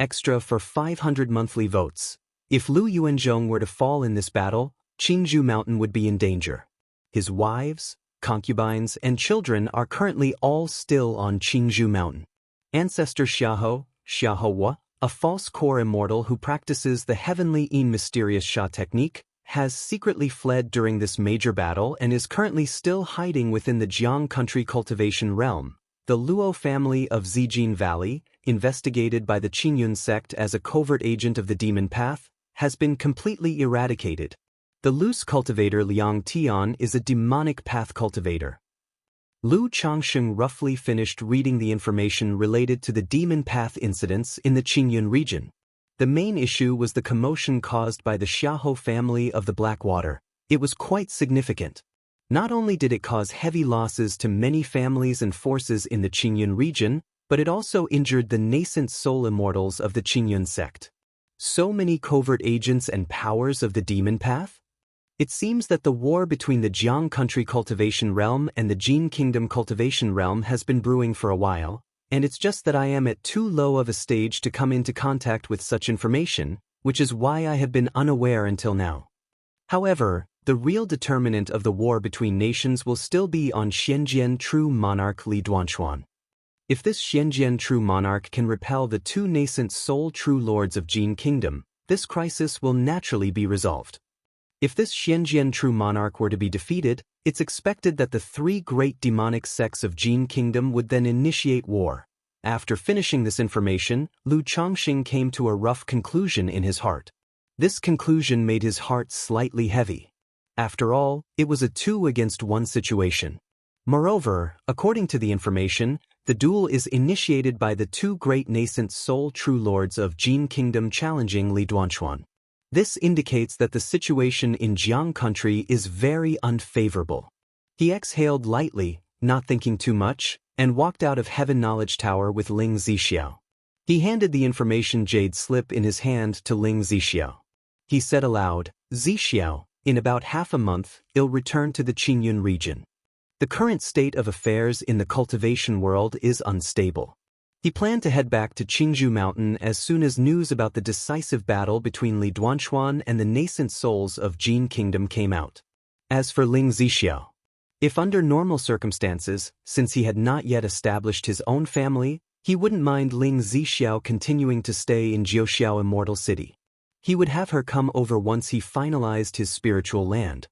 Extra for 500 monthly votes. If Lu Yuanzhong were to fall in this battle, Qingzhou Mountain would be in danger. His wives, concubines, and children are currently all still on Qingzhou Mountain. Ancestor Xiahou Hua, a false core immortal who practices the heavenly mysterious Sha technique, has secretly fled during this major battle and is currently still hiding within the Jiang Country Cultivation Realm. The Luo family of Zijin Valley, investigated by the Qingyun sect as a covert agent of the Demon Path, has been completely eradicated. The loose cultivator Liang Tian is a demonic path cultivator. Lu Changxing roughly finished reading the information related to the Demon Path incidents in the Qingyun region. The main issue was the commotion caused by the Xiahou family of the Blackwater. It was quite significant. Not only did it cause heavy losses to many families and forces in the Qingyun region, but it also injured the nascent soul immortals of the Qingyun sect. So many covert agents and powers of the demon path? It seems that the war between the Jiang country cultivation realm and the Jin kingdom cultivation realm has been brewing for a while, and it's just that I am at too low of a stage to come into contact with such information, which is why I have been unaware until now. However, the real determinant of the war between nations will still be on Xianjian true monarch Li Duanquan. If this Xianjian true monarch can repel the two nascent soul true lords of Jin kingdom, this crisis will naturally be resolved. If this Xianjian true monarch were to be defeated, it's expected that the three great demonic sects of Jin kingdom would then initiate war. After finishing this information, Lu Chongqing came to a rough conclusion in his heart. This conclusion made his heart slightly heavy. After all, it was a 2-against-1 situation. Moreover, according to the information, the duel is initiated by the two great nascent soul true lords of Jin kingdom challenging Li Duanquan. This indicates that the situation in Jiang country is very unfavorable. He exhaled lightly, not thinking too much, and walked out of Heaven Knowledge Tower with Ling Zixiao. He handed the information jade slip in his hand to Ling Zixiao. He said aloud, "Zixiao, in about half a month, I'll return to the Qingyun region. The current state of affairs in the cultivation world is unstable." He planned to head back to Qingzhou Mountain as soon as news about the decisive battle between Li Duanquan and the nascent souls of Jin Kingdom came out. As for Ling Zixiao, if under normal circumstances, since he had not yet established his own family, he wouldn't mind Ling Zixiao continuing to stay in Jiuxiao Immortal City. He would have her come over once he finalized his spiritual land.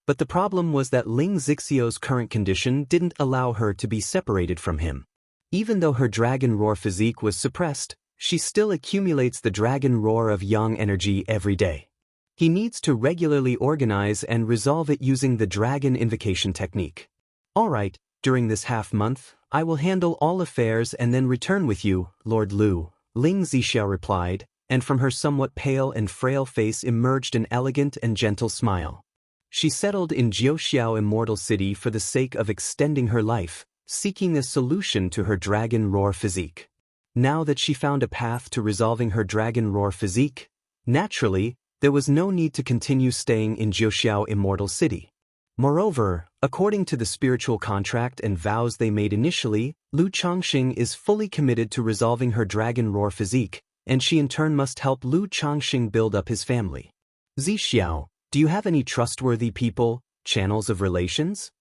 But the problem was that Ling Zixiao's current condition didn't allow her to be separated from him. Even though her dragon roar physique was suppressed, she still accumulates the dragon roar of yang energy every day. He needs to regularly organize and resolve it using the dragon invocation technique. "Alright, during this half-month, I will handle all affairs and then return with you, Lord Lu," Ling Zixiao replied, and from her somewhat pale and frail face emerged an elegant and gentle smile. She settled in Jiuxiao Immortal City for the sake of extending her life, seeking a solution to her dragon roar physique. Now that she found a path to resolving her dragon roar physique, naturally, there was no need to continue staying in Jiuxiao Immortal City. Moreover, according to the spiritual contract and vows they made initially, Lu Chongqing is fully committed to resolving her dragon roar physique, and she in turn must help Lu Chongqing build up his family. "Zixiao, do you have any trustworthy people, channels of relations?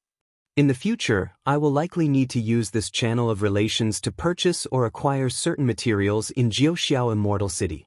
In the future, I will likely need to use this channel of relations to purchase or acquire certain materials in Jiuxiao Immortal City."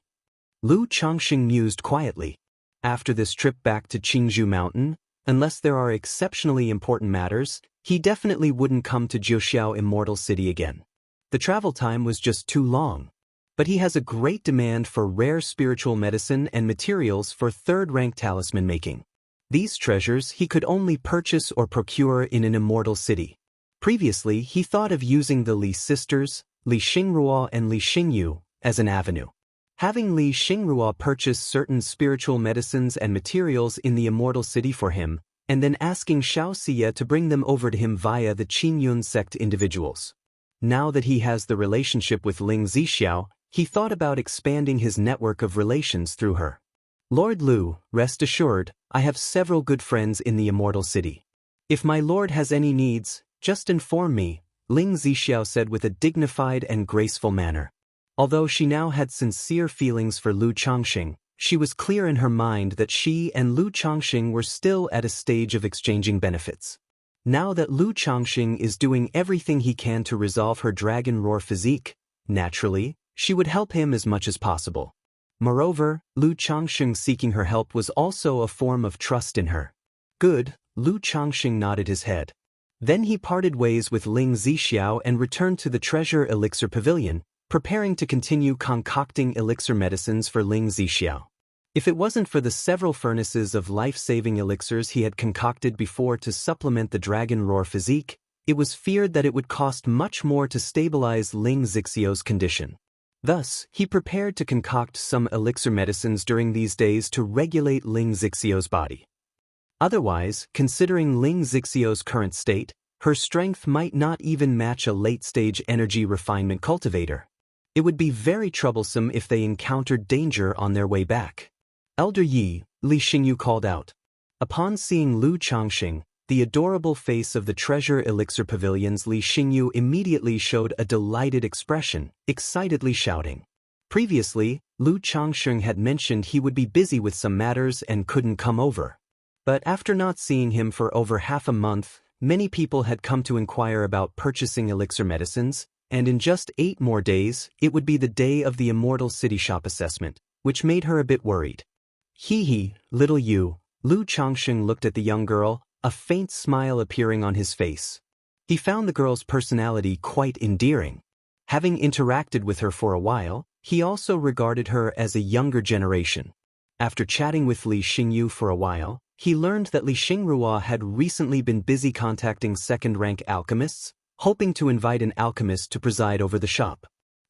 Lu Chongqing mused quietly. After this trip back to Qingzhou Mountain, unless there are exceptionally important matters, he definitely wouldn't come to Jiuxiao Immortal City again. The travel time was just too long. But he has a great demand for rare spiritual medicine and materials for third-rank talisman making. These treasures he could only purchase or procure in an immortal city. Previously, he thought of using the Li sisters, Li Xingruo and Li Xingyu, as an avenue. Having Li Xingruo purchase certain spiritual medicines and materials in the immortal city for him, and then asking Xianxia to bring them over to him via the Qingyun sect individuals. Now that he has the relationship with Ling Zixiao, he thought about expanding his network of relations through her. "Lord Lu, rest assured, I have several good friends in the Immortal City. If my lord has any needs, just inform me," Ling Zixiao said with a dignified and graceful manner. Although she now had sincere feelings for Lu Chongqing, she was clear in her mind that she and Lu Chongqing were still at a stage of exchanging benefits. Now that Lu Chongqing is doing everything he can to resolve her dragon roar physique, naturally, she would help him as much as possible. Moreover, Lu Chongqing seeking her help was also a form of trust in her. "Good," Lu Chongqing nodded his head. Then he parted ways with Ling Zixiao and returned to the Treasure Elixir Pavilion, preparing to continue concocting elixir medicines for Ling Zixiao. If it wasn't for the several furnaces of life-saving elixirs he had concocted before to supplement the dragon roar physique, it was feared that it would cost much more to stabilize Ling Zixiao's condition. Thus, he prepared to concoct some elixir medicines during these days to regulate Ling Zixiao's body. Otherwise, considering Ling Zixiao's current state, Her strength might not even match a late-stage energy refinement cultivator. It would be very troublesome if they encountered danger on their way back. Elder Yi, Li Xingyu called out. Upon seeing Lu Changxing, the adorable face of the Treasure Elixir Pavilion's Li Xingyu immediately showed a delighted expression, excitedly shouting. Previously, Lu Changxing had mentioned he would be busy with some matters and couldn't come over. But after not seeing him for over half a month, many people had come to inquire about purchasing elixir medicines, and in just 8 more days, it would be the day of the Immortal City Shop assessment, which made her a bit worried. Hee, little you, Lu Changxing looked at the young girl, a faint smile appearing on his face. He found the girl's personality quite endearing. Having interacted with her for a while, he also regarded her as a younger generation. After chatting with Li Xingyu for a while, he learned that Li Xingrua had recently been busy contacting second-rank alchemists, hoping to invite an alchemist to preside over the shop.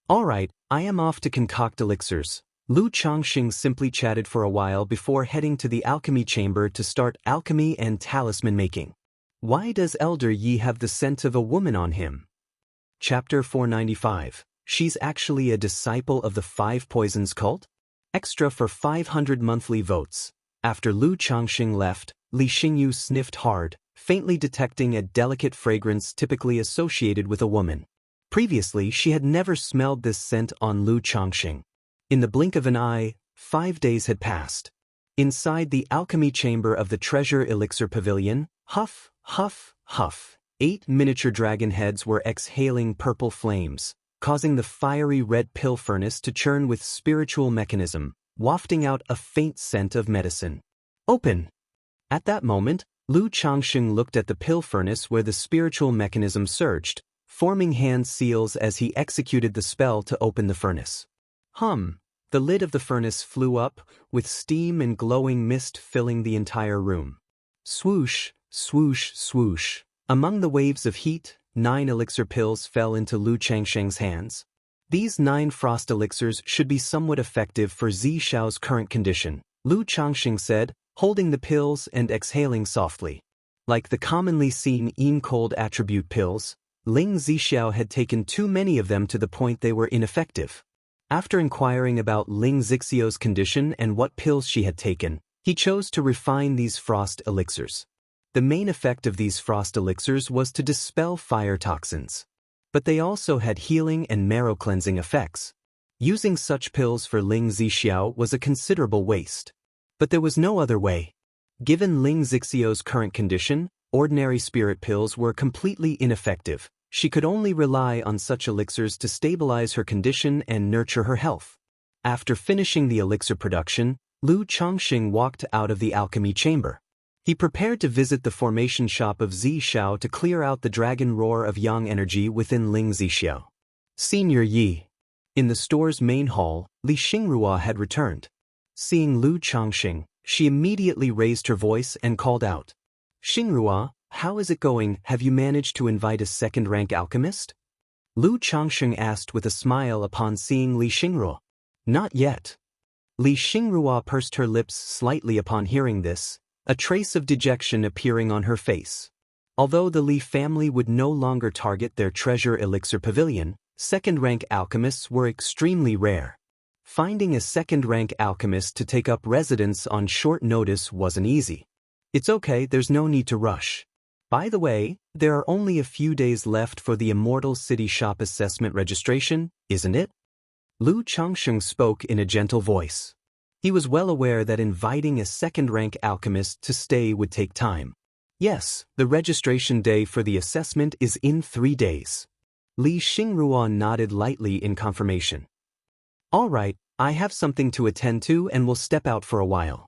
All right, I am off to concoct elixirs. Lu Changxing simply chatted for a while before heading to the alchemy chamber to start alchemy and talisman making. Why does Elder Yi have the scent of a woman on him? Chapter 495. She's actually a disciple of the 5 Poisons cult? Extra for 500 monthly votes. After Lu Changxing left, Li Xingyu sniffed hard, faintly detecting a delicate fragrance typically associated with a woman. Previously, she had never smelled this scent on Lu Changxing. In the blink of an eye, 5 days had passed. Inside the alchemy chamber of the Treasure Elixir Pavilion, huff, huff, huff, 8 miniature dragon heads were exhaling purple flames, causing the fiery red pill furnace to churn with spiritual mechanism, wafting out a faint scent of medicine. Open! At that moment, Lu Changxing looked at the pill furnace where the spiritual mechanism surged, forming hand seals as he executed the spell to open the furnace. The lid of the furnace flew up, with steam and glowing mist filling the entire room. Swoosh, swoosh, swoosh. Among the waves of heat, 9 elixir pills fell into Lu Changxing's hands. These 9 frost elixirs should be somewhat effective for Zi Xiao's current condition, Lu Changxing said, holding the pills and exhaling softly. Like the commonly seen cold attribute pills, Ling Zixiao had taken too many of them to the point they were ineffective. After inquiring about Ling Zixiao's condition and what pills she had taken, he chose to refine these frost elixirs. The main effect of these frost elixirs was to dispel fire toxins. But they also had healing and marrow cleansing effects. Using such pills for Ling Zixiao was a considerable waste. But there was no other way. Given Ling Zixiao's current condition, ordinary spirit pills were completely ineffective. She could only rely on such elixirs to stabilize her condition and nurture her health. After finishing the elixir production, Lu Changxing walked out of the alchemy chamber. He prepared to visit the formation shop of Zi Xiao to clear out the dragon roar of yang energy within Ling Zixiao. Senior Yi. In the store's main hall, Li Xingrua had returned. Seeing Lu Changxing, she immediately raised her voice and called out. Xingrua, how is it going? Have you managed to invite a second-rank alchemist? Lu Changxing asked with a smile upon seeing Li Xingrua. Not yet. Li Xingrua pursed her lips slightly upon hearing this, a trace of dejection appearing on her face. Although the Li family would no longer target their treasure elixir pavilion, second-rank alchemists were extremely rare. Finding a second-rank alchemist to take up residence on short notice wasn't easy. It's okay, there's no need to rush. By the way, there are only a few days left for the Immortal City Shop assessment registration, isn't it? Lu Changxing spoke in a gentle voice. He was well aware that inviting a second-rank alchemist to stay would take time. Yes, the registration day for the assessment is in 3 days. Li Xingrua nodded lightly in confirmation. All right, I have something to attend to and will step out for a while.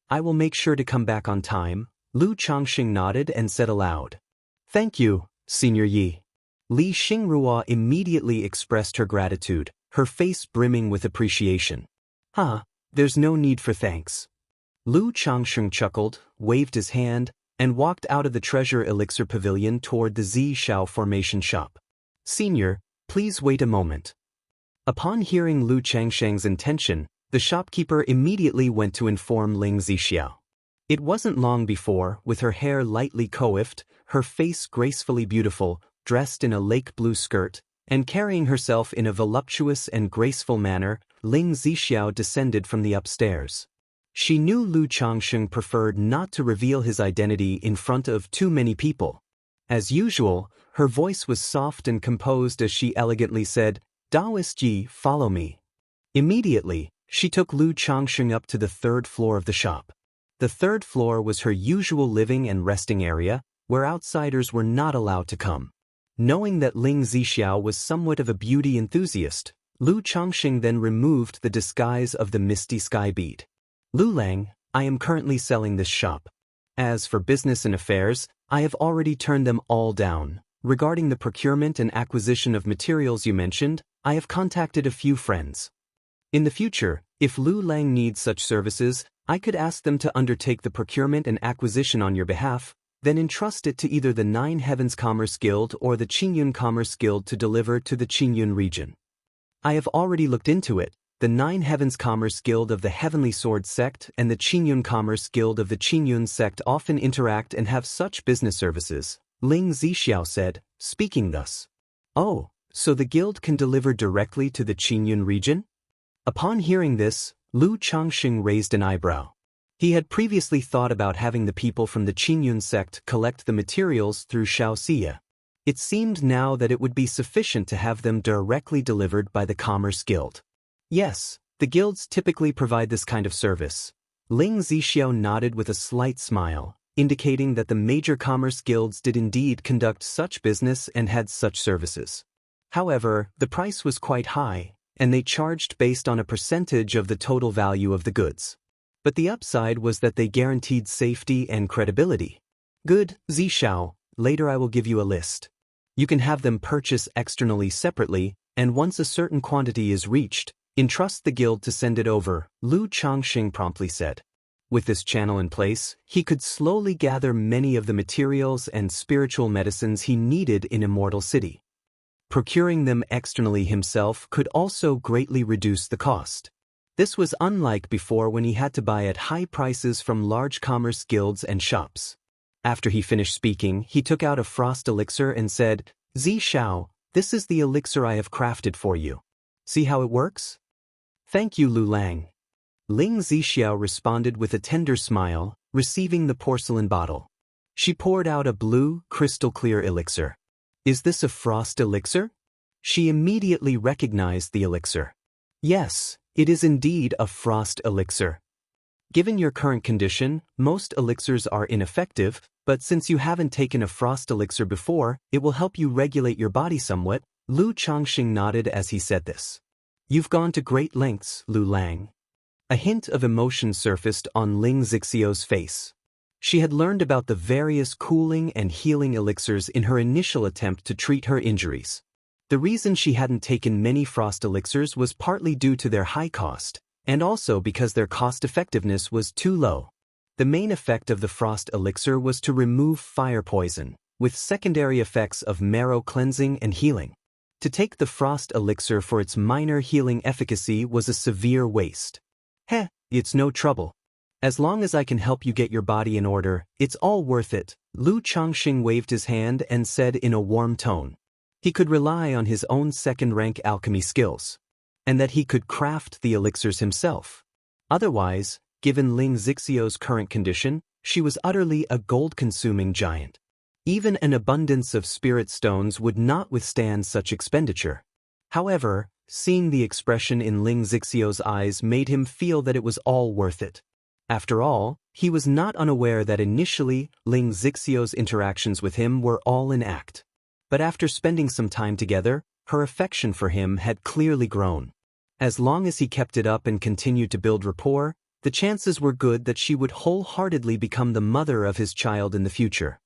I will make sure to come back on time. Lu Changxing nodded and said aloud. Thank you, Senior Yi. Li Xingrua immediately expressed her gratitude, her face brimming with appreciation. There's no need for thanks. Lu Changxing chuckled, waved his hand, and walked out of the Treasure Elixir Pavilion toward the Zi Xiao formation shop. Senior, please wait a moment. Upon hearing Lu Changxing's intention, the shopkeeper immediately went to inform Ling Zixiao. It wasn't long before, with her hair lightly coiffed, her face gracefully beautiful, dressed in a lake blue skirt, and carrying herself in a voluptuous and graceful manner, Ling Zixiao descended from the upstairs. She knew Lu Changsheng preferred not to reveal his identity in front of too many people. As usual, her voice was soft and composed as she elegantly said, "Daoist Ji, follow me." Immediately, she took Lu Changsheng up to the third floor of the shop. The third floor was her usual living and resting area, where outsiders were not allowed to come. Knowing that Ling Zixiao was somewhat of a beauty enthusiast, Lu Changsheng then removed the disguise of the misty sky bead. "Lu Lang, I am currently selling this shop. As for business and affairs, I have already turned them all down. Regarding the procurement and acquisition of materials you mentioned, I have contacted a few friends. In the future, if Lu Lang needs such services, I could ask them to undertake the procurement and acquisition on your behalf, then entrust it to either the Nine Heavens Commerce Guild or the Qingyun Commerce Guild to deliver to the Qingyun region. I have already looked into it. The Nine Heavens Commerce Guild of the Heavenly Sword sect and the Qingyun Commerce Guild of the Qingyun sect often interact and have such business services," Ling Zixiao said, speaking thus. "Oh, so the guild can deliver directly to the Qingyun region?" Upon hearing this, Lu Changsheng raised an eyebrow. He had previously thought about having the people from the Qingyun sect collect the materials through Xianxia. It seemed now that it would be sufficient to have them directly delivered by the Commerce Guild. "Yes, the guilds typically provide this kind of service." Ling Zixiao nodded with a slight smile, indicating that the major commerce guilds did indeed conduct such business and had such services. However, the price was quite high, and they charged based on a percentage of the total value of the goods. But the upside was that they guaranteed safety and credibility. "Good, Zixiao, later I will give you a list. You can have them purchase externally separately, and once a certain quantity is reached, entrust the guild to send it over," Lu Changsheng promptly said. With this channel in place, he could slowly gather many of the materials and spiritual medicines he needed in Immortal City. Procuring them externally himself could also greatly reduce the cost. This was unlike before when he had to buy at high prices from large commerce guilds and shops. After he finished speaking, he took out a frost elixir and said, "Zixiao, this is the elixir I have crafted for you. See how it works?" "Thank you, Lu Lang." Ling Zixiao responded with a tender smile, receiving the porcelain bottle. She poured out a blue, crystal-clear elixir. "Is this a frost elixir?" She immediately recognized the elixir. "Yes, it is indeed a frost elixir. Given your current condition, most elixirs are ineffective, but since you haven't taken a frost elixir before, it will help you regulate your body somewhat," Lu Changsheng nodded as he said this. "You've gone to great lengths, Lu Lang." A hint of emotion surfaced on Ling Zixiao's face. She had learned about the various cooling and healing elixirs in her initial attempt to treat her injuries. The reason she hadn't taken many frost elixirs was partly due to their high cost, and also because their cost-effectiveness was too low. The main effect of the frost elixir was to remove fire poison, with secondary effects of marrow cleansing and healing. To take the frost elixir for its minor healing efficacy was a severe waste. "Heh, it's no trouble. As long as I can help you get your body in order, it's all worth it," Lu Changsheng waved his hand and said in a warm tone. He could rely on his own second-rank alchemy skills, and that he could craft the elixirs himself. Otherwise, given Ling Zixiao's current condition, she was utterly a gold-consuming giant. Even an abundance of spirit stones would not withstand such expenditure. However, seeing the expression in Ling Zixiao's eyes made him feel that it was all worth it. After all, he was not unaware that initially Ling Zixiao's interactions with him were all in act. But after spending some time together, her affection for him had clearly grown. As long as he kept it up and continued to build rapport, the chances were good that she would wholeheartedly become the mother of his child in the future.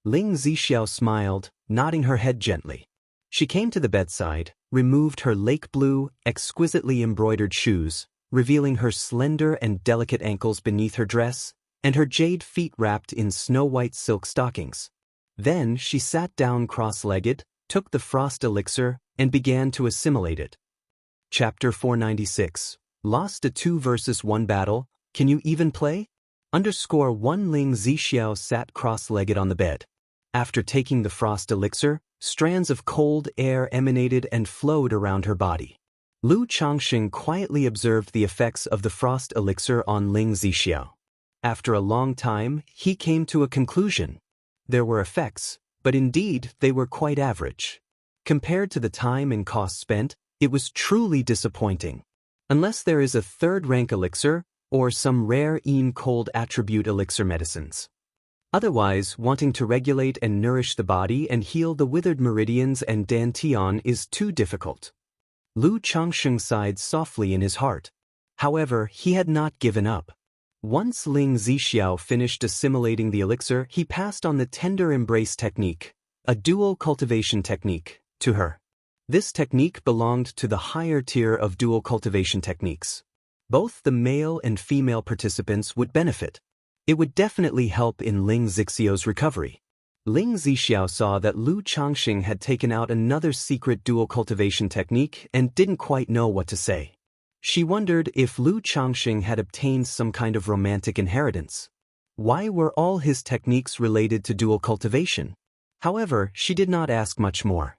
Ling Zixiao smiled, nodding her head gently. She came to the bedside, removed her lake blue, exquisitely embroidered shoes, revealing her slender and delicate ankles beneath her dress, and her jade feet wrapped in snow-white silk stockings. Then she sat down cross-legged, took the frost elixir, and began to assimilate it. Chapter 496. Lost a 2 versus 1 battle, can you even play? Underscore 1 Ling Zixiao sat cross-legged on the bed. After taking the frost elixir, strands of cold air emanated and flowed around her body. Lu Changxing quietly observed the effects of the frost elixir on Ling Zixiao. After a long time, he came to a conclusion. There were effects, but indeed they were quite average. Compared to the time and cost spent, it was truly disappointing. Unless there is a third-rank elixir, or some rare cold attribute elixir medicines. Otherwise, wanting to regulate and nourish the body and heal the withered meridians and dantian is too difficult. Lu Changxing sighed softly in his heart. However, he had not given up. Once Ling Zixiao finished assimilating the elixir, he passed on the tender embrace technique, a dual cultivation technique, to her. This technique belonged to the higher tier of dual cultivation techniques. Both the male and female participants would benefit. It would definitely help in Ling Zixiao's recovery. Ling Zixiao saw that Lu Changxing had taken out another secret dual cultivation technique and didn't quite know what to say. She wondered if Lu Changxing had obtained some kind of romantic inheritance. Why were all his techniques related to dual cultivation? However, she did not ask much more.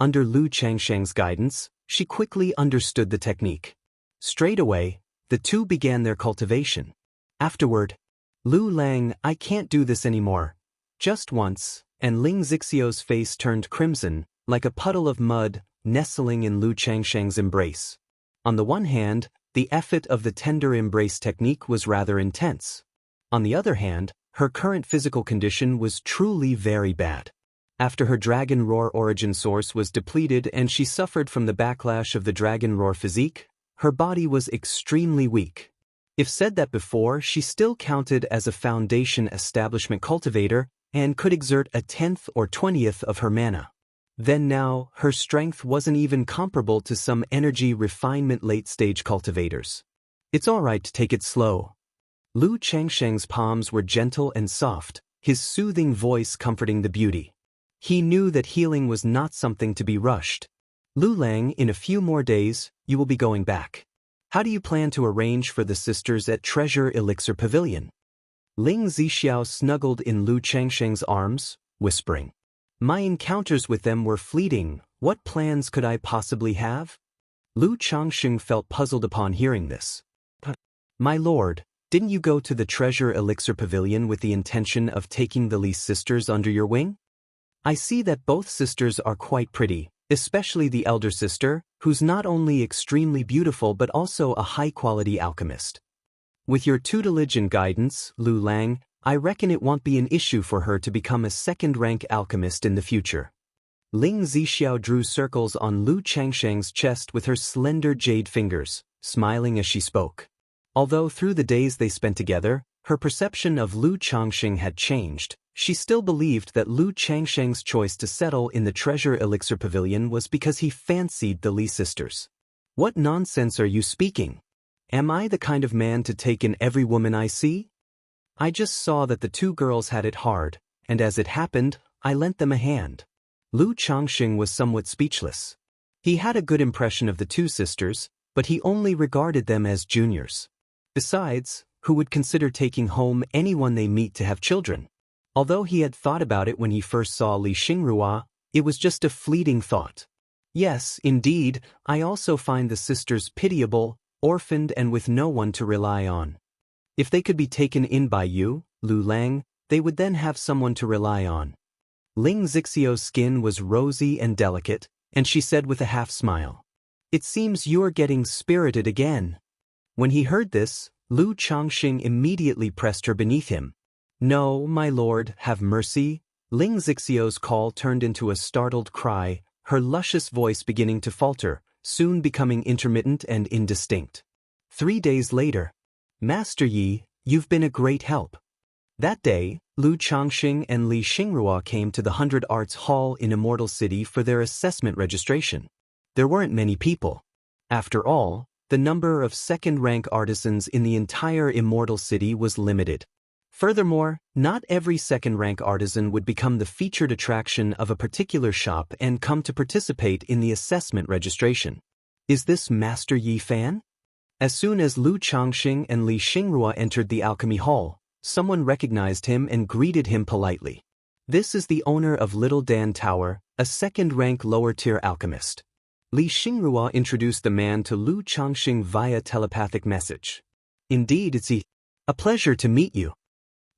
Under Lu Changxing's guidance, she quickly understood the technique. Straight away, the two began their cultivation. Afterward, Lu Lang, I can't do this anymore. Just once, and Ling Zixiao's face turned crimson, like a puddle of mud, nestling in Lu Changxing's embrace. On the one hand, the effort of the tender embrace technique was rather intense. On the other hand, her current physical condition was truly very bad. After her Dragon Roar origin source was depleted and she suffered from the backlash of the Dragon Roar physique, her body was extremely weak. If said that before, she still counted as a foundation establishment cultivator and could exert a 10th or 20th of her mana. Then now, her strength wasn't even comparable to some energy refinement late-stage cultivators. It's alright to take it slow. Lu Changxing's palms were gentle and soft, his soothing voice comforting the beauty. He knew that healing was not something to be rushed. Lu Lang, in a few more days, you will be going back. How do you plan to arrange for the sisters at Treasure Elixir Pavilion? Ling Zixiao snuggled in Lu Changxing's arms, whispering. My encounters with them were fleeting. What plans could I possibly have? Lu Changxing felt puzzled upon hearing this. My lord, didn't you go to the Treasure Elixir Pavilion with the intention of taking the Li sisters under your wing? I see that both sisters are quite pretty, especially the elder sister, who's not only extremely beautiful but also a high-quality alchemist. With your tutelage and guidance, Lu Lang, I reckon it won't be an issue for her to become a second-rank alchemist in the future. Ling Zixiao drew circles on Lu Changxing's chest with her slender jade fingers, smiling as she spoke. Although through the days they spent together, her perception of Lu Changxing had changed, she still believed that Lu Changxing's choice to settle in the Treasure Elixir Pavilion was because he fancied the Li sisters. What nonsense are you speaking? Am I the kind of man to take in every woman I see? I just saw that the two girls had it hard, and as it happened, I lent them a hand. Lu Changxing was somewhat speechless. He had a good impression of the two sisters, but he only regarded them as juniors. Besides, who would consider taking home anyone they meet to have children? Although he had thought about it when he first saw Li Xingrua, it was just a fleeting thought. Yes, indeed, I also find the sisters pitiable, orphaned and with no one to rely on. If they could be taken in by you, Lu Lang, they would then have someone to rely on. Ling Zixiao's skin was rosy and delicate, and she said with a half-smile, It seems you're getting spirited again. When he heard this, Lu Changxing immediately pressed her beneath him. No, my lord, have mercy. Ling Zixiao's call turned into a startled cry, her luscious voice beginning to falter, soon becoming intermittent and indistinct. 3 days later, Master Yi, you've been a great help. That day, Lu Changxing and Li Xingrua came to the 100 Arts Hall in Immortal City for their assessment registration. There weren't many people. After all, the number of second-rank artisans in the entire Immortal City was limited. Furthermore, not every second-rank artisan would become the featured attraction of a particular shop and come to participate in the assessment registration. Is this Master Yi Fan? As soon as Lu Changxing and Li Xingrua entered the alchemy hall, someone recognized him and greeted him politely. This is the owner of Little Dan Tower, a second-rank lower-tier alchemist. Li Xingrua introduced the man to Lu Changxing via telepathic message. Indeed, it's a pleasure to meet you.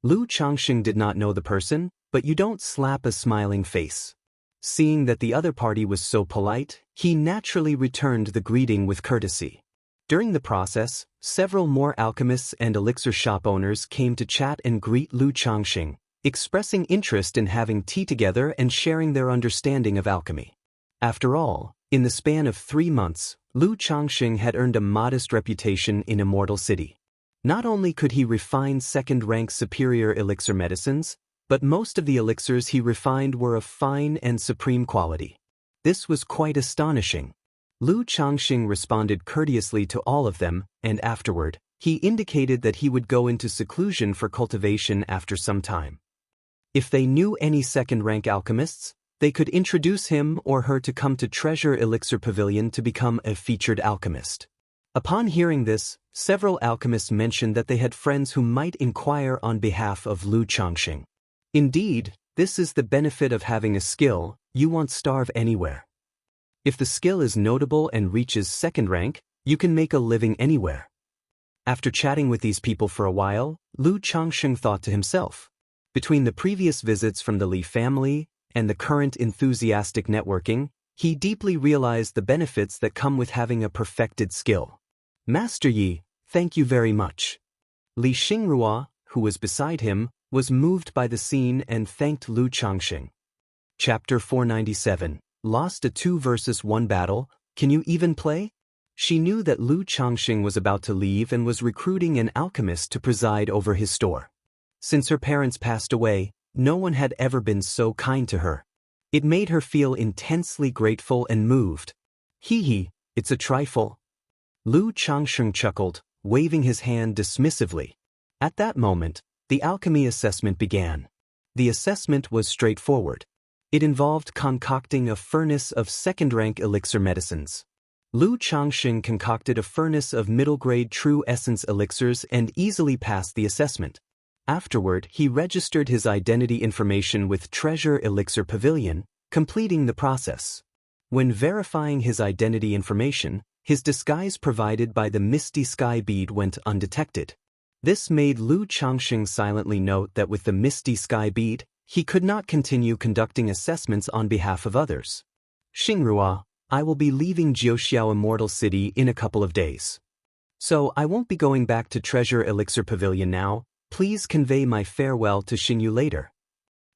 Lu Changxing did not know the person, but you don't slap a smiling face. Seeing that the other party was so polite, he naturally returned the greeting with courtesy. During the process, several more alchemists and elixir shop owners came to chat and greet Lu Changxing, expressing interest in having tea together and sharing their understanding of alchemy. After all, in the span of 3 months, Lu Changxing had earned a modest reputation in Immortal City. Not only could he refine second-rank superior elixir medicines, but most of the elixirs he refined were of fine and supreme quality. This was quite astonishing. Lu Changxing responded courteously to all of them, and afterward, he indicated that he would go into seclusion for cultivation after some time. If they knew any second-rank alchemists, they could introduce him or her to come to Treasure Elixir Pavilion to become a featured alchemist. Upon hearing this, several alchemists mentioned that they had friends who might inquire on behalf of Lu Changxing. Indeed, this is the benefit of having a skill, you won't starve anywhere. If the skill is notable and reaches second rank, you can make a living anywhere. After chatting with these people for a while, Lu Changxing thought to himself, between the previous visits from the Li family and the current enthusiastic networking, he deeply realized the benefits that come with having a perfected skill. Master Yi, thank you very much. Li Xingrua, who was beside him, was moved by the scene and thanked Lu Changxing. Chapter 497, Lost a 2 versus 1 battle, can you even play? She knew that Lu Changxing was about to leave and was recruiting an alchemist to preside over his store. Since her parents passed away, no one had ever been so kind to her. It made her feel intensely grateful and moved. Hee, it's a trifle. Lu Changxing chuckled, waving his hand dismissively. At that moment, the alchemy assessment began. The assessment was straightforward. It involved concocting a furnace of second-rank elixir medicines. Lu Changxing concocted a furnace of middle-grade true essence elixirs and easily passed the assessment. Afterward, he registered his identity information with Treasure Elixir Pavilion, completing the process. When verifying his identity information, his disguise provided by the Misty Sky bead went undetected. This made Lu Changxing silently note that with the Misty Sky bead, he could not continue conducting assessments on behalf of others. Xingrua, I will be leaving Jiuxiao Immortal City in a couple of days. So I won't be going back to Treasure Elixir Pavilion now. Please convey my farewell to Xingyu later.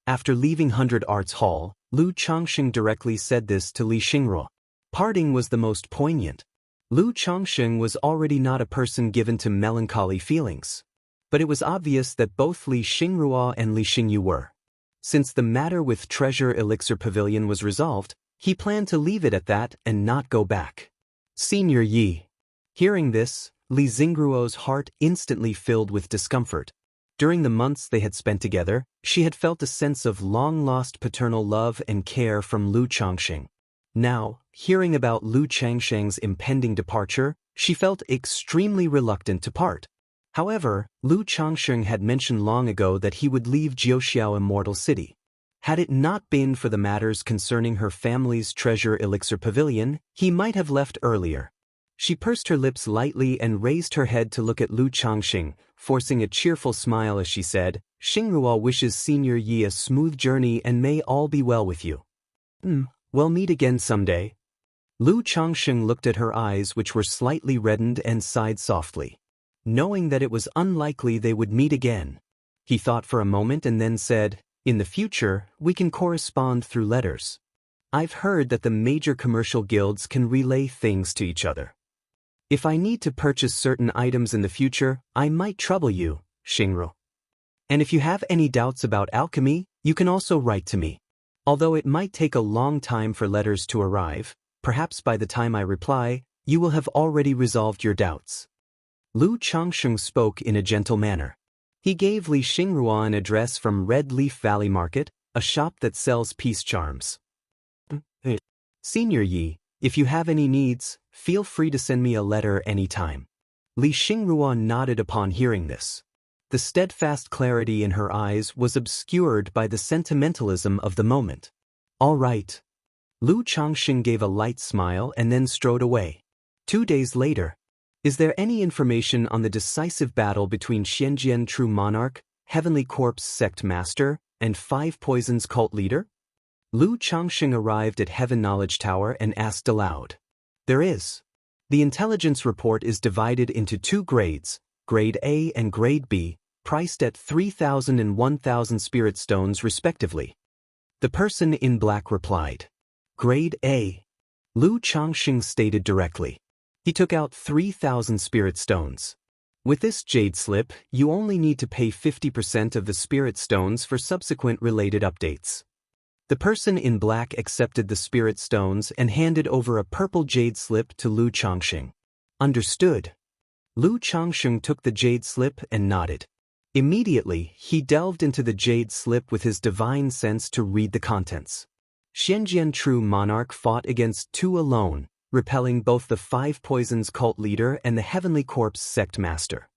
After leaving 100 Arts Hall, Lu Changxing directly said this to Li Xingrua. Parting was the most poignant. Lu Changxing was already not a person given to melancholy feelings. But it was obvious that both Li Xingrua and Li Xingyu were. Since the matter with Treasure Elixir Pavilion was resolved, he planned to leave it at that and not go back. Senior Yi. Hearing this, Li Xingruo's heart instantly filled with discomfort. During the months they had spent together, she had felt a sense of long-lost paternal love and care from Lu Changxing. Now, hearing about Lu Changxing's impending departure, she felt extremely reluctant to part. However, Lu Changxing had mentioned long ago that he would leave Jiuxiao Immortal City. Had it not been for the matters concerning her family's Treasure Elixir Pavilion, he might have left earlier. She pursed her lips lightly and raised her head to look at Lu Changxing, forcing a cheerful smile as she said, Xingrua wishes Senior Yi a smooth journey and may all be well with you. We'll meet again someday. Lu Changxing looked at her eyes, which were slightly reddened, and sighed softly. Knowing that it was unlikely they would meet again, he thought for a moment and then said, in the future, we can correspond through letters. I've heard that the major commercial guilds can relay things to each other. If I need to purchase certain items in the future, I might trouble you, Xingru. And if you have any doubts about alchemy, you can also write to me. Although it might take a long time for letters to arrive, perhaps by the time I reply, you will have already resolved your doubts. Lu Changxing spoke in a gentle manner. He gave Li Xingrua an address from Red Leaf Valley Market, a shop that sells peace charms. Senior Yi, if you have any needs, feel free to send me a letter anytime. Li Xingrua nodded upon hearing this. The steadfast clarity in her eyes was obscured by the sentimentalism of the moment. "All right." Lu Changxing gave a light smile and then strode away. 2 days later. "Is there any information on the decisive battle between Xianxia True Monarch, Heavenly Corpse Sect Master, and Five Poisons Cult Leader?" Lu Changxing arrived at Heaven Knowledge Tower and asked aloud. "There is. The intelligence report is divided into 2 grades, Grade A and Grade B, priced at 3,000 and 1,000 spirit stones respectively." The person in black replied. "Grade A." Lu Changxing stated directly. He took out 3,000 spirit stones. "With this jade slip, you only need to pay 50% of the spirit stones for subsequent related updates." The person in black accepted the spirit stones and handed over a purple jade slip to Lu Changxing. "Understood." Lu Changxing took the jade slip and nodded. Immediately, he delved into the jade slip with his divine sense to read the contents. Xianxia True Monarch fought against 2 alone, repelling both the Five Poisons Cult Leader and the Heavenly Corpse Sect Master.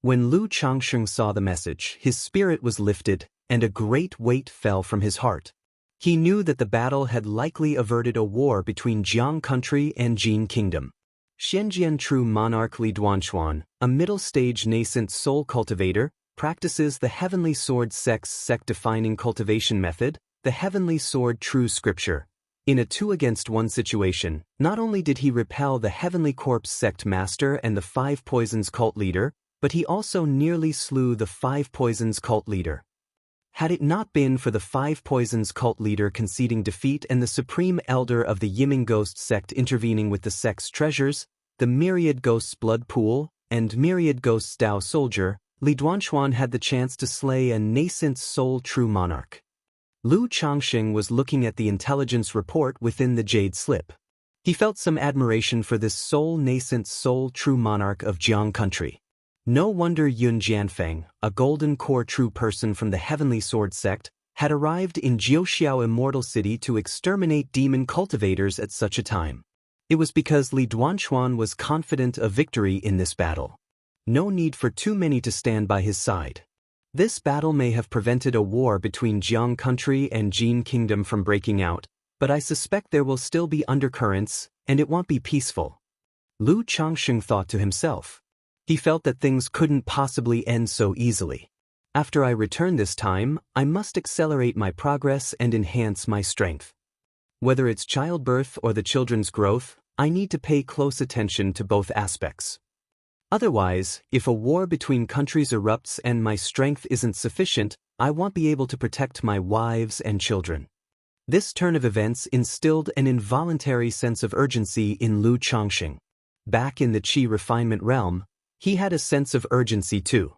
When Lu Changxing saw the message, his spirit was lifted, and a great weight fell from his heart. He knew that the battle had likely averted a war between Jiang Country and Jin Kingdom. Xianxia True Monarch Li Duanshuan, a middle-stage nascent soul cultivator, practices the Heavenly Sword Sect's sect-defining cultivation method, the Heavenly Sword True Scripture. In a 2-against-1 situation, not only did he repel the Heavenly Corpse Sect Master and the Five Poisons Cult Leader, but he also nearly slew the Five Poisons Cult Leader. Had it not been for the Five Poisons Cult Leader conceding defeat and the Supreme Elder of the Yiming Ghost Sect intervening with the sect's treasures, the Myriad Ghosts Blood Pool, and Myriad Ghosts Dao Soldier, Li Duanshuan had the chance to slay a nascent soul true monarch. Lu Changxing was looking at the intelligence report within the jade slip. He felt some admiration for this nascent soul true monarch of Jiang Country. No wonder Yun Jianfeng, a golden core true person from the Heavenly Sword Sect, had arrived in Jiuxiao Immortal City to exterminate demon cultivators at such a time. It was because Li Duanshuan was confident of victory in this battle. No need for too many to stand by his side. This battle may have prevented a war between Jiang Country and Jin Kingdom from breaking out, but I suspect there will still be undercurrents, and it won't be peaceful. Lu Changxing thought to himself. He felt that things couldn't possibly end so easily. After I return this time, I must accelerate my progress and enhance my strength. Whether it's childbirth or the children's growth, I need to pay close attention to both aspects. Otherwise, if a war between countries erupts and my strength isn't sufficient, I won't be able to protect my wives and children. This turn of events instilled an involuntary sense of urgency in Lu Changxing. Back in the Qi refinement realm, he had a sense of urgency too.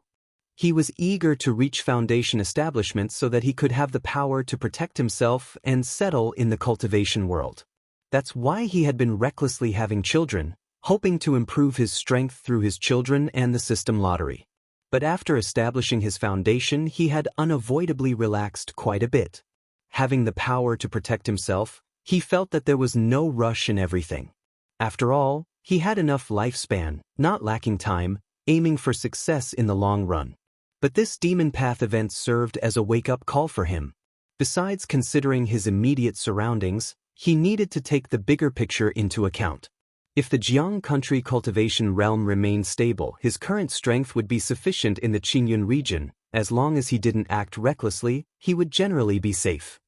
He was eager to reach foundation establishment so that he could have the power to protect himself and settle in the cultivation world. That's why he had been recklessly having children, hoping to improve his strength through his children and the system lottery. But after establishing his foundation, he had unavoidably relaxed quite a bit. Having the power to protect himself, he felt that there was no rush in everything. After all, he had enough lifespan, not lacking time, aiming for success in the long run. But this demon path event served as a wake-up call for him. Besides considering his immediate surroundings, he needed to take the bigger picture into account. If the Jiang Country cultivation realm remained stable, his current strength would be sufficient in the Qingyun region. As long as he didn't act recklessly, he would generally be safe.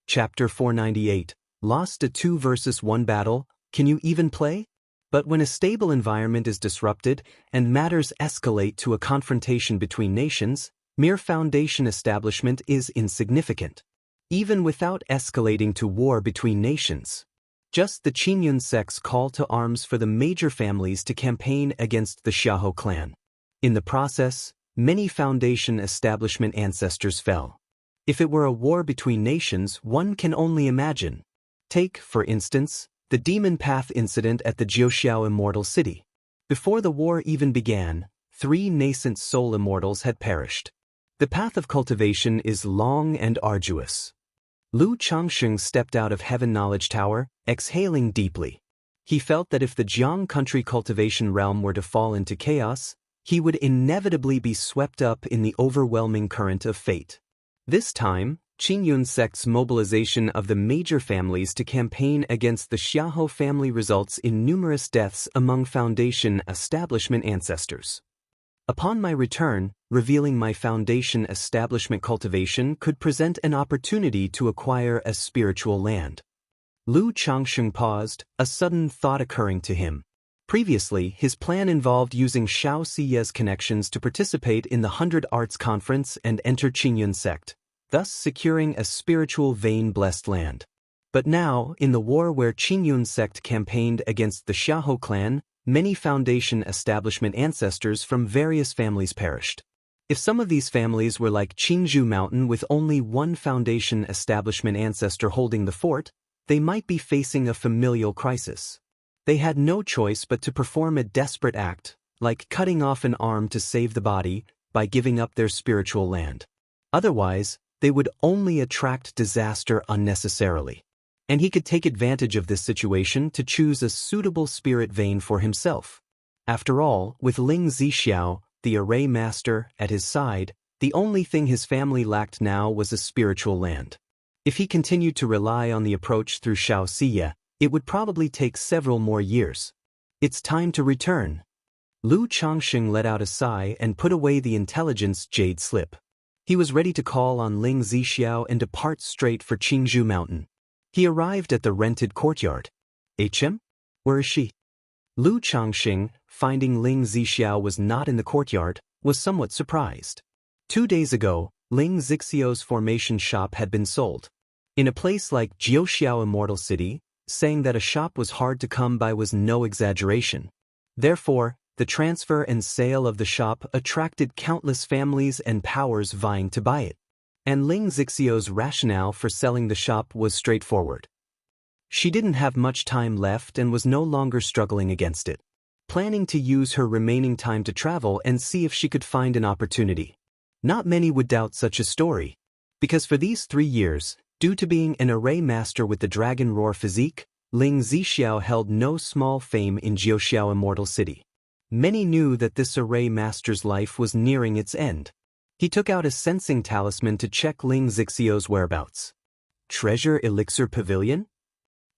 Chapter 498. Lost a 2 versus 1 battle, can you even play? But when a stable environment is disrupted and matters escalate to a confrontation between nations, mere foundation establishment is insignificant. Even without escalating to war between nations. Just the Qingyun sect's call to arms for the major families to campaign against the Xiahou clan. In the process, many foundation establishment ancestors fell. If it were a war between nations, one can only imagine. Take, for instance, the Demon Path incident at the Jiuxiao Immortal City. Before the war even began, 3 nascent soul immortals had perished. The path of cultivation is long and arduous. Lu Changxing stepped out of Heaven Knowledge Tower, exhaling deeply. He felt that if the Jiang Country cultivation realm were to fall into chaos, he would inevitably be swept up in the overwhelming current of fate. This time, Qingyun sect's mobilization of the major families to campaign against the Xiahou family results in numerous deaths among Foundation establishment ancestors. Upon my return, revealing my Foundation establishment cultivation could present an opportunity to acquire a spiritual land. Lu Changsheng paused, a sudden thought occurring to him. Previously, his plan involved using Xiao Siye's connections to participate in the 100 Arts Conference and enter Qingyun sect, thus securing a spiritual vein-blessed land. But now, in the war where Qingyun sect campaigned against the Xiahou clan, many Foundation establishment ancestors from various families perished. If some of these families were like Qinzhou Mountain with only one Foundation establishment ancestor holding the fort, they might be facing a familial crisis. They had no choice but to perform a desperate act, like cutting off an arm to save the body, by giving up their spiritual land. Otherwise, they would only attract disaster unnecessarily. And he could take advantage of this situation to choose a suitable spirit vein for himself. After all, with Ling Zixiao, the array master, at his side, the only thing his family lacked now was a spiritual land. If he continued to rely on the approach through Xiaoxiye, it would probably take several more years. It's time to return. Lu Changsheng let out a sigh and put away the intelligence jade slip. He was ready to call on Ling Zixiao and depart straight for Qinzhou Mountain. He arrived at the rented courtyard. HM? Where is she? Lu Changsheng, finding Ling Zixiao was not in the courtyard, was somewhat surprised. 2 days ago, Ling Zixiao's formation shop had been sold. In a place like Jiuxiao Immortal City, saying that a shop was hard to come by was no exaggeration. Therefore, the transfer and sale of the shop attracted countless families and powers vying to buy it. And Ling Zixiao's rationale for selling the shop was straightforward. She didn't have much time left and was no longer struggling against it, planning to use her remaining time to travel and see if she could find an opportunity. Not many would doubt such a story, because for these 3 years, due to being an array master with the dragon roar physique, Ling Zixiao held no small fame in Jiuxiao Immortal City. Many knew that this array master's life was nearing its end. He took out a sensing talisman to check Ling Zixiao's whereabouts. Treasure Elixir Pavilion?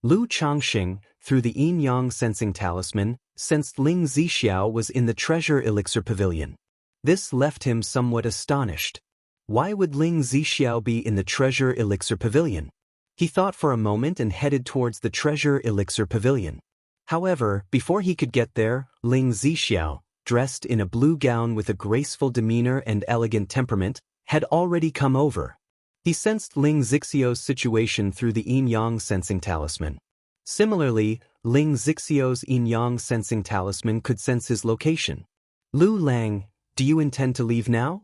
Lu Changsheng, through the yin-yang sensing talisman, sensed Ling Zixiao was in the Treasure Elixir Pavilion. This left him somewhat astonished. Why would Ling Zixiao be in the Treasure Elixir Pavilion? He thought for a moment and headed towards the Treasure Elixir Pavilion. However, before he could get there, Ling Zixiao, dressed in a blue gown with a graceful demeanor and elegant temperament, had already come over. He sensed Ling Zixiao's situation through the yin-yang sensing talisman. Similarly, Ling Zixiao's yin-yang sensing talisman could sense his location. Lu Lang, do you intend to leave now?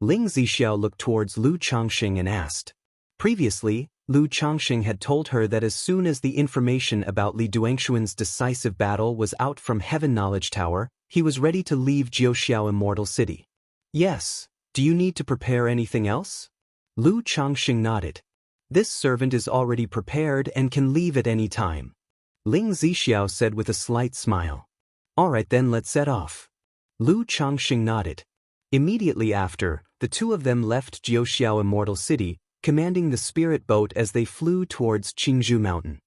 Ling Zixiao looked towards Lu Changsheng and asked. Previously, Lu Changsheng had told her that as soon as the information about Li Duangshuan's decisive battle was out from Heaven Knowledge Tower, he was ready to leave Jiuxiao Immortal City. Yes, do you need to prepare anything else? Lu Changsheng nodded. This servant is already prepared and can leave at any time. Ling Zixiao said with a slight smile. All right then, let's set off. Lu Changsheng nodded. Immediately after, the two of them left Jiuxiao Immortal City, commanding the spirit boat as they flew towards Qinzhou Mountain.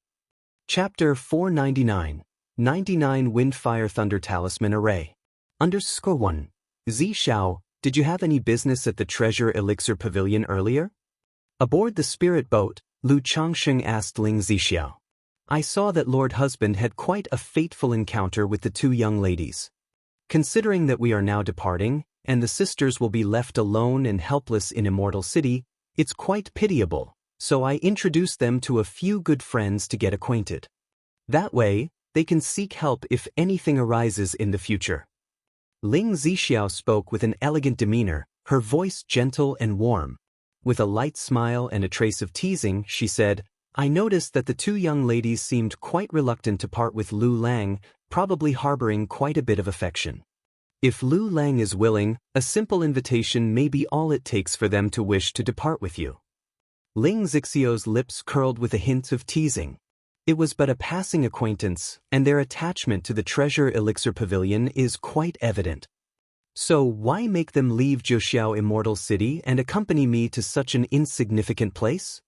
Chapter 499, 99 Windfire Thunder Talisman Array. _1. Zixiao, did you have any business at the Treasure Elixir Pavilion earlier? Aboard the spirit boat, Lu Changsheng asked Ling Zixiao. I saw that Lord Husband had quite a fateful encounter with the two young ladies. Considering that we are now departing, and the sisters will be left alone and helpless in Immortal City, it's quite pitiable, so I introduced them to a few good friends to get acquainted. That way, they can seek help if anything arises in the future. Ling Zixiao spoke with an elegant demeanor, her voice gentle and warm. With a light smile and a trace of teasing, she said, I noticed that the two young ladies seemed quite reluctant to part with Lu Lang, probably harboring quite a bit of affection. If Lu Lang is willing, a simple invitation may be all it takes for them to wish to depart with you. Ling Zixiao's lips curled with a hint of teasing. It was but a passing acquaintance, and their attachment to the Treasure Elixir Pavilion is quite evident. So why make them leave Zhoxiao Immortal City and accompany me to such an insignificant place?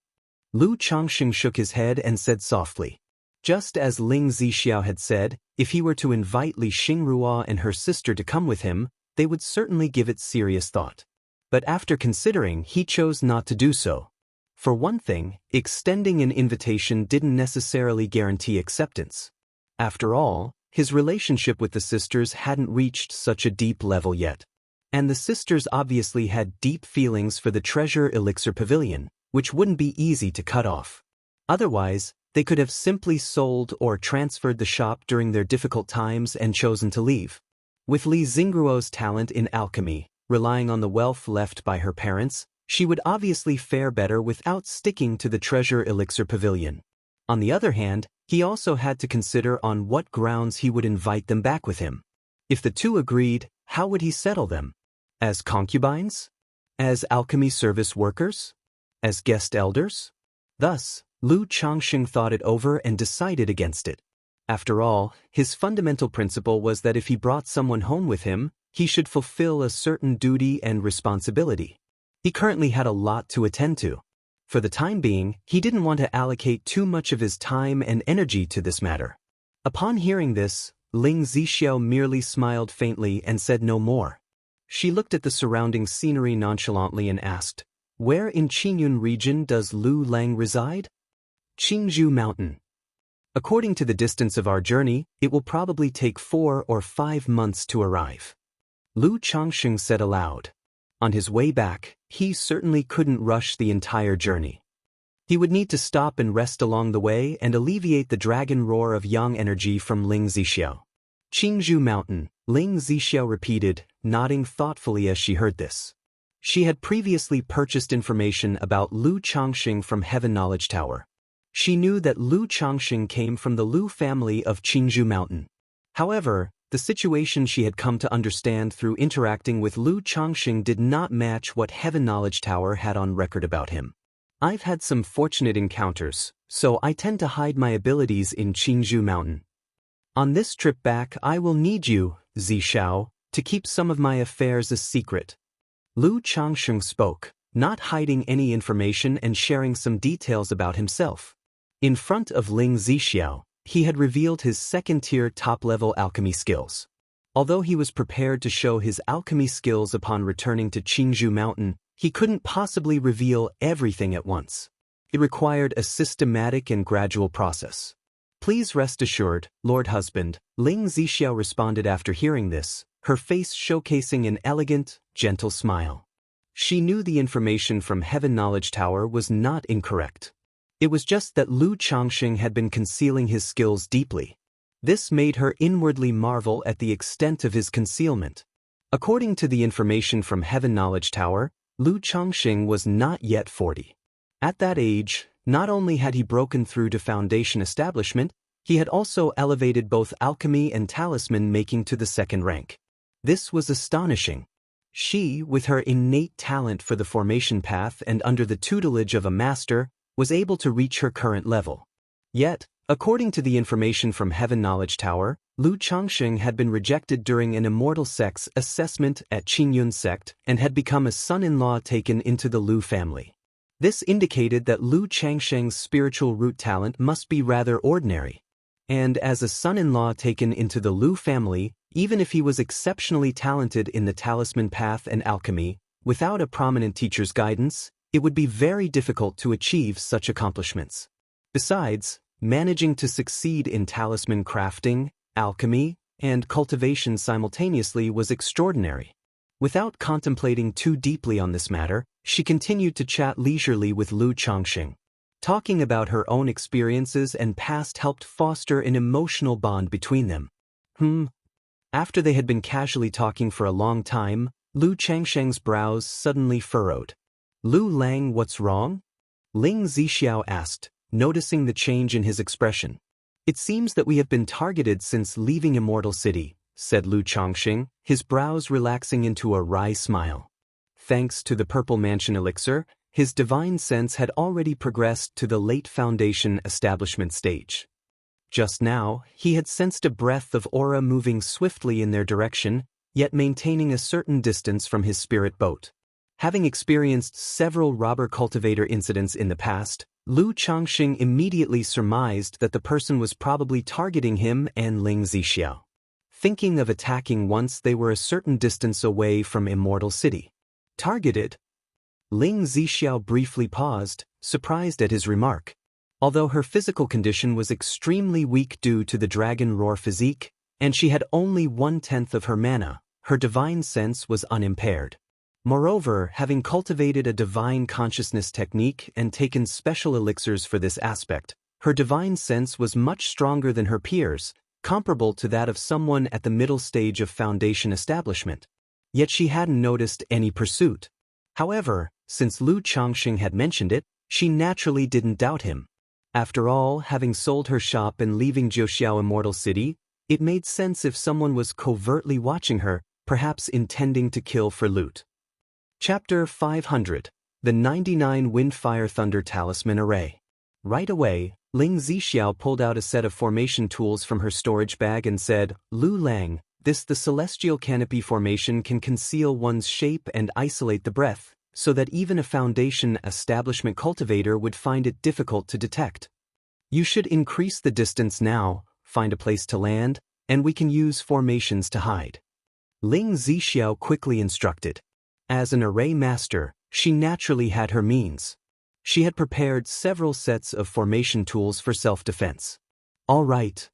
Lu Changxing shook his head and said softly. Just as Ling Zixiao had said, if he were to invite Li Xingrua and her sister to come with him, they would certainly give it serious thought. But after considering, he chose not to do so. For one thing, extending an invitation didn't necessarily guarantee acceptance. After all, his relationship with the sisters hadn't reached such a deep level yet. And the sisters obviously had deep feelings for the Treasure Elixir Pavilion, which wouldn't be easy to cut off. Otherwise, they could have simply sold or transferred the shop during their difficult times and chosen to leave. With Li Xingruo's talent in alchemy, relying on the wealth left by her parents, she would obviously fare better without sticking to the Treasure Elixir Pavilion. On the other hand, he also had to consider on what grounds he would invite them back with him. If the two agreed, how would he settle them? As concubines? As alchemy service workers? As guest elders? Thus, Lu Changxing thought it over and decided against it. After all, his fundamental principle was that if he brought someone home with him, he should fulfill a certain duty and responsibility. He currently had a lot to attend to. For the time being, he didn't want to allocate too much of his time and energy to this matter. Upon hearing this, Ling Zixiao merely smiled faintly and said no more. She looked at the surrounding scenery nonchalantly and asked, "Where in Qingyun region does Lu Lang reside?" "Qingzhou Mountain. According to the distance of our journey, it will probably take 4 or 5 months to arrive." Lu Changxing said aloud. On his way back, he certainly couldn't rush the entire journey. He would need to stop and rest along the way and alleviate the dragon roar of yang energy from Ling Zixiao. "Qingzhou Mountain," Ling Zixiao repeated, nodding thoughtfully as she heard this. She had previously purchased information about Lu Changxing from Heaven Knowledge Tower. She knew that Lu Changxing came from the Lu family of Qingzhou Mountain. However, the situation she had come to understand through interacting with Lu Changxing did not match what Heaven Knowledge Tower had on record about him. "I've had some fortunate encounters, so I tend to hide my abilities in Qingzhou Mountain. On this trip back I will need you, Zixiao, to keep some of my affairs a secret." Lu Changxing spoke, not hiding any information and sharing some details about himself. In front of Ling Zixiao, he had revealed his second-tier top-level alchemy skills. Although he was prepared to show his alchemy skills upon returning to Qingzhou Mountain, he couldn't possibly reveal everything at once. It required a systematic and gradual process. "Please rest assured, Lord Husband," Ling Zixiao responded after hearing this, her face showcasing an elegant, gentle smile. She knew the information from Heaven Knowledge Tower was not incorrect. It was just that Lu Changxing had been concealing his skills deeply. This made her inwardly marvel at the extent of his concealment. According to the information from Heaven Knowledge Tower, Lu Changxing was not yet 40. At that age, not only had he broken through to Foundation establishment, he had also elevated both alchemy and talisman making to the second rank. This was astonishing. She, with her innate talent for the formation path and under the tutelage of a master, was able to reach her current level. Yet, according to the information from Heaven Knowledge Tower, Lu Changxing had been rejected during an Immortal sect's assessment at Qingyun sect and had become a son-in-law taken into the Lu family. This indicated that Lu Changxing's spiritual root talent must be rather ordinary. And as a son-in-law taken into the Lu family, even if he was exceptionally talented in the talisman path and alchemy, without a prominent teacher's guidance, it would be very difficult to achieve such accomplishments. Besides, managing to succeed in talisman crafting, alchemy, and cultivation simultaneously was extraordinary. Without contemplating too deeply on this matter, she continued to chat leisurely with Lu Changxing. Talking about her own experiences and past helped foster an emotional bond between them. After they had been casually talking for a long time, Lu Changxing's brows suddenly furrowed. "Lu Lang, what's wrong?" Ling Zixiao asked, noticing the change in his expression. "It seems that we have been targeted since leaving Immortal City," said Lu Changxing, his brows relaxing into a wry smile. Thanks to the Purple Mansion elixir, his divine sense had already progressed to the late Foundation establishment stage. Just now, he had sensed a breath of aura moving swiftly in their direction, yet maintaining a certain distance from his spirit boat. Having experienced several robber cultivator incidents in the past, Lu Changxing immediately surmised that the person was probably targeting him and Ling Zixiao, thinking of attacking once they were a certain distance away from Immortal City. Targeted? Ling Zixiao briefly paused, surprised at his remark. Although her physical condition was extremely weak due to the dragon roar physique, and she had only 1/10 of her mana, her divine sense was unimpaired. Moreover, having cultivated a divine consciousness technique and taken special elixirs for this aspect, her divine sense was much stronger than her peers, comparable to that of someone at the middle stage of foundation establishment. Yet she hadn't noticed any pursuit. However, since Lu Changxing had mentioned it, she naturally didn't doubt him. After all, having sold her shop and leaving Jiuxiao Immortal City, it made sense if someone was covertly watching her, perhaps intending to kill for loot. Chapter 500. The 99 Windfire Thunder Talisman Array. Right away, Ling Zixiao pulled out a set of formation tools from her storage bag and said, "Lu Lang, the celestial canopy formation can conceal one's shape and isolate the breath, so that even a foundation establishment cultivator would find it difficult to detect. You should increase the distance now, find a place to land, and we can use formations to hide." Ling Zixiao quickly instructed. As an array master, she naturally had her means. She had prepared several sets of formation tools for self-defense. All right.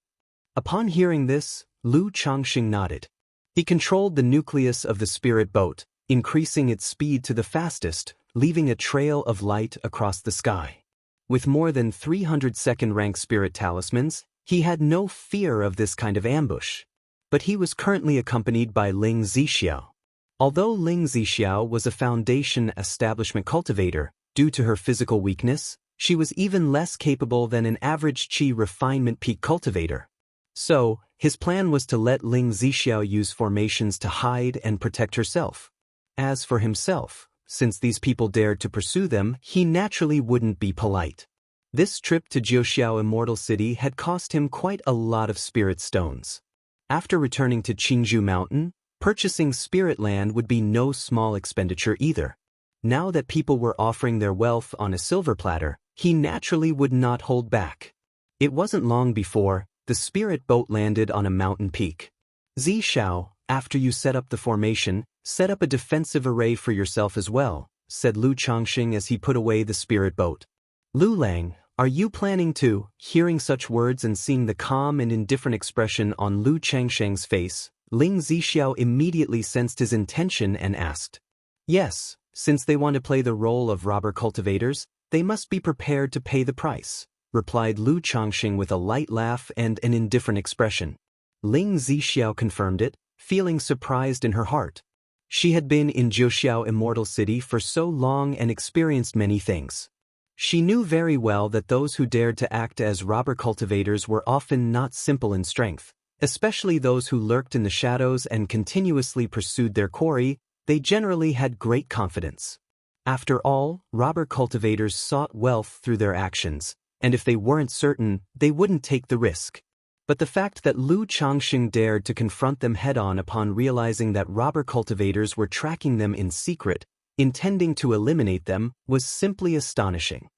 Upon hearing this, Lu Changxing nodded. He controlled the nucleus of the spirit boat, increasing its speed to the fastest, leaving a trail of light across the sky. With more than 300 second-rank spirit talismans, he had no fear of this kind of ambush. But he was currently accompanied by Ling Zixiao. Although Ling Zixiao was a foundation establishment cultivator, due to her physical weakness, she was even less capable than an average Qi refinement peak cultivator. So, his plan was to let Ling Zixiao use formations to hide and protect herself. As for himself, since these people dared to pursue them, he naturally wouldn't be polite. This trip to Jiuxiao Immortal City had cost him quite a lot of spirit stones. After returning to Qingzhou Mountain, purchasing spirit land would be no small expenditure either. Now that people were offering their wealth on a silver platter, he naturally would not hold back. It wasn't long before the spirit boat landed on a mountain peak. "Zixiao, after you set up the formation, set up a defensive array for yourself as well," said Lu Changxing as he put away the spirit boat. "Lu Lang, are you planning to?" Hearing such words and seeing the calm and indifferent expression on Lu Changxing's face, Ling Zixiao immediately sensed his intention and asked. "Yes, since they want to play the role of robber cultivators, they must be prepared to pay the price," replied Lu Changxing with a light laugh and an indifferent expression. Ling Zixiao confirmed it, feeling surprised in her heart. She had been in Jiuxiao Immortal City for so long and experienced many things. She knew very well that those who dared to act as robber cultivators were often not simple in strength. Especially those who lurked in the shadows and continuously pursued their quarry, they generally had great confidence. After all, robber cultivators sought wealth through their actions, and if they weren't certain, they wouldn't take the risk. But the fact that Lu Changxing dared to confront them head-on upon realizing that robber cultivators were tracking them in secret, intending to eliminate them, was simply astonishing.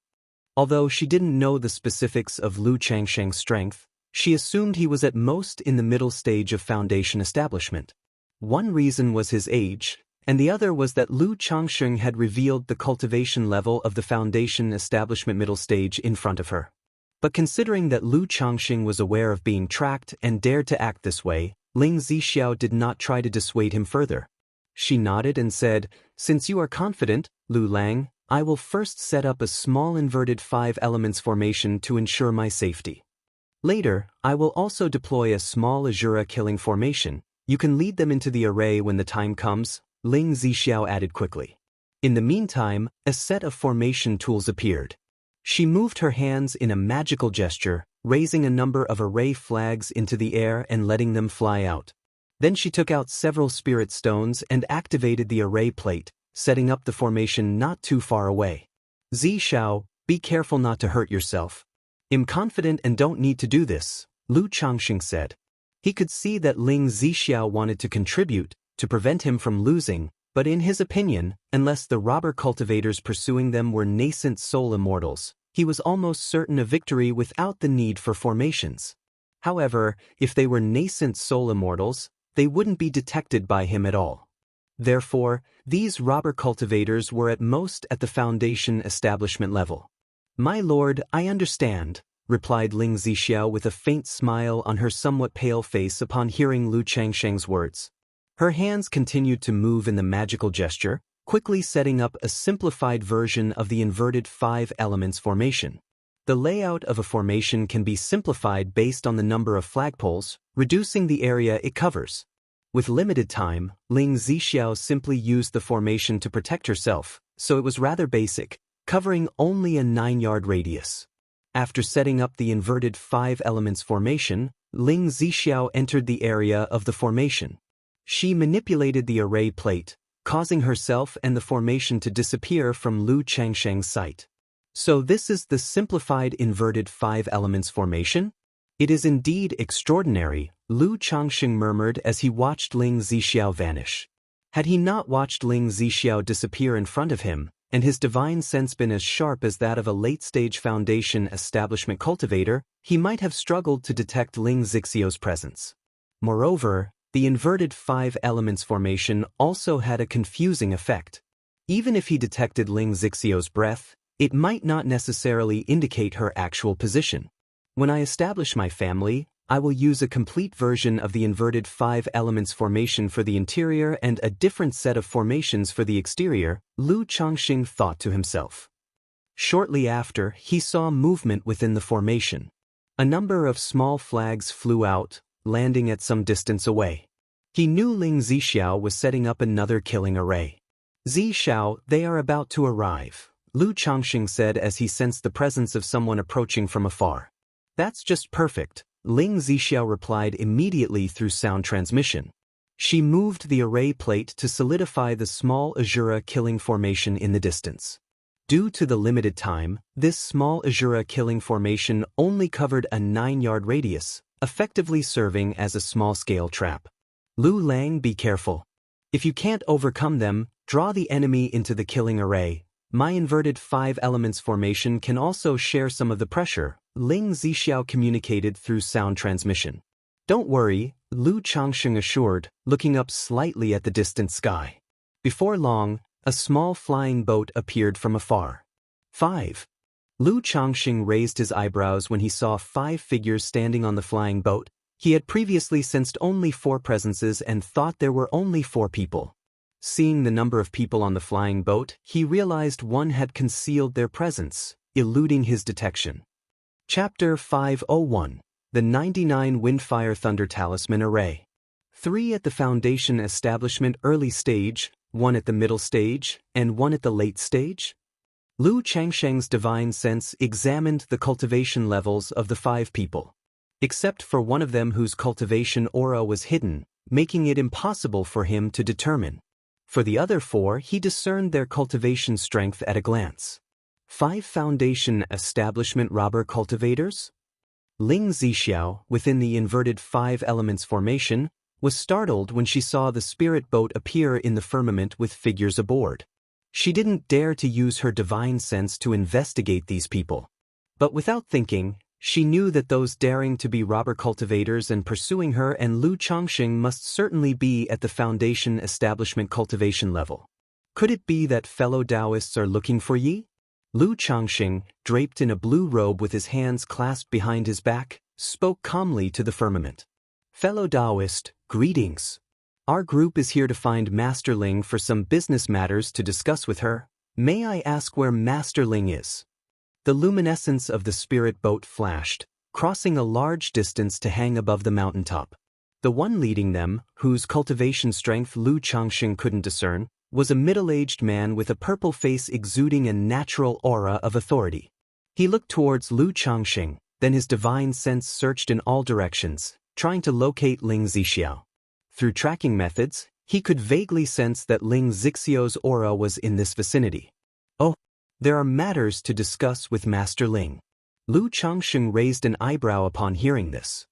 Although she didn't know the specifics of Lu Changxing's strength, she assumed he was at most in the middle stage of foundation establishment. One reason was his age, and the other was that Lu Changxing had revealed the cultivation level of the foundation establishment middle stage in front of her. But considering that Lu Changxing was aware of being tracked and dared to act this way, Ling Zixiao did not try to dissuade him further. She nodded and said, "Since you are confident, Lu Lang, I will first set up a small inverted 5 elements formation to ensure my safety. Later, I will also deploy a small Azura killing formation. You can lead them into the array when the time comes," Ling Zixiao added quickly. In the meantime, a set of formation tools appeared. She moved her hands in a magical gesture, raising a number of array flags into the air and letting them fly out. Then she took out several spirit stones and activated the array plate, setting up the formation not too far away. "Zixiao, be careful not to hurt yourself. I'm confident and don't need to do this," Lu Changxing said. He could see that Ling Zixiao wanted to contribute, to prevent him from losing, but in his opinion, unless the robber cultivators pursuing them were nascent soul immortals, he was almost certain of victory without the need for formations. However, if they were nascent soul immortals, they wouldn't be detected by him at all. Therefore, these robber cultivators were at most at the foundation establishment level. "My lord, I understand," replied Ling Zixiao with a faint smile on her somewhat pale face upon hearing Lu Changsheng's words. Her hands continued to move in the magical gesture, quickly setting up a simplified version of the inverted 5 elements formation. The layout of a formation can be simplified based on the number of flagpoles, reducing the area it covers. With limited time, Ling Zixiao simply used the formation to protect herself, so it was rather basic, covering only a 9-yard radius. After setting up the inverted 5 elements formation, Ling Zixiao entered the area of the formation. She manipulated the array plate, causing herself and the formation to disappear from Lu Changsheng's sight. "So this is the simplified inverted 5 elements formation? It is indeed extraordinary," Lu Changsheng murmured as he watched Ling Zixiao vanish. Had he not watched Ling Zixiao disappear in front of him, and his divine sense been as sharp as that of a late-stage foundation establishment cultivator, he might have struggled to detect Ling Zixiao's presence. Moreover, the inverted 5 elements formation also had a confusing effect. Even if he detected Ling Zixiao's breath, it might not necessarily indicate her actual position. "When I establish my family, I will use a complete version of the inverted 5 elements formation for the interior and a different set of formations for the exterior," Lu Changsheng thought to himself. Shortly after, he saw movement within the formation. A number of small flags flew out, landing at some distance away. He knew Ling Zixiao was setting up another killing array. "Zixiao, they are about to arrive," Lu Changsheng said as he sensed the presence of someone approaching from afar. "That's just perfect," Ling Zixiao replied immediately through sound transmission. She moved the array plate to solidify the small Azura killing formation in the distance. Due to the limited time, this small Azura killing formation only covered a 9-yard radius, effectively serving as a small-scale trap. "Lu Lang, be careful. If you can't overcome them, draw the enemy into the killing array. My inverted 5 elements formation can also share some of the pressure," Ling Zixiao communicated through sound transmission. "Don't worry," Lu Changsheng assured, looking up slightly at the distant sky. Before long, a small flying boat appeared from afar. 5. Lu Changsheng raised his eyebrows when he saw 5 figures standing on the flying boat. He had previously sensed only 4 presences and thought there were only 4 people. Seeing the number of people on the flying boat, he realized one had concealed their presence, eluding his detection. Chapter 501. The 99 Windfire Thunder Talisman Array. 3 at the Foundation Establishment early stage, 1 at the middle stage, and 1 at the late stage? Lu Changsheng's divine sense examined the cultivation levels of the 5 people. Except for one of them whose cultivation aura was hidden, making it impossible for him to determine. For the other 4, he discerned their cultivation strength at a glance. 5 Foundation Establishment Robber Cultivators? Ling Zixiao, within the inverted 5 elements formation, was startled when she saw the spirit boat appear in the firmament with figures aboard. She didn't dare to use her divine sense to investigate these people. But without thinking, she knew that those daring to be robber cultivators and pursuing her and Lu Changsheng must certainly be at the Foundation Establishment cultivation level. Could it be that fellow Taoists are looking for Yi? Lu Changsheng, draped in a blue robe with his hands clasped behind his back, spoke calmly to the firmament. "Fellow Taoist, greetings. Our group is here to find Master Ling for some business matters to discuss with her. May I ask where Master Ling is?" The luminescence of the spirit boat flashed, crossing a large distance to hang above the mountaintop. The one leading them, whose cultivation strength Lu Changsheng couldn't discern, was a middle-aged man with a purple face exuding a natural aura of authority. He looked towards Lu Changsheng, then his divine sense searched in all directions, trying to locate Ling Zixiao. Through tracking methods, he could vaguely sense that Ling Zixiao's aura was in this vicinity. "Oh, there are matters to discuss with Master Ling." Lu Changsheng raised an eyebrow upon hearing this.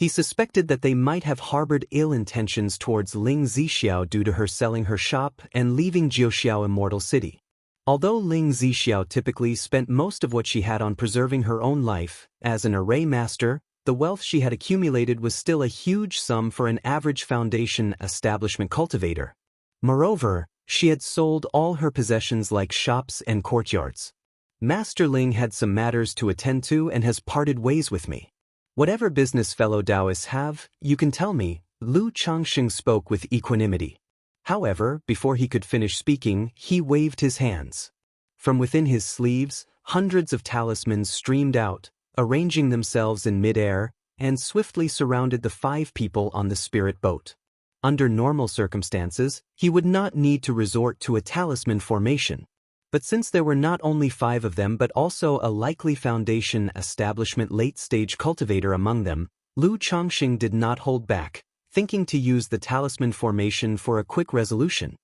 He suspected that they might have harbored ill intentions towards Ling Zixiao due to her selling her shop and leaving Jiuxiao Immortal City. Although Ling Zixiao typically spent most of what she had on preserving her own life, as an array master, the wealth she had accumulated was still a huge sum for an average foundation establishment cultivator. Moreover, she had sold all her possessions like shops and courtyards. Master Ling had some matters to attend to and has parted ways with me. Whatever business fellow Taoists have, you can tell me, Lu Changxing spoke with equanimity. However, before he could finish speaking, he waved his hands. From within his sleeves, hundreds of talismans streamed out, arranging themselves in mid-air, and swiftly surrounded the 5 people on the spirit boat. Under normal circumstances, he would not need to resort to a talisman formation. But since there were not only 5 of them but also a likely foundation establishment late-stage cultivator among them, Lu Changxing did not hold back, thinking to use the talisman formation for a quick resolution.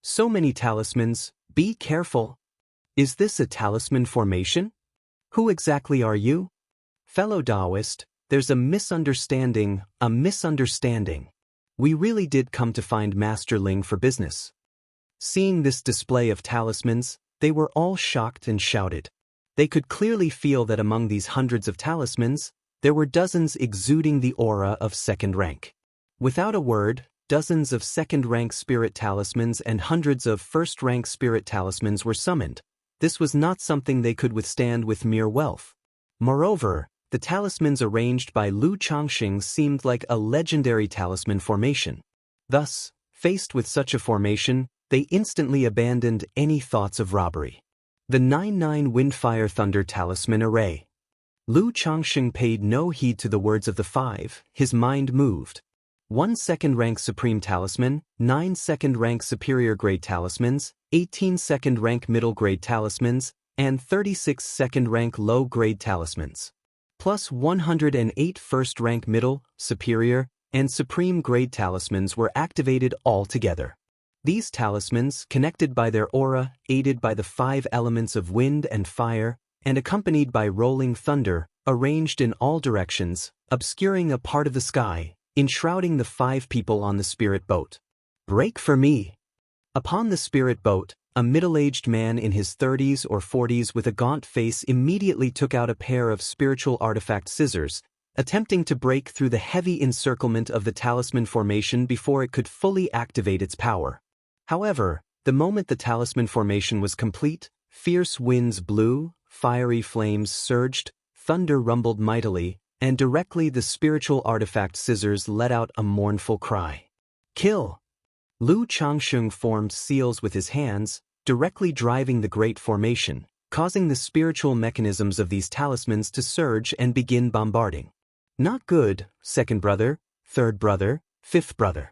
So many talismans, be careful. Is this a talisman formation? Who exactly are you? Fellow Taoist, there's a misunderstanding. We really did come to find Master Ling for business. Seeing this display of talismans, they were all shocked and shouted. They could clearly feel that among these hundreds of talismans, there were dozens exuding the aura of second rank. Without a word, dozens of second-rank spirit talismans and hundreds of first-rank spirit talismans were summoned. This was not something they could withstand with mere wealth. Moreover, the talismans arranged by Lu Changxing seemed like a legendary talisman formation. Thus, faced with such a formation, they instantly abandoned any thoughts of robbery. The 9-9 Wind-Fire Thunder Talisman Array. Lu Changxing paid no heed to the words of the 5, his mind moved. 1 second-rank Supreme Talisman, 9 second-rank Superior Grade Talismans, 18 second-rank Middle Grade Talismans, and 36 second-rank Low Grade Talismans. Plus 108 first-rank Middle, Superior, and Supreme Grade Talismans were activated all together. These talismans, connected by their aura, aided by the 5 elements of wind and fire, and accompanied by rolling thunder, arranged in all directions, obscuring a part of the sky, enshrouding the 5 people on the spirit boat. Break for me! Upon the spirit boat, a middle-aged man in his 30s or 40s with a gaunt face immediately took out a pair of spiritual artifact scissors, attempting to break through the heavy encirclement of the talisman formation before it could fully activate its power. However, the moment the talisman formation was complete, fierce winds blew, fiery flames surged, thunder rumbled mightily, and directly the spiritual artifact scissors let out a mournful cry. Kill! Lu Changxing formed seals with his hands, directly driving the great formation, causing the spiritual mechanisms of these talismans to surge and begin bombarding. Not good, second brother, third brother, fifth brother.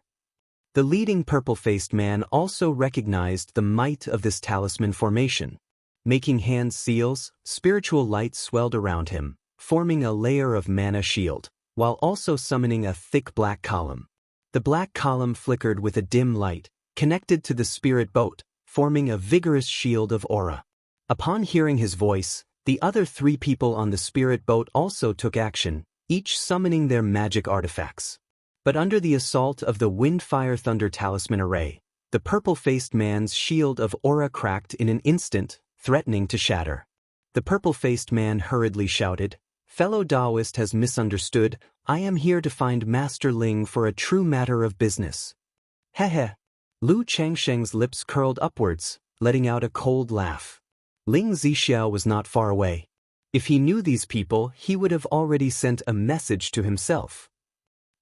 The leading purple-faced man also recognized the might of this talisman formation. Making hand seals, spiritual light swelled around him, forming a layer of mana shield, while also summoning a thick black column. The black column flickered with a dim light, connected to the spirit boat, forming a vigorous shield of aura. Upon hearing his voice, the other 3 people on the spirit boat also took action, each summoning their magic artifacts. But under the assault of the Wind-Fire Thunder Talisman Array, the purple-faced man's shield of aura cracked in an instant, threatening to shatter. The purple-faced man hurriedly shouted, "Fellow Taoist has misunderstood. I am here to find Master Ling for a true matter of business." Heh. Lu Changxing's lips curled upwards, letting out a cold laugh. Ling Zixiao was not far away. If he knew these people, he would have already sent a message to himself.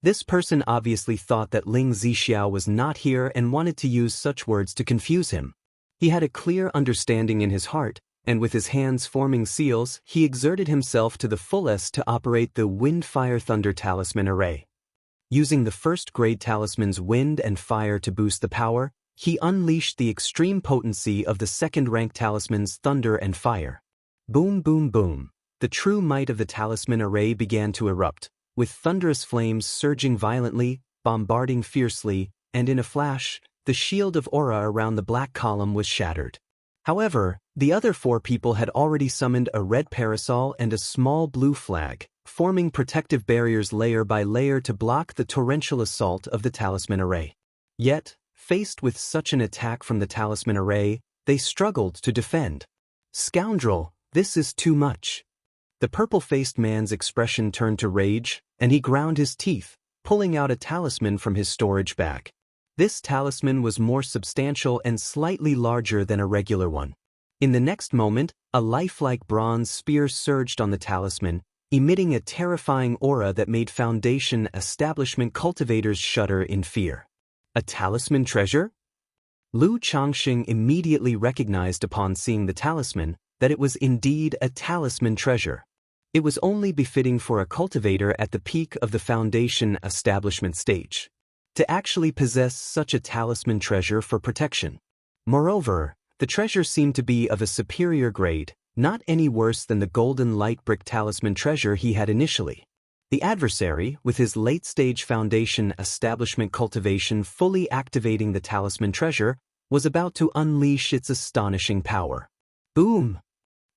This person obviously thought that Ling Zixiao was not here and wanted to use such words to confuse him. He had a clear understanding in his heart, and with his hands forming seals, he exerted himself to the fullest to operate the Wind-Fire-Thunder Talisman Array. Using the first-grade talisman's wind and fire to boost the power, he unleashed the extreme potency of the second-rank talisman's thunder and fire. Boom, boom, boom. The true might of the talisman array began to erupt, with thunderous flames surging violently, bombarding fiercely, and in a flash, the shield of aura around the black column was shattered. However, the other 4 people had already summoned a red parasol and a small blue flag, forming protective barriers layer by layer to block the torrential assault of the talisman array. Yet, faced with such an attack from the talisman array, they struggled to defend. "Scoundrel, this is too much." The purple-faced man's expression turned to rage, and he ground his teeth, pulling out a talisman from his storage bag. This talisman was more substantial and slightly larger than a regular one. In the next moment, a lifelike bronze spear surged on the talisman, emitting a terrifying aura that made Foundation establishment cultivators shudder in fear. A talisman treasure? Lu Changxing immediately recognized upon seeing the talisman that it was indeed a talisman treasure. It was only befitting for a cultivator at the peak of the Foundation establishment stage to actually possess such a talisman treasure for protection. Moreover, the treasure seemed to be of a superior grade, not any worse than the golden light brick talisman treasure he had initially. The adversary, with his late-stage Foundation establishment cultivation fully activating the talisman treasure, was about to unleash its astonishing power. Boom!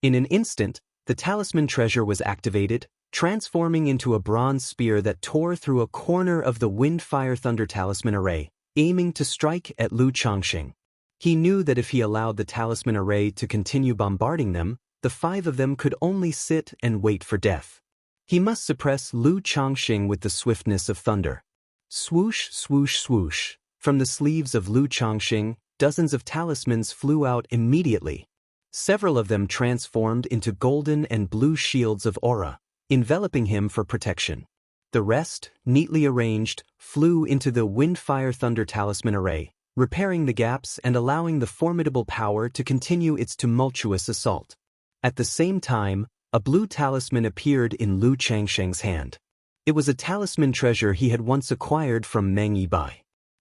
In an instant, the talisman treasure was activated, transforming into a bronze spear that tore through a corner of the Wind-Fire-Thunder talisman array, aiming to strike at Lu Changxing. He knew that if he allowed the talisman array to continue bombarding them, the 5 of them could only sit and wait for death. He must suppress Lu Changxing with the swiftness of thunder. Swoosh, swoosh, swoosh. From the sleeves of Lu Changxing, dozens of talismans flew out immediately. Several of them transformed into golden and blue shields of aura, enveloping him for protection. The rest, neatly arranged, flew into the Wind-Fire-Thunder talisman array, repairing the gaps and allowing the formidable power to continue its tumultuous assault. At the same time, a blue talisman appeared in Lu Changxing's hand. It was a talisman treasure he had once acquired from Meng Yibai.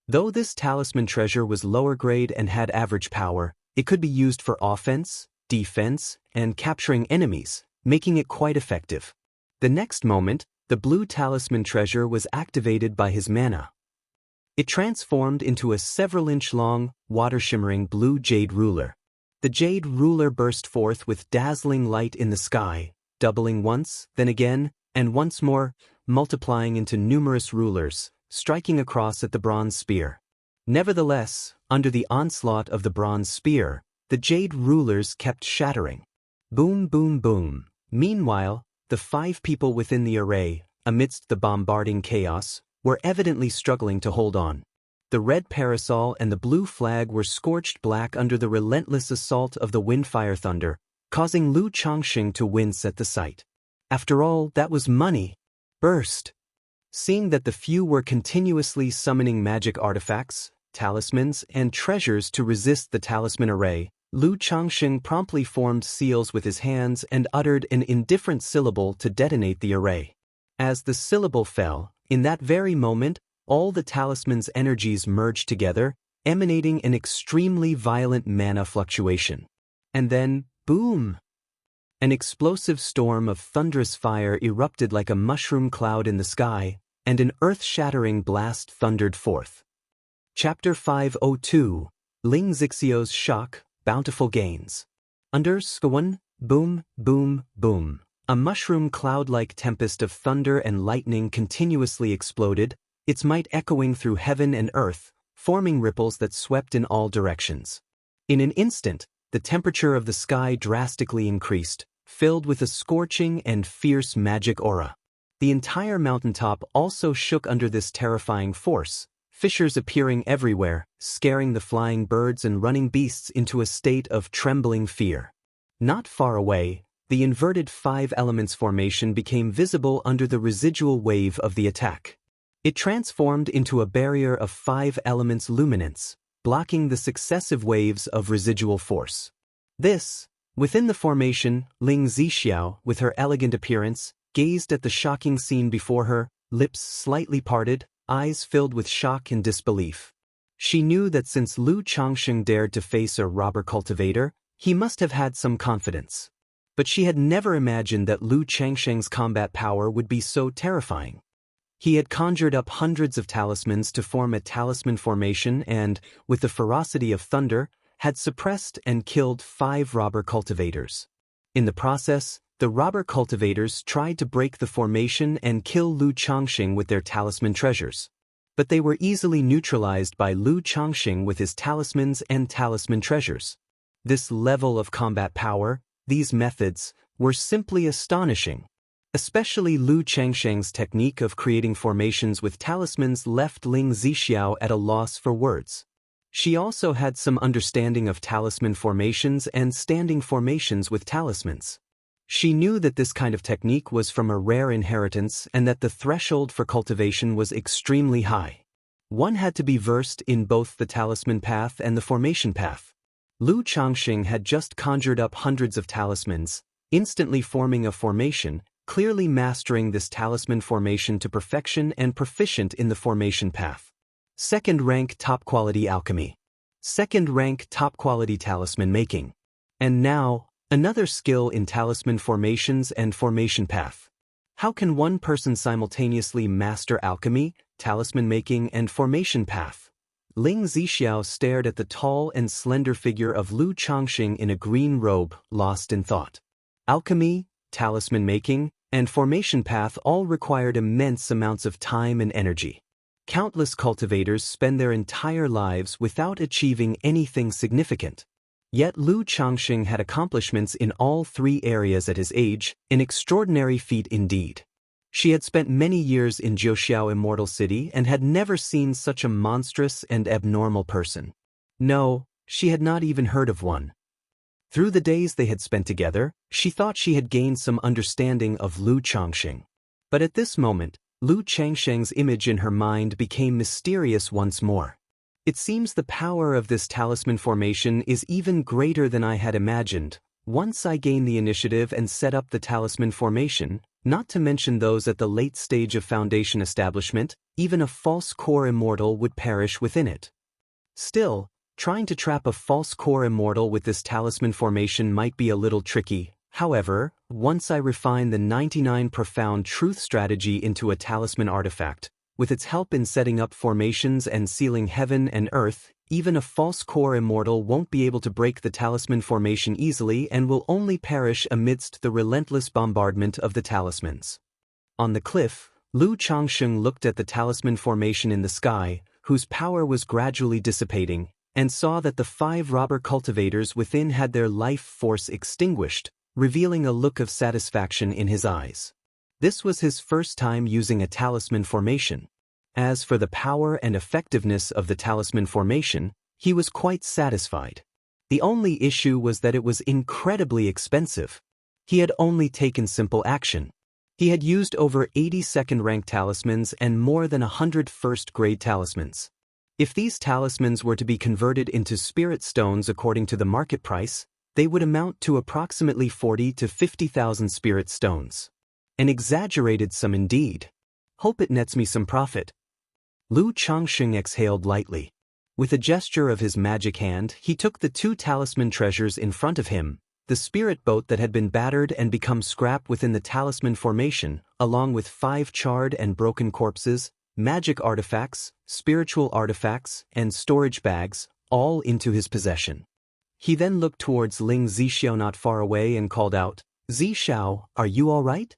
Though this talisman treasure was lower grade and had average power, it could be used for offense, defense, and capturing enemies, making it quite effective. The next moment, the blue talisman treasure was activated by his mana. It transformed into a several-inch-long, water-shimmering blue jade ruler. The jade ruler burst forth with dazzling light in the sky, doubling once, then again, and once more, multiplying into numerous rulers, striking across at the bronze spear. Nevertheless, under the onslaught of the bronze spear, the jade rulers kept shattering. Boom, boom, boom. Meanwhile, the 5 people within the array, amidst the bombarding chaos, were evidently struggling to hold on. The red parasol and the blue flag were scorched black under the relentless assault of the Wind-Fire-Thunder, causing Lu Changxing to wince at the sight. After all, that was money. Burst. Seeing that the few were continuously summoning magic artifacts, talismans, and treasures to resist the talisman array, Lu Changxing promptly formed seals with his hands and uttered an indifferent syllable to detonate the array. As the syllable fell, in that very moment, all the talisman's energies merged together, emanating an extremely violent mana fluctuation. And then, boom! An explosive storm of thunderous fire erupted like a mushroom cloud in the sky, and an earth-shattering blast thundered forth. Chapter 502, Ling Zixio's Shock, Bountiful Gains. Under Skawan, boom, boom, boom. A mushroom cloud-like tempest of thunder and lightning continuously exploded, its might echoing through heaven and earth, forming ripples that swept in all directions. In an instant, the temperature of the sky drastically increased, filled with a scorching and fierce magic aura. The entire mountaintop also shook under this terrifying force, fissures appearing everywhere, scaring the flying birds and running beasts into a state of trembling fear. Not far away, the inverted 5 elements formation became visible under the residual wave of the attack. It transformed into a barrier of 5 elements luminance, blocking the successive waves of residual force. Within the formation, Ling Zixiao, with her elegant appearance, gazed at the shocking scene before her, lips slightly parted, eyes filled with shock and disbelief. She knew that since Lu Changxing dared to face a robber cultivator, he must have had some confidence. But she had never imagined that Lu Changxing's combat power would be so terrifying. He had conjured up hundreds of talismans to form a talisman formation and, with the ferocity of thunder, had suppressed and killed 5 robber cultivators. In the process, the robber cultivators tried to break the formation and kill Lu Changxing with their talisman treasures. But they were easily neutralized by Lu Changxing with his talismans and talisman treasures. This level of combat power, these methods, were simply astonishing. Especially Lu Changxing's technique of creating formations with talismans left Ling Zixiao at a loss for words. She also had some understanding of talisman formations and standing formations with talismans. She knew that this kind of technique was from a rare inheritance and that the threshold for cultivation was extremely high. One had to be versed in both the talisman path and the formation path. Lu Changxing had just conjured up hundreds of talismans, instantly forming a formation, clearly mastering this talisman formation to perfection and proficient in the formation path. Second rank top quality alchemy. Second rank top quality talisman making. And now, another skill in talisman formations and formation path. How can one person simultaneously master alchemy, talisman making, and formation path? Ling Zixiao stared at the tall and slender figure of Lu Changxing in a green robe, lost in thought. Alchemy, talisman making, and formation path all required immense amounts of time and energy. Countless cultivators spend their entire lives without achieving anything significant. Yet Lu Changxing had accomplishments in all three areas at his age, an extraordinary feat indeed. She had spent many years in Jiuxiao Immortal City and had never seen such a monstrous and abnormal person. No, she had not even heard of one. Through the days they had spent together, she thought she had gained some understanding of Lu Changxing. But at this moment, Lu Changxing's image in her mind became mysterious once more. It seems the power of this talisman formation is even greater than I had imagined. Once I gain the initiative and set up the talisman formation, not to mention those at the late stage of foundation establishment, even a false core immortal would perish within it. Still, trying to trap a false core immortal with this talisman formation might be a little tricky. However, once I refine the 99 profound truth strategy into a talisman artifact, with its help in setting up formations and sealing heaven and earth, even a false core immortal won't be able to break the talisman formation easily and will only perish amidst the relentless bombardment of the talismans. On the cliff, Lu Changxing looked at the talisman formation in the sky, whose power was gradually dissipating, and saw that the 5 robber cultivators within had their life force extinguished, revealing a look of satisfaction in his eyes. This was his first time using a talisman formation. As for the power and effectiveness of the talisman formation, he was quite satisfied. The only issue was that it was incredibly expensive. He had only taken simple action. He had used over 80 second-rank talismans and more than 100 first-grade talismans. If these talismans were to be converted into spirit stones according to the market price, they would amount to approximately 40 to 50,000 spirit stones. An exaggerated sum indeed. Hope it nets me some profit. Lu Changxing exhaled lightly. With a gesture of his magic hand, he took the 2 talisman treasures in front of him, the spirit boat that had been battered and become scrap within the talisman formation, along with 5 charred and broken corpses, magic artifacts, spiritual artifacts, and storage bags, all into his possession. He then looked towards Ling Zixiao not far away and called out, "Zixiao, are you all right?"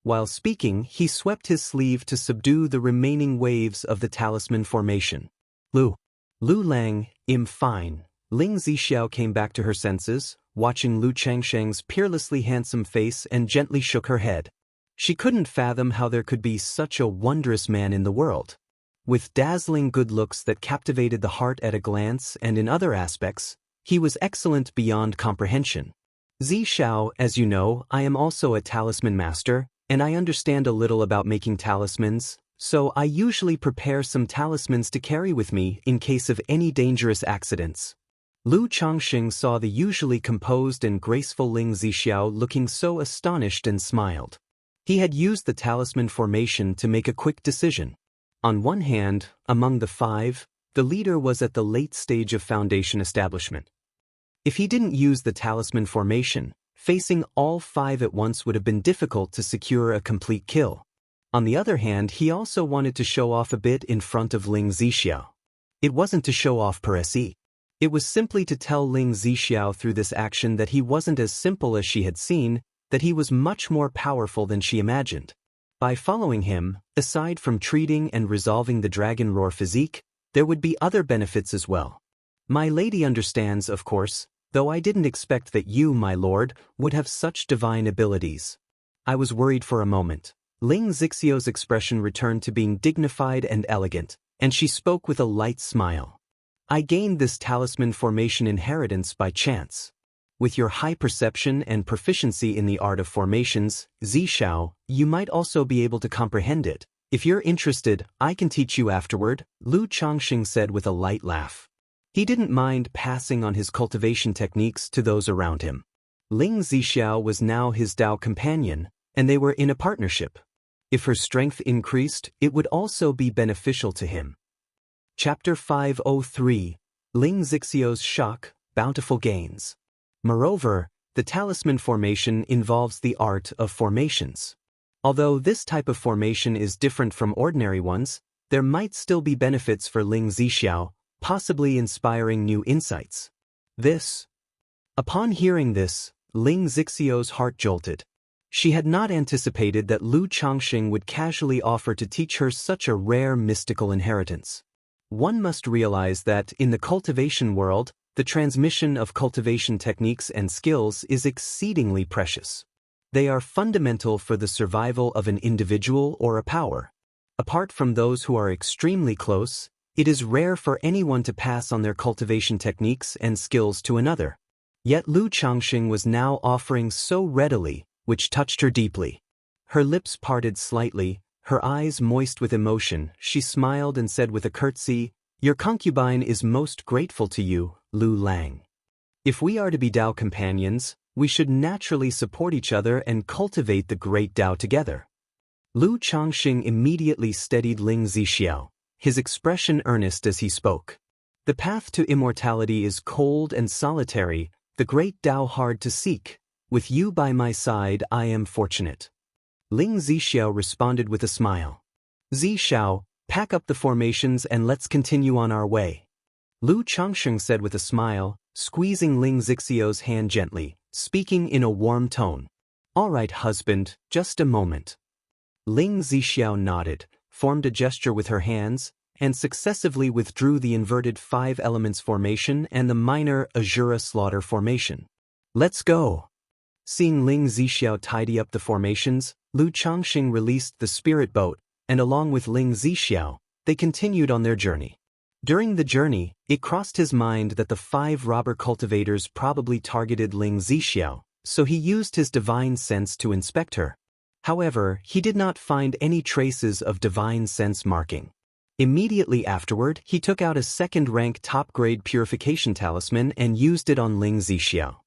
While speaking, he swept his sleeve to subdue the remaining waves of the talisman formation. Lu Lang, fine. Ling Zixiao came back to her senses, watching Lu Changxing's peerlessly handsome face, and gently shook her head. She couldn't fathom how there could be such a wondrous man in the world. With dazzling good looks that captivated the heart at a glance and in other aspects, he was excellent beyond comprehension. Zixiao, as you know, I am also a talisman master, and I understand a little about making talismans, so I usually prepare some talismans to carry with me in case of any dangerous accidents. Lu Changxing saw the usually composed and graceful Ling Zixiao looking so astonished and smiled. He had used the talisman formation to make a quick decision. On one hand, among the 5, the leader was at the late stage of foundation establishment. If he didn't use the talisman formation, facing all 5 at once would have been difficult to secure a complete kill. On the other hand, he also wanted to show off a bit in front of Ling Zixiao. It wasn't to show off per se. It was simply to tell Ling Zixiao through this action that he wasn't as simple as she had seen, that he was much more powerful than she imagined. By following him, aside from treating and resolving the dragon roar physique, there would be other benefits as well. My lady understands, of course, though I didn't expect that you, my lord, would have such divine abilities. I was worried for a moment. Ling Xixiu's expression returned to being dignified and elegant, and she spoke with a light smile. I gained this talisman formation inheritance by chance. With your high perception and proficiency in the art of formations, Zishao, you might also be able to comprehend it. If you're interested, I can teach you afterward, Lu Changxing said with a light laugh. He didn't mind passing on his cultivation techniques to those around him. Ling Zixiao was now his Dao companion, and they were in a partnership. If her strength increased, it would also be beneficial to him. Chapter 503, Ling Xixiu's Shock, Bountiful Gains. Moreover, the talisman formation involves the art of formations. Although this type of formation is different from ordinary ones, there might still be benefits for Ling Zixiao, possibly inspiring new insights. Upon hearing this, Ling Zixiu's heart jolted. She had not anticipated that Lu Changxing would casually offer to teach her such a rare mystical inheritance. One must realize that, in the cultivation world, the transmission of cultivation techniques and skills is exceedingly precious. They are fundamental for the survival of an individual or a power. Apart from those who are extremely close, it is rare for anyone to pass on their cultivation techniques and skills to another. Yet Lu Changxing was now offering so readily, which touched her deeply. Her lips parted slightly, her eyes moist with emotion. She smiled and said with a curtsy, "Your concubine is most grateful to you, Lu Lang. If we are to be Dao companions, we should naturally support each other and cultivate the great Dao together." Lu Changxing immediately steadied Ling Zixiao, his expression earnest as he spoke. "The path to immortality is cold and solitary, the great Dao hard to seek. With you by my side, I am fortunate." Ling Zixiao responded with a smile. "Zixiao, pack up the formations and let's continue on our way." Lu Changxing said with a smile, squeezing Ling Zixiu's hand gently, speaking in a warm tone. "All right, husband, just a moment." Ling Zixiao nodded, formed a gesture with her hands, and successively withdrew the inverted 5 elements formation and the minor Azura slaughter formation. "Let's go." Seeing Ling Zixiao tidy up the formations, Lu Changxing released the spirit boat, and along with Ling Zixiao, they continued on their journey. During the journey, it crossed his mind that the 5 robber cultivators probably targeted Ling Zixiao, so he used his divine sense to inspect her. However, he did not find any traces of divine sense marking. Immediately afterward, he took out a second-rank top-grade purification talisman and used it on Ling Zixiao.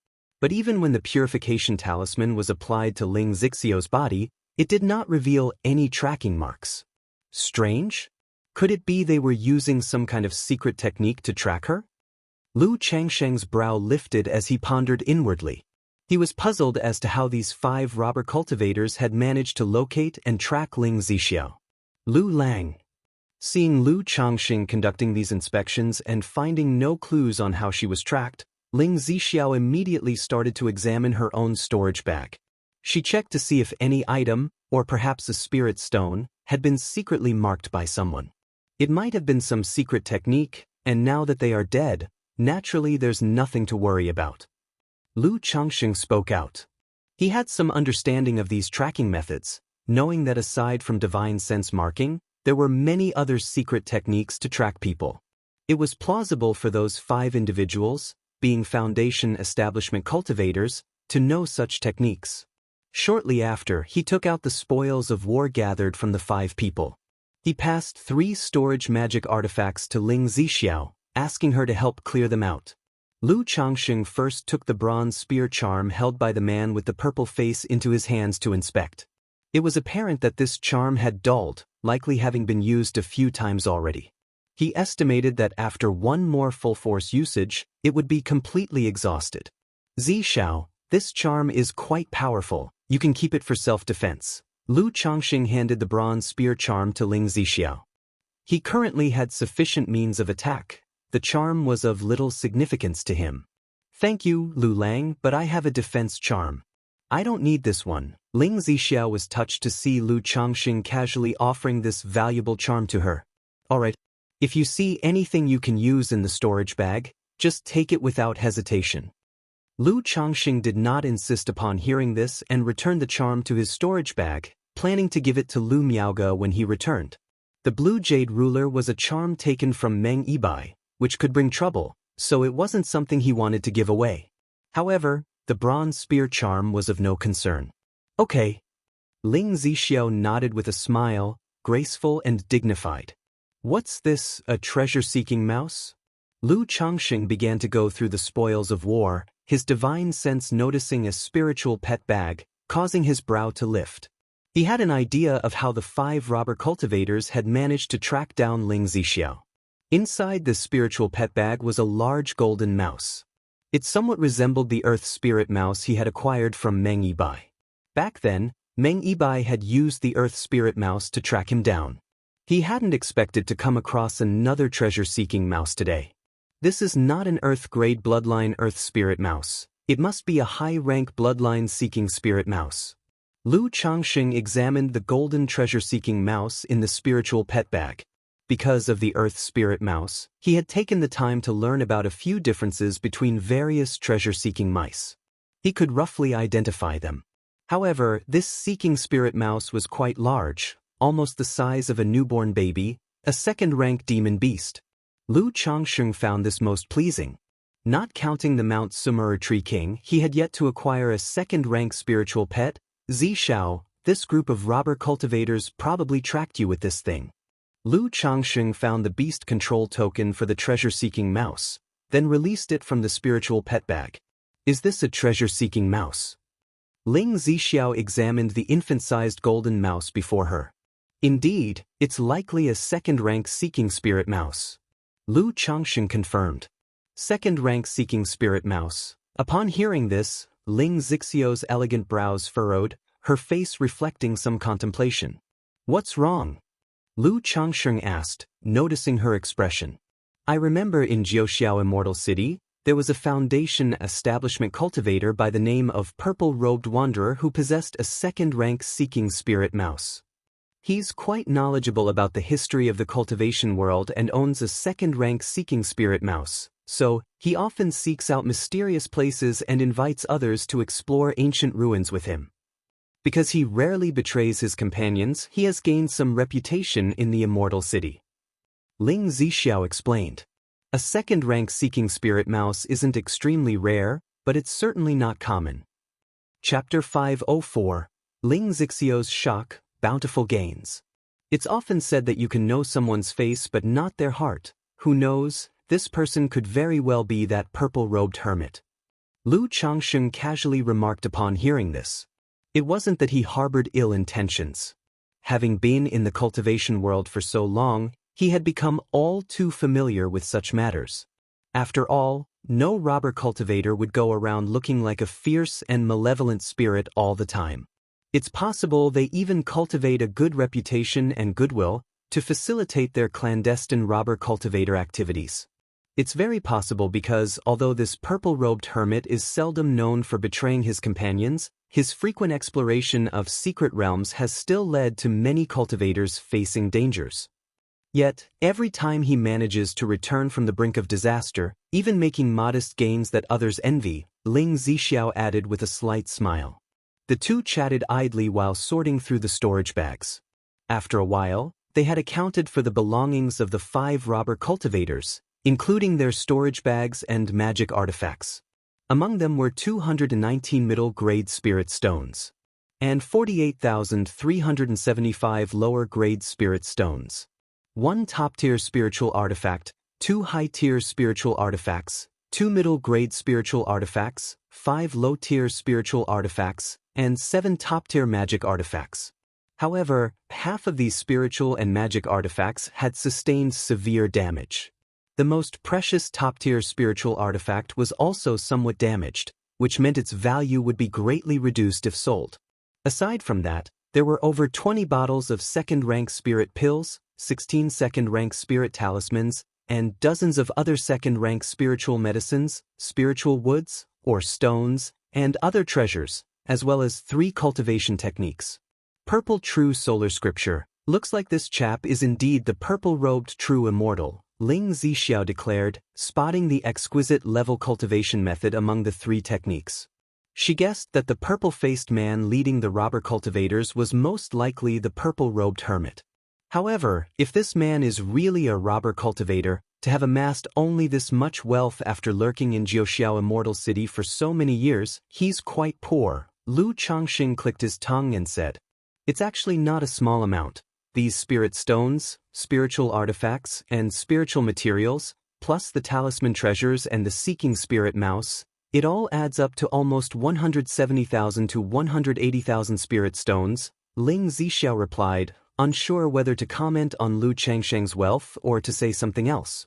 But even when the purification talisman was applied to Ling Zixiu's body, it did not reveal any tracking marks. Strange? Could it be they were using some kind of secret technique to track her? Lu Changsheng's brow lifted as he pondered inwardly. He was puzzled as to how these 5 robber cultivators had managed to locate and track Ling Zixiao. Lu Lang. Seeing Lu Changxing conducting these inspections and finding no clues on how she was tracked, Ling Zixiao immediately started to examine her own storage bag. She checked to see if any item, or perhaps a spirit stone, had been secretly marked by someone. It might have been some secret technique, and now that they are dead, naturally there's nothing to worry about. Lu Changxing spoke out. He had some understanding of these tracking methods, knowing that aside from divine sense marking, there were many other secret techniques to track people. It was plausible for those 5 individuals, being Foundation establishment cultivators, to know such techniques. Shortly after, he took out the spoils of war gathered from the 5 people. He passed 3 storage magic artifacts to Ling Zixiao, asking her to help clear them out. Lu Changxing first took the bronze spear charm held by the man with the purple face into his hands to inspect. It was apparent that this charm had dulled, likely having been used a few times already. He estimated that after one more full-force usage, it would be completely exhausted. "Zixiao, this charm is quite powerful, you can keep it for self-defense." Lu Changxing handed the bronze spear charm to Ling Zixiao. He currently had sufficient means of attack. The charm was of little significance to him. "Thank you, Lu Lang, but I have a defense charm. I don't need this one. Ling Zixiao was touched to see Lu Changxing casually offering this valuable charm to her. Alright, if you see anything you can use in the storage bag, just take it without hesitation. Lu Changxing did not insist upon hearing this and returned the charm to his storage bag, planning to give it to Lu Miaoge when he returned. The blue jade ruler was a charm taken from Meng Yibai, which could bring trouble, so it wasn't something he wanted to give away. However, the bronze spear charm was of no concern. Okay. Ling Zixiao nodded with a smile, graceful and dignified. What's this, a treasure-seeking mouse? Lu Changxing began to go through the spoils of war, his divine sense noticing a spiritual pet bag, causing his brow to lift. He had an idea of how the 5 robber cultivators had managed to track down Ling Zixiao. Inside the spiritual pet bag was a large golden mouse. It somewhat resembled the earth spirit mouse he had acquired from Meng Yibai. Back then, Meng Yibai had used the earth spirit mouse to track him down. He hadn't expected to come across another treasure-seeking mouse today. This is not an earth-grade bloodline earth spirit mouse. It must be a high-rank bloodline-seeking spirit mouse. Lu Changxing examined the golden treasure-seeking mouse in the spiritual pet bag. Because of the earth spirit mouse, he had taken the time to learn about a few differences between various treasure-seeking mice. He could roughly identify them. However, this seeking spirit mouse was quite large, almost the size of a newborn baby, a second-rank demon beast. Lu Changxing found this most pleasing. Not counting the Mount Sumur Tree King, he had yet to acquire a second-rank spiritual pet, Zixiao. This group of robber cultivators probably tracked you with this thing. Lu Changxing found the beast control token for the treasure-seeking mouse, then released it from the spiritual pet bag. Is this a treasure-seeking mouse? Ling Zixiao examined the infant-sized golden mouse before her. Indeed, it's likely a second-rank seeking spirit mouse. Lu Changxing confirmed. Second-rank seeking spirit mouse. Upon hearing this, Ling Zixiao's elegant brows furrowed, her face reflecting some contemplation. What's wrong? Lu Changxing asked, noticing her expression. I remember in Jiuxiao Immortal City, there was a foundation establishment cultivator by the name of Purple-Robed Wanderer who possessed a second-rank seeking spirit mouse. He's quite knowledgeable about the history of the cultivation world and owns a second-rank seeking spirit mouse, so he often seeks out mysterious places and invites others to explore ancient ruins with him. Because he rarely betrays his companions, he has gained some reputation in the Immortal City. Ling Zixiao explained. A second-rank seeking spirit mouse isn't extremely rare, but it's certainly not common. Chapter 504. Ling Zixiao's Shock, Bountiful Gains. It's often said that you can know someone's face but not their heart. Who knows, this person could very well be that purple-robed hermit. Lu Changxing casually remarked upon hearing this. It wasn't that he harbored ill intentions. Having been in the cultivation world for so long, he had become all too familiar with such matters. After all, no robber cultivator would go around looking like a fierce and malevolent spirit all the time. It's possible they even cultivate a good reputation and goodwill to facilitate their clandestine robber cultivator activities. It's very possible because, although this purple-robed hermit is seldom known for betraying his companions, his frequent exploration of secret realms has still led to many cultivators facing dangers. Yet, every time he manages to return from the brink of disaster, even making modest gains that others envy, Ling Zixiao added with a slight smile. The two chatted idly while sorting through the storage bags. After a while, they had accounted for the belongings of the 5 robber cultivators, including their storage bags and magic artifacts. Among them were 219 middle-grade spirit stones and 48,375 lower-grade spirit stones. 1 top-tier spiritual artifact, 2 high-tier spiritual artifacts, 2 middle-grade spiritual artifacts, 5 low-tier spiritual artifacts, and 7 top-tier magic artifacts. However, half of these spiritual and magic artifacts had sustained severe damage. The most precious top-tier spiritual artifact was also somewhat damaged, which meant its value would be greatly reduced if sold. Aside from that, there were over 20 bottles of second-rank spirit pills, 16 second-rank spirit talismans, and dozens of other second-rank spiritual medicines, spiritual woods, or stones, and other treasures, as well as 3 cultivation techniques. Purple True Solar Scripture. Looks like this chap is indeed the purple-robed true immortal, Ling Zixiao declared, spotting the exquisite level cultivation method among the 3 techniques. She guessed that the purple-faced man leading the robber cultivators was most likely the purple-robed hermit. However, if this man is really a robber cultivator, to have amassed only this much wealth after lurking in Jiuxiao Immortal City for so many years, he's quite poor. Lu Changxing clicked his tongue and said, "It's actually not a small amount. These spirit stones, spiritual artifacts, and spiritual materials, plus the talisman treasures and the seeking spirit mouse, it all adds up to almost 170,000 to 180,000 spirit stones," Ling Zixiao replied, unsure whether to comment on Lu Changsheng's wealth or to say something else.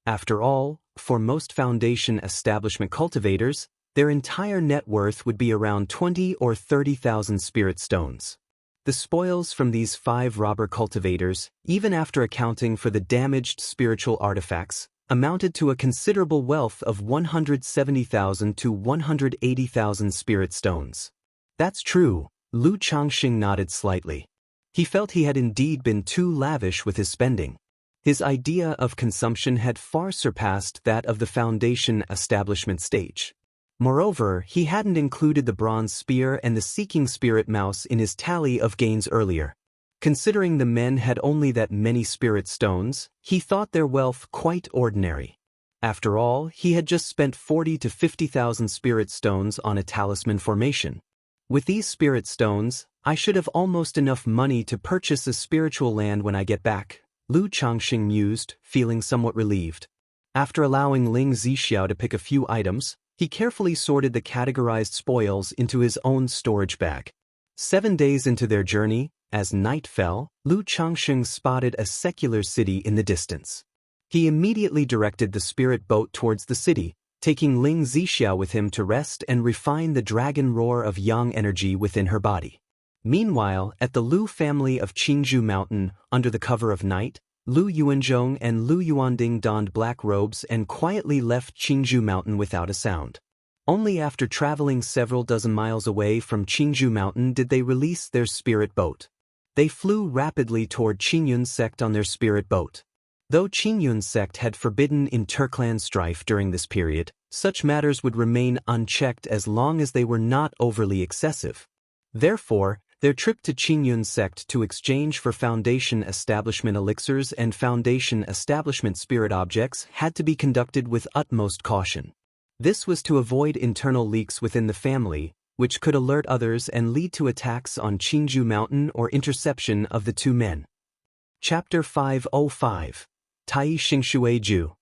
After all, for most foundation establishment cultivators, their entire net worth would be around 20 or 30,000 spirit stones. The spoils from these 5 robber cultivators, even after accounting for the damaged spiritual artifacts, amounted to a considerable wealth of 170,000 to 180,000 spirit stones. That's true, Lu Changxing nodded slightly. He felt he had indeed been too lavish with his spending. His idea of consumption had far surpassed that of the foundation establishment stage. Moreover, he hadn't included the bronze spear and the seeking spirit mouse in his tally of gains earlier. Considering the men had only that many spirit stones, he thought their wealth quite ordinary. After all, he had just spent 40 to 50,000 spirit stones on a talisman formation. With these spirit stones, I should have almost enough money to purchase a spiritual land when I get back, Lu Changxing mused, feeling somewhat relieved. After allowing Ling Zixiao to pick a few items, he carefully sorted the categorized spoils into his own storage bag. 7 days into their journey, as night fell, Lu Changxing spotted a secular city in the distance. He immediately directed the spirit boat towards the city, taking Ling Zixiao with him to rest and refine the dragon roar of yang energy within her body. Meanwhile, at the Lu family of Qingzhou Mountain, under the cover of night, Lu Yuanzhong and Lu Yuanding donned black robes and quietly left Qingzhou Mountain without a sound. Only after traveling several dozen miles away from Qingzhou Mountain did they release their spirit boat. They flew rapidly toward Qingyun's sect on their spirit boat. Though Qingyun's sect had forbidden interclan strife during this period, such matters would remain unchecked as long as they were not overly excessive. Therefore, their trip to Qingyun's sect to exchange for Foundation Establishment elixirs and Foundation Establishment spirit objects had to be conducted with utmost caution. This was to avoid internal leaks within the family, which could alert others and lead to attacks on Qingzhou Mountain or interception of the 2 men. Chapter 505. Tai Xingxueju.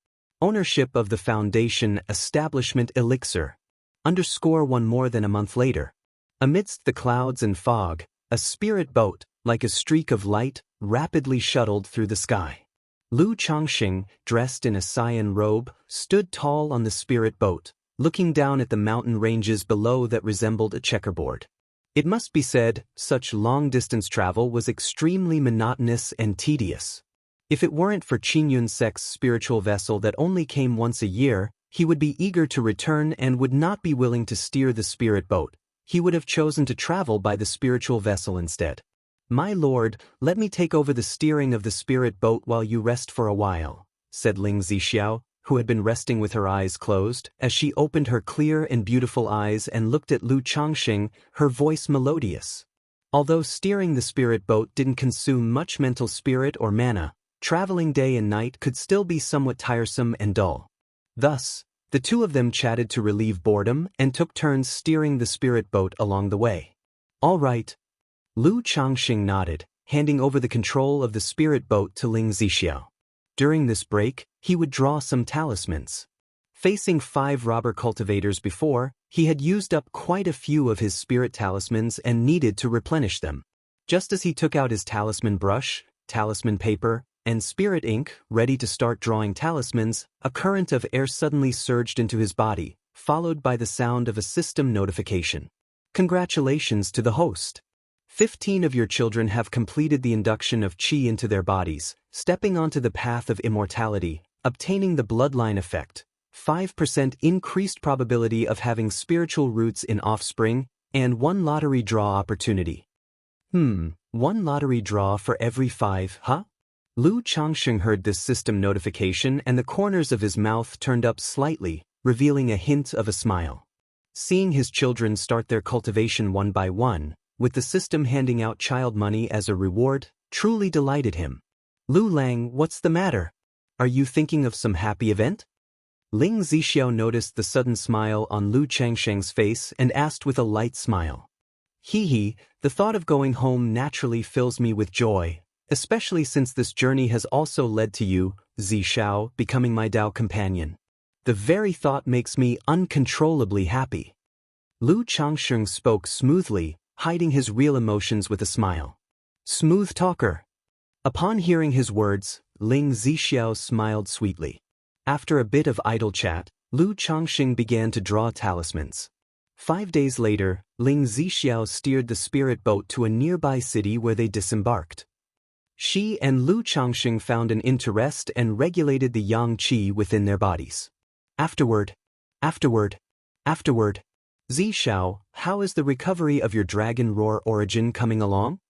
Ownership of the Foundation Establishment elixir. _1 More than a month later. Amidst the clouds and fog, a spirit boat, like a streak of light, rapidly shuttled through the sky. Lu Changxing, dressed in a cyan robe, stood tall on the spirit boat, looking down at the mountain ranges below that resembled a checkerboard. It must be said, such long-distance travel was extremely monotonous and tedious. If it weren't for Qingyun sect's spiritual vessel that only came once a year, he would be eager to return and would not be willing to steer the spirit boat. He would have chosen to travel by the spiritual vessel instead. "My lord, let me take over the steering of the spirit boat while you rest for a while," said Ling Zixiao, who had been resting with her eyes closed, as she opened her clear and beautiful eyes and looked at Lu Changxing, her voice melodious. Although steering the spirit boat didn't consume much mental spirit or mana, traveling day and night could still be somewhat tiresome and dull. Thus, the 2 of them chatted to relieve boredom and took turns steering the spirit boat along the way. "All right." Lu Changxing nodded, handing over the control of the spirit boat to Ling Zixiao. During this break, he would draw some talismans. Facing 5 robber cultivators before, he had used up quite a few of his spirit talismans and needed to replenish them. Just as he took out his talisman brush, talisman paper, and spirit ink, ready to start drawing talismans, a current of air suddenly surged into his body, followed by the sound of a system notification. "Congratulations to the host. 15 of your children have completed the induction of qi into their bodies, stepping onto the path of immortality, obtaining the bloodline effect. 5% increased probability of having spiritual roots in offspring, and 1 lottery draw opportunity. 1 lottery draw for every 5, huh? Lu Changsheng heard this system notification and the corners of his mouth turned up slightly, revealing a hint of a smile. Seeing his children start their cultivation one by one, with the system handing out child money as a reward, truly delighted him. Lu Lang, what's the matter? Are you thinking of some happy event? Ling Zixiao noticed the sudden smile on Lu Changsheng's face and asked with a light smile. Hee, the thought of going home naturally fills me with joy, especially since this journey has also led to you, Zixiao, becoming my Dao companion. The very thought makes me uncontrollably happy. Lu Changsheng spoke smoothly, hiding his real emotions with a smile. Smooth talker. Upon hearing his words, Ling Zixiao smiled sweetly. After a bit of idle chat, Lu Changsheng began to draw talismans. 5 days later, Ling Zixiao steered the spirit boat to a nearby city where they disembarked. She and Lu Changsheng found an interest and regulated the yang qi within their bodies. Afterward. Zixiao, how is the recovery of your dragon roar origin coming along?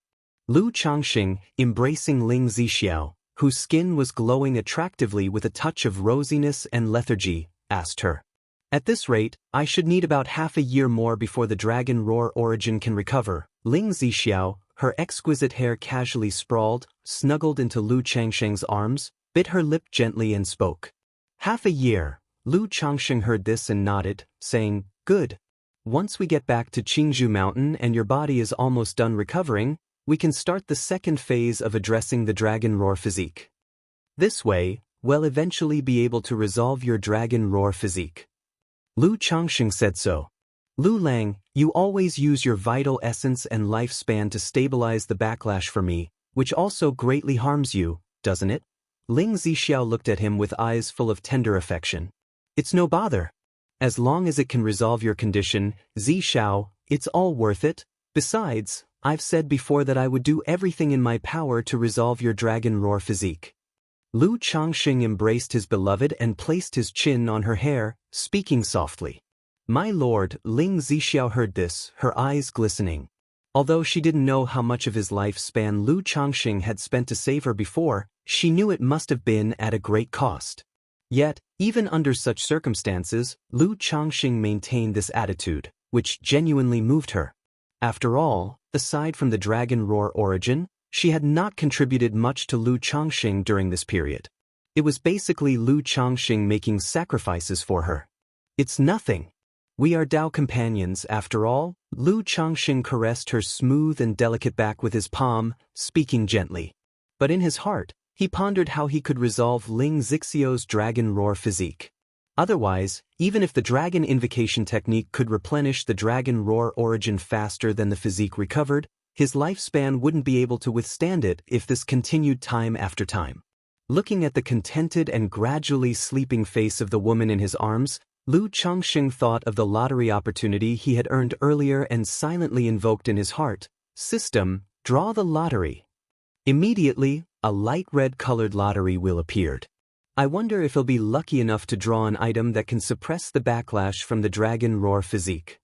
Lu Changsheng, embracing Ling Zixiao, whose skin was glowing attractively with a touch of rosiness and lethargy, asked her. At this rate, I should need about half a year more before the dragon roar origin can recover. Ling Zixiao, her exquisite hair casually sprawled, snuggled into Lu Changsheng's arms, bit her lip gently and spoke. Half a year. Lu Changsheng heard this and nodded, saying, Good. Once we get back to Qingzhou Mountain and your body is almost done recovering, we can start the second phase of addressing the dragon roar physique. This way, we'll eventually be able to resolve your dragon roar physique. Lu Changsheng said so. Lu Lang, you always use your vital essence and lifespan to stabilize the backlash for me, which also greatly harms you, doesn't it? Ling Zixiao looked at him with eyes full of tender affection. It's no bother. As long as it can resolve your condition, Zixiao, it's all worth it. Besides, I've said before that I would do everything in my power to resolve your dragon roar physique. Lu Changsheng embraced his beloved and placed his chin on her hair, speaking softly. My lord, Ling Zixiao heard this, her eyes glistening. Although she didn't know how much of his lifespan Lu Changsheng had spent to save her before, she knew it must have been at a great cost. Yet, even under such circumstances, Lu Changsheng maintained this attitude, which genuinely moved her. After all, aside from the dragon roar origin, she had not contributed much to Lu Changsheng during this period. It was basically Lu Changsheng making sacrifices for her. It's nothing. We are Dao companions, after all. Lu Changsheng caressed her smooth and delicate back with his palm, speaking gently. But in his heart, he pondered how he could resolve Ling Zixiao's dragon roar physique. Otherwise, even if the dragon invocation technique could replenish the dragon roar origin faster than the physique recovered, his lifespan wouldn't be able to withstand it if this continued time after time. Looking at the contented and gradually sleeping face of the woman in his arms, Lu Changsheng thought of the lottery opportunity he had earned earlier and silently invoked in his heart. System, draw the lottery. Immediately, a light red-colored lottery wheel appeared. I wonder if he'll be lucky enough to draw an item that can suppress the backlash from the dragon roar physique.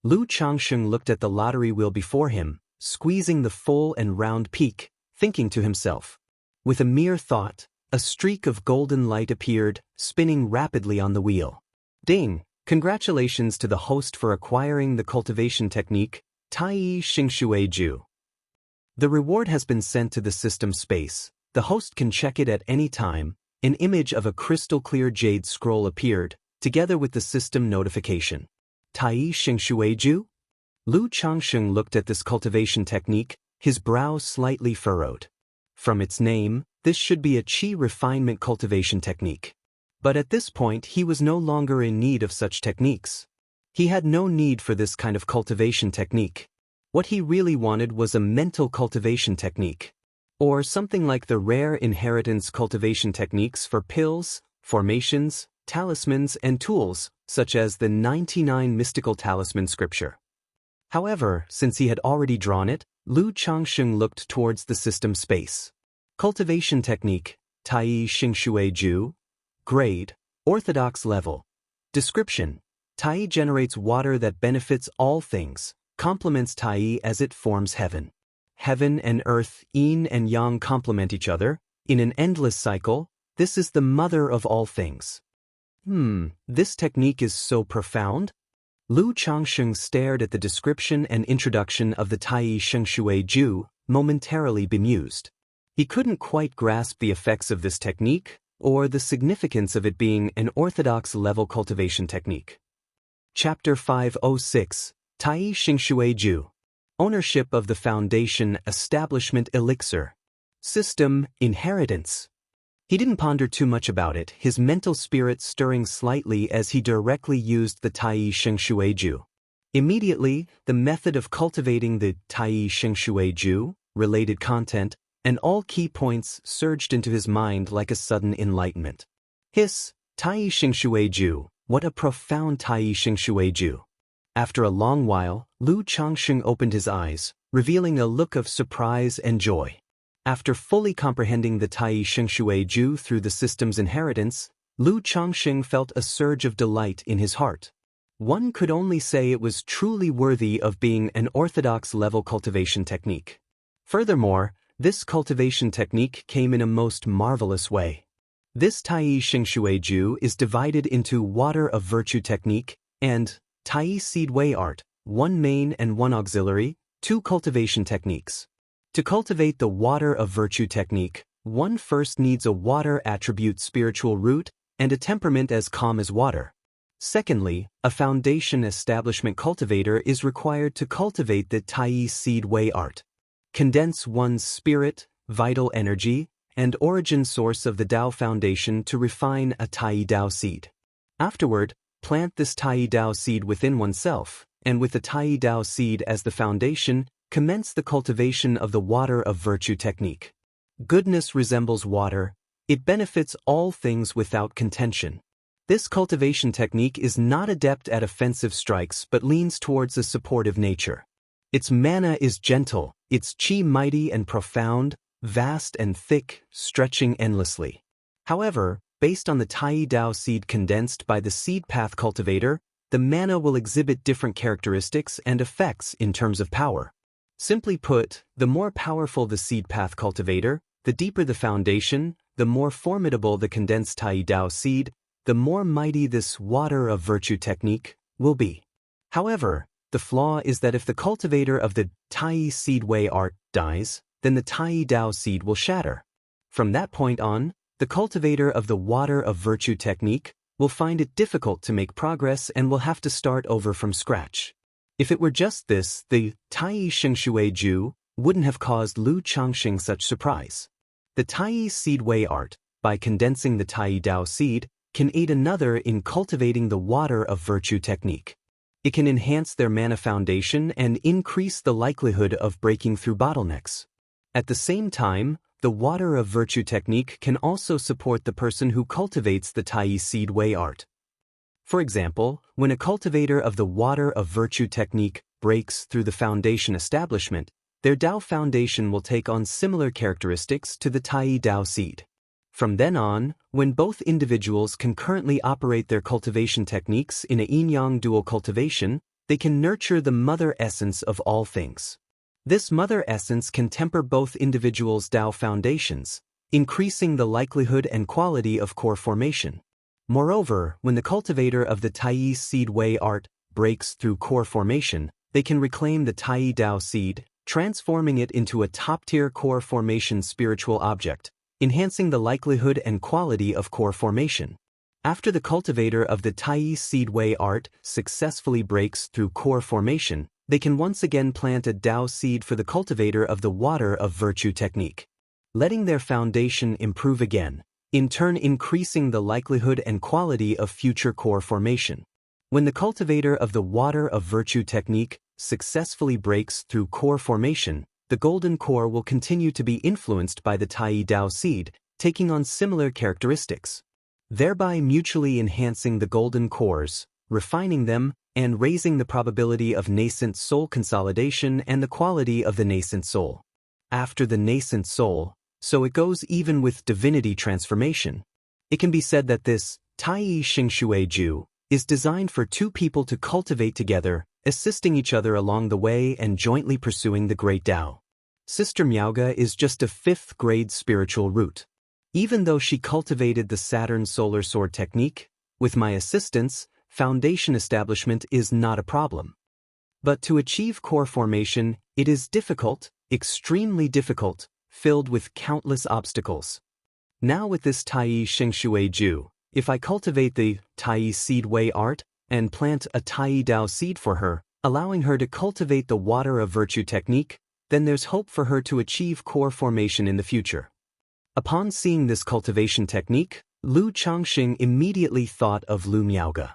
Lu Changsheng looked at the lottery wheel before him, squeezing the full and round peak, thinking to himself. With a mere thought, a streak of golden light appeared, spinning rapidly on the wheel. Ding! Congratulations to the host for acquiring the cultivation technique, Tai Xingxue Ju. The reward has been sent to the system space. The host can check it at any time. An image of a crystal-clear jade scroll appeared, together with the system notification. Tai Xingxue Ju? Lu Changsheng looked at this cultivation technique, his brow slightly furrowed. From its name, this should be a qi refinement cultivation technique. But at this point he was no longer in need of such techniques. He had no need for this kind of cultivation technique. What he really wanted was a mental cultivation technique. Or something like the rare inheritance cultivation techniques for pills, formations, talismans, and tools, such as the 99 mystical talisman scripture. However, since he had already drawn it, Lu Changsheng looked towards the system space. Cultivation technique, Tai Xingxue Ju. Grade, Orthodox level. Description, Tai generates water that benefits all things, complements Tai as it forms heaven. Heaven and earth, yin and yang, complement each other. In an endless cycle, this is the mother of all things. This technique is so profound. Lu Changsheng stared at the description and introduction of the Tai Shengshui Ju, momentarily bemused. He couldn't quite grasp the effects of this technique, or the significance of it being an orthodox-level cultivation technique. Chapter 506, Tai Shengshui Ju. Ownership of the Foundation Establishment Elixir. System, Inheritance. He didn't ponder too much about it, his mental spirit stirring slightly as he directly used the Tai Shengshui Ju. Immediately, the method of cultivating the Tai Shengshui Ju, related content, and all key points surged into his mind like a sudden enlightenment. Tai Shengshui Ju, what a profound Tai Shengshui Ju. After a long while, Lu Changsheng opened his eyes, revealing a look of surprise and joy. After fully comprehending the Tai Shengshui Ju through the system's inheritance, Lu Changsheng felt a surge of delight in his heart. One could only say it was truly worthy of being an orthodox-level cultivation technique. Furthermore, this cultivation technique came in a most marvelous way. This Tai Shengshui Ju is divided into Water of Virtue technique and Tai Seed Way Art, one main and one auxiliary, two cultivation techniques. To cultivate the Water of Virtue technique, one first needs a water attribute spiritual root and a temperament as calm as water. Secondly, a foundation establishment cultivator is required to cultivate the Tai Seed Way Art. Condense one's spirit, vital energy, and origin source of the Tao foundation to refine a Tai Tao seed. Afterward, plant this Tai Tao seed within oneself, and with the Tai Tao seed as the foundation, commence the cultivation of the Water of Virtue technique. Goodness resembles water, it benefits all things without contention. This cultivation technique is not adept at offensive strikes but leans towards a supportive nature. Its mana is gentle, its chi mighty and profound, vast and thick, stretching endlessly. However, based on the Tai Tao seed condensed by the seed path cultivator, the mana will exhibit different characteristics and effects in terms of power. Simply put, the more powerful the seed path cultivator, the deeper the foundation, the more formidable the condensed Tai Tao seed, the more mighty this Water of Virtue technique will be. However, the flaw is that if the cultivator of the Tai Seed Way Art dies, then the Tai Tao seed will shatter. From that point on, the cultivator of the Water of Virtue technique will find it difficult to make progress and will have to start over from scratch. If it were just this, the Tai Shengshui Ju wouldn't have caused Lu Changsheng such surprise. The Tai Seed Way Art, by condensing the Tai Tao seed, can aid another in cultivating the Water of Virtue technique. It can enhance their mana foundation and increase the likelihood of breaking through bottlenecks. At the same time, the Water of Virtue technique can also support the person who cultivates the Tai Seed Way Art. For example, when a cultivator of the Water of Virtue technique breaks through the foundation establishment, their Tao foundation will take on similar characteristics to the Tai Tao seed. From then on, when both individuals concurrently operate their cultivation techniques in a yin-yang dual cultivation, they can nurture the mother essence of all things. This mother essence can temper both individuals' Tao foundations, increasing the likelihood and quality of core formation. Moreover, when the cultivator of the Tai Seed Way Art breaks through core formation, they can reclaim the Tai Tao seed, transforming it into a top-tier core formation spiritual object, enhancing the likelihood and quality of core formation. After the cultivator of the Tai Seed Way Art successfully breaks through core formation, they can once again plant a Tao seed for the cultivator of the Water of Virtue technique, letting their foundation improve again, in turn increasing the likelihood and quality of future core formation. When the cultivator of the Water of Virtue technique successfully breaks through core formation, the golden core will continue to be influenced by the Tai Tao seed, taking on similar characteristics, thereby mutually enhancing the golden cores, refining them, and raising the probability of nascent soul consolidation and the quality of the nascent soul. After the nascent soul, so it goes even with divinity transformation. It can be said that this Tai Shengshui Ju is designed for two people to cultivate together, assisting each other along the way and jointly pursuing the Great Tao. Sister Miaoga is just a 5th grade spiritual root. Even though she cultivated the Saturn Solar Sword technique, with my assistance, foundation establishment is not a problem. But to achieve core formation, it is difficult, extremely difficult, filled with countless obstacles. Now with this Tai Xingshui Ju, if I cultivate the Tai Seed Way art and plant a Tai Dao seed for her, allowing her to cultivate the Water of Virtue technique, then there's hope for her to achieve core formation in the future. Upon seeing this cultivation technique, Lu Changxing immediately thought of Lu Miaoga.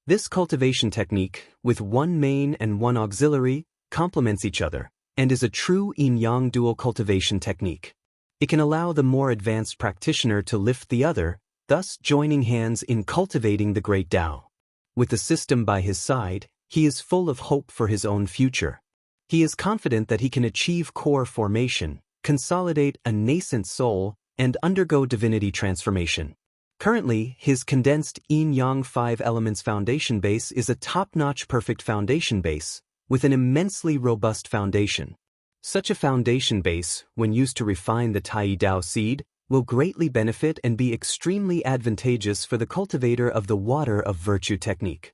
This cultivation technique, with one main and one auxiliary, complements each other, and is a true yin-yang dual cultivation technique. It can allow the more advanced practitioner to lift the other, thus joining hands in cultivating the Great Tao. With the system by his side, he is full of hope for his own future. He is confident that he can achieve core formation, consolidate a nascent soul, and undergo divinity transformation. Currently, his condensed yin-yang 5 elements foundation base is a top-notch perfect foundation base, with an immensely robust foundation. Such a foundation base, when used to refine the Tai Dao seed, will greatly benefit and be extremely advantageous for the cultivator of the Water of Virtue technique.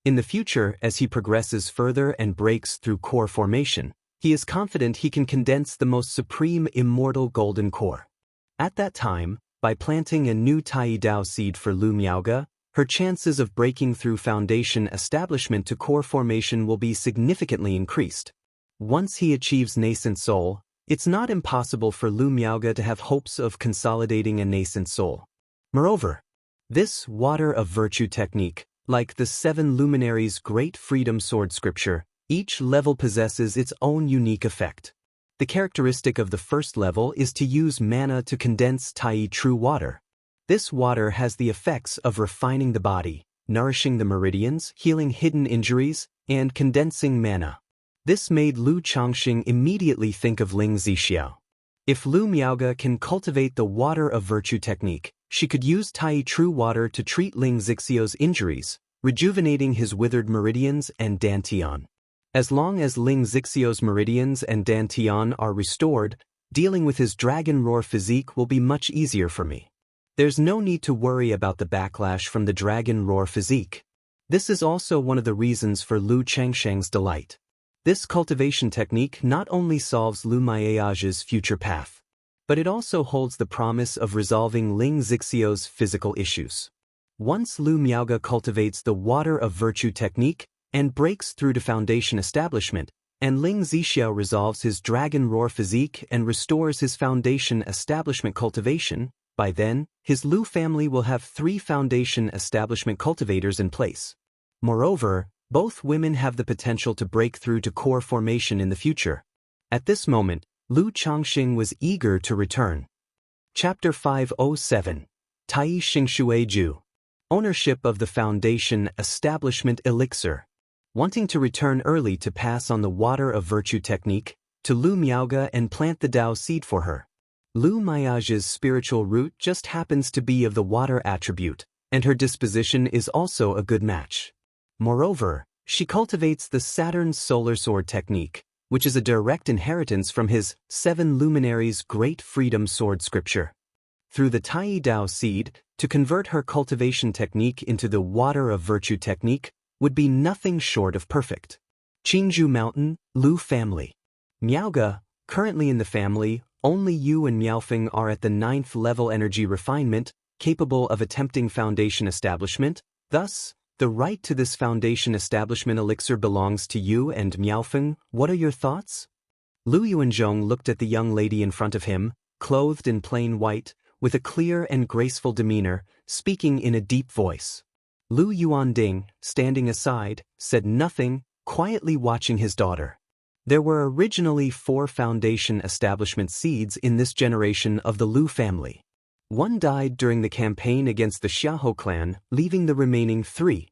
In the future, as he progresses further and breaks through core formation, he is confident he can condense the most supreme immortal golden core. At that time, by planting a new Tai Dao seed for Lu Miaoga, her chances of breaking through foundation establishment to core formation will be significantly increased. Once he achieves nascent soul, it's not impossible for Lu Miaoga to have hopes of consolidating a nascent soul. Moreover, this Water of Virtue technique, like the 7 luminaries' Great Freedom Sword scripture, each level possesses its own unique effect. The characteristic of the first level is to use mana to condense Tai True Water. This water has the effects of refining the body, nourishing the meridians, healing hidden injuries, and condensing mana. This made Lu Changxing immediately think of Ling Zixiao. If Lu Miaoga can cultivate the Water of Virtue technique, she could use Tai True Water to treat Ling Zixiao's injuries, rejuvenating his withered meridians and dantian. As long as Ling Zixiao's meridians and dantian are restored, dealing with his dragon roar physique will be much easier for me. There's no need to worry about the backlash from the dragon roar physique. This is also one of the reasons for Lu Changsheng's delight. This cultivation technique not only solves Lu Miaoga's future path, but it also holds the promise of resolving Ling Zixiao's physical issues. Once Lu Miaoga cultivates the Water of Virtue technique and breaks through to foundation establishment, and Ling Zixiao resolves his dragon roar physique and restores his foundation establishment cultivation, by then, his Lu family will have 3 foundation establishment cultivators in place. Moreover, both women have the potential to break through to core formation in the future. At this moment, Lu Changxing was eager to return. Chapter 507. Tai Xingshui Ju. Ownership of the Foundation Establishment Elixir. Wanting to return early to pass on the Water of Virtue technique to Lu Miaoga and plant the Dao seed for her. Lu Miaoga's spiritual root just happens to be of the water attribute, and her disposition is also a good match. Moreover, she cultivates the Saturn Solar Sword technique, which is a direct inheritance from his 7 luminaries' Great Freedom Sword scripture. Through the Tai Dao seed, to convert her cultivation technique into the Water of Virtue technique would be nothing short of perfect. Qingju Mountain, Lu family. Miaoga, currently in the family, only you and Miaofeng are at the 9th level energy refinement, capable of attempting foundation establishment. Thus, the right to this foundation establishment elixir belongs to you and Miaofeng. What are your thoughts? Lu Yuanzhong looked at the young lady in front of him, clothed in plain white, with a clear and graceful demeanor, speaking in a deep voice. Lu Yuanding, standing aside, said nothing, quietly watching his daughter. There were originally 4 foundation establishment seeds in this generation of the Lu family. One died during the campaign against the Xiahou clan, leaving the remaining 3.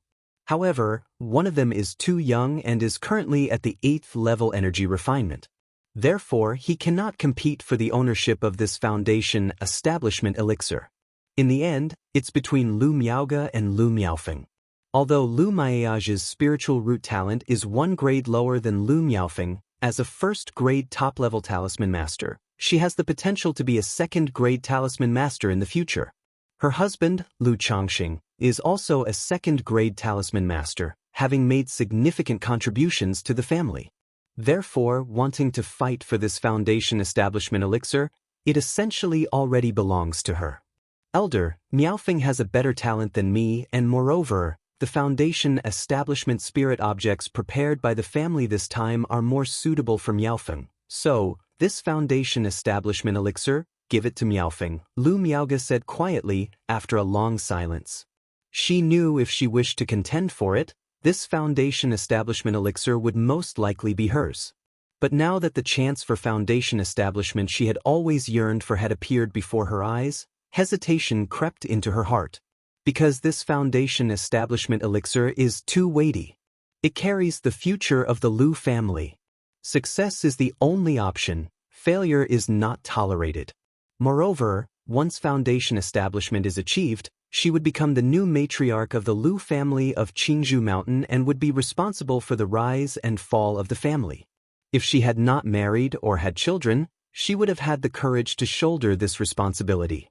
However, one of them is too young and is currently at the 8th level energy refinement. Therefore, he cannot compete for the ownership of this foundation establishment elixir. In the end, it's between Lu Miaoga and Lu Miaofeng. Although Lu Miaoge's spiritual root talent is 1 grade lower than Lu Miaofeng, as a first-grade top-level talisman master, she has the potential to be a second-grade talisman master in the future. Her husband, Lu Changxing, is also a second-grade talisman master, having made significant contributions to the family. Therefore, wanting to fight for this foundation establishment elixir, it essentially already belongs to her. Elder, Miaofeng has a better talent than me, and moreover, the foundation establishment spirit objects prepared by the family this time are more suitable for Miaofeng. So, this foundation establishment elixir, give it to Miaofeng, Lu Miaoge said quietly, after a long silence. She knew if she wished to contend for it, this foundation establishment elixir would most likely be hers. But now that the chance for foundation establishment she had always yearned for had appeared before her eyes, hesitation crept into her heart. Because this foundation establishment elixir is too weighty. It carries the future of the Lu family. Success is the only option, failure is not tolerated. Moreover, once foundation establishment is achieved, she would become the new matriarch of the Lu family of Qingzhou Mountain and would be responsible for the rise and fall of the family. If she had not married or had children, she would have had the courage to shoulder this responsibility.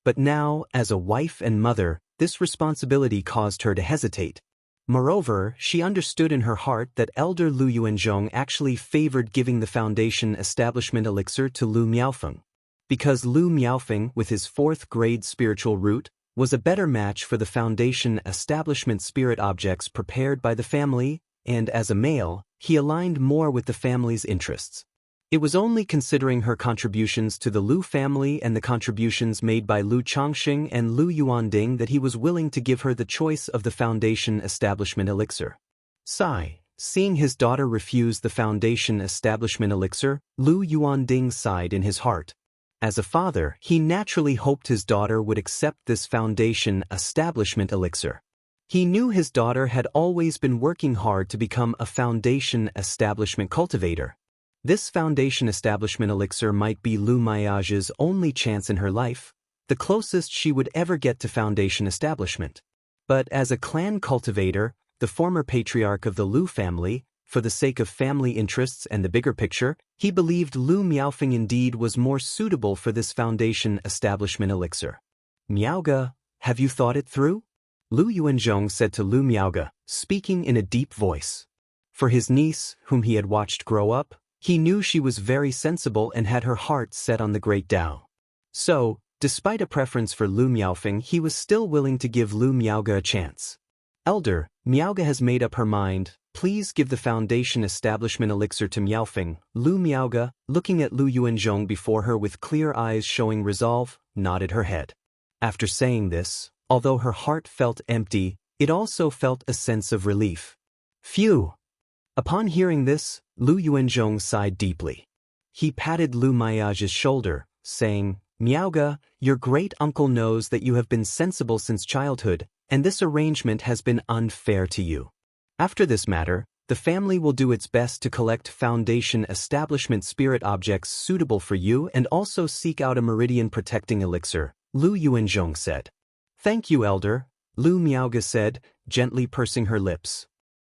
But now, as a wife and mother, this responsibility caused her to hesitate. Moreover, she understood in her heart that Elder Lu Yuanzhong actually favored giving the foundation establishment elixir to Lu Miaofeng. Because Lu Miaofeng, with his 4th grade spiritual root, was a better match for the foundation establishment spirit objects prepared by the family, and as a male, he aligned more with the family's interests. It was only considering her contributions to the Lu family and the contributions made by Lu Changxing and Lu Yuanding that he was willing to give her the choice of the foundation establishment elixir. Sigh. Seeing his daughter refuse the foundation establishment elixir, Lu Yuanding sighed in his heart. As a father, he naturally hoped his daughter would accept this foundation establishment elixir. He knew his daughter had always been working hard to become a foundation establishment cultivator. This foundation establishment elixir might be Lu Miaoge's only chance in her life, the closest she would ever get to foundation establishment. But as a clan cultivator, the former patriarch of the Lu family, for the sake of family interests and the bigger picture, he believed Lu Miaofeng indeed was more suitable for this foundation establishment elixir. Miaoge, have you thought it through? Lu Yuanzhong said to Lu Miaoge, speaking in a deep voice. For his niece, whom he had watched grow up, he knew she was very sensible and had her heart set on the great Tao. So, despite a preference for Lu Miaofeng, he was still willing to give Lu Miaoge a chance. Elder, Miaoge has made up her mind, please give the foundation establishment elixir to Miaofeng. Lu Miaoge, looking at Lu Yuanzhong before her with clear eyes showing resolve, nodded her head. After saying this, although her heart felt empty, it also felt a sense of relief. Phew! Upon hearing this, Lu Yuanzhong sighed deeply. He patted Lu Miaoge's shoulder, saying, Miaoge, your great-uncle knows that you have been sensible since childhood, and this arrangement has been unfair to you. After this matter, the family will do its best to collect foundation establishment spirit objects suitable for you and also seek out a meridian-protecting elixir, Lu Yuanzhong said. Thank you, Elder, Lu Miaoge said, gently pursing her lips.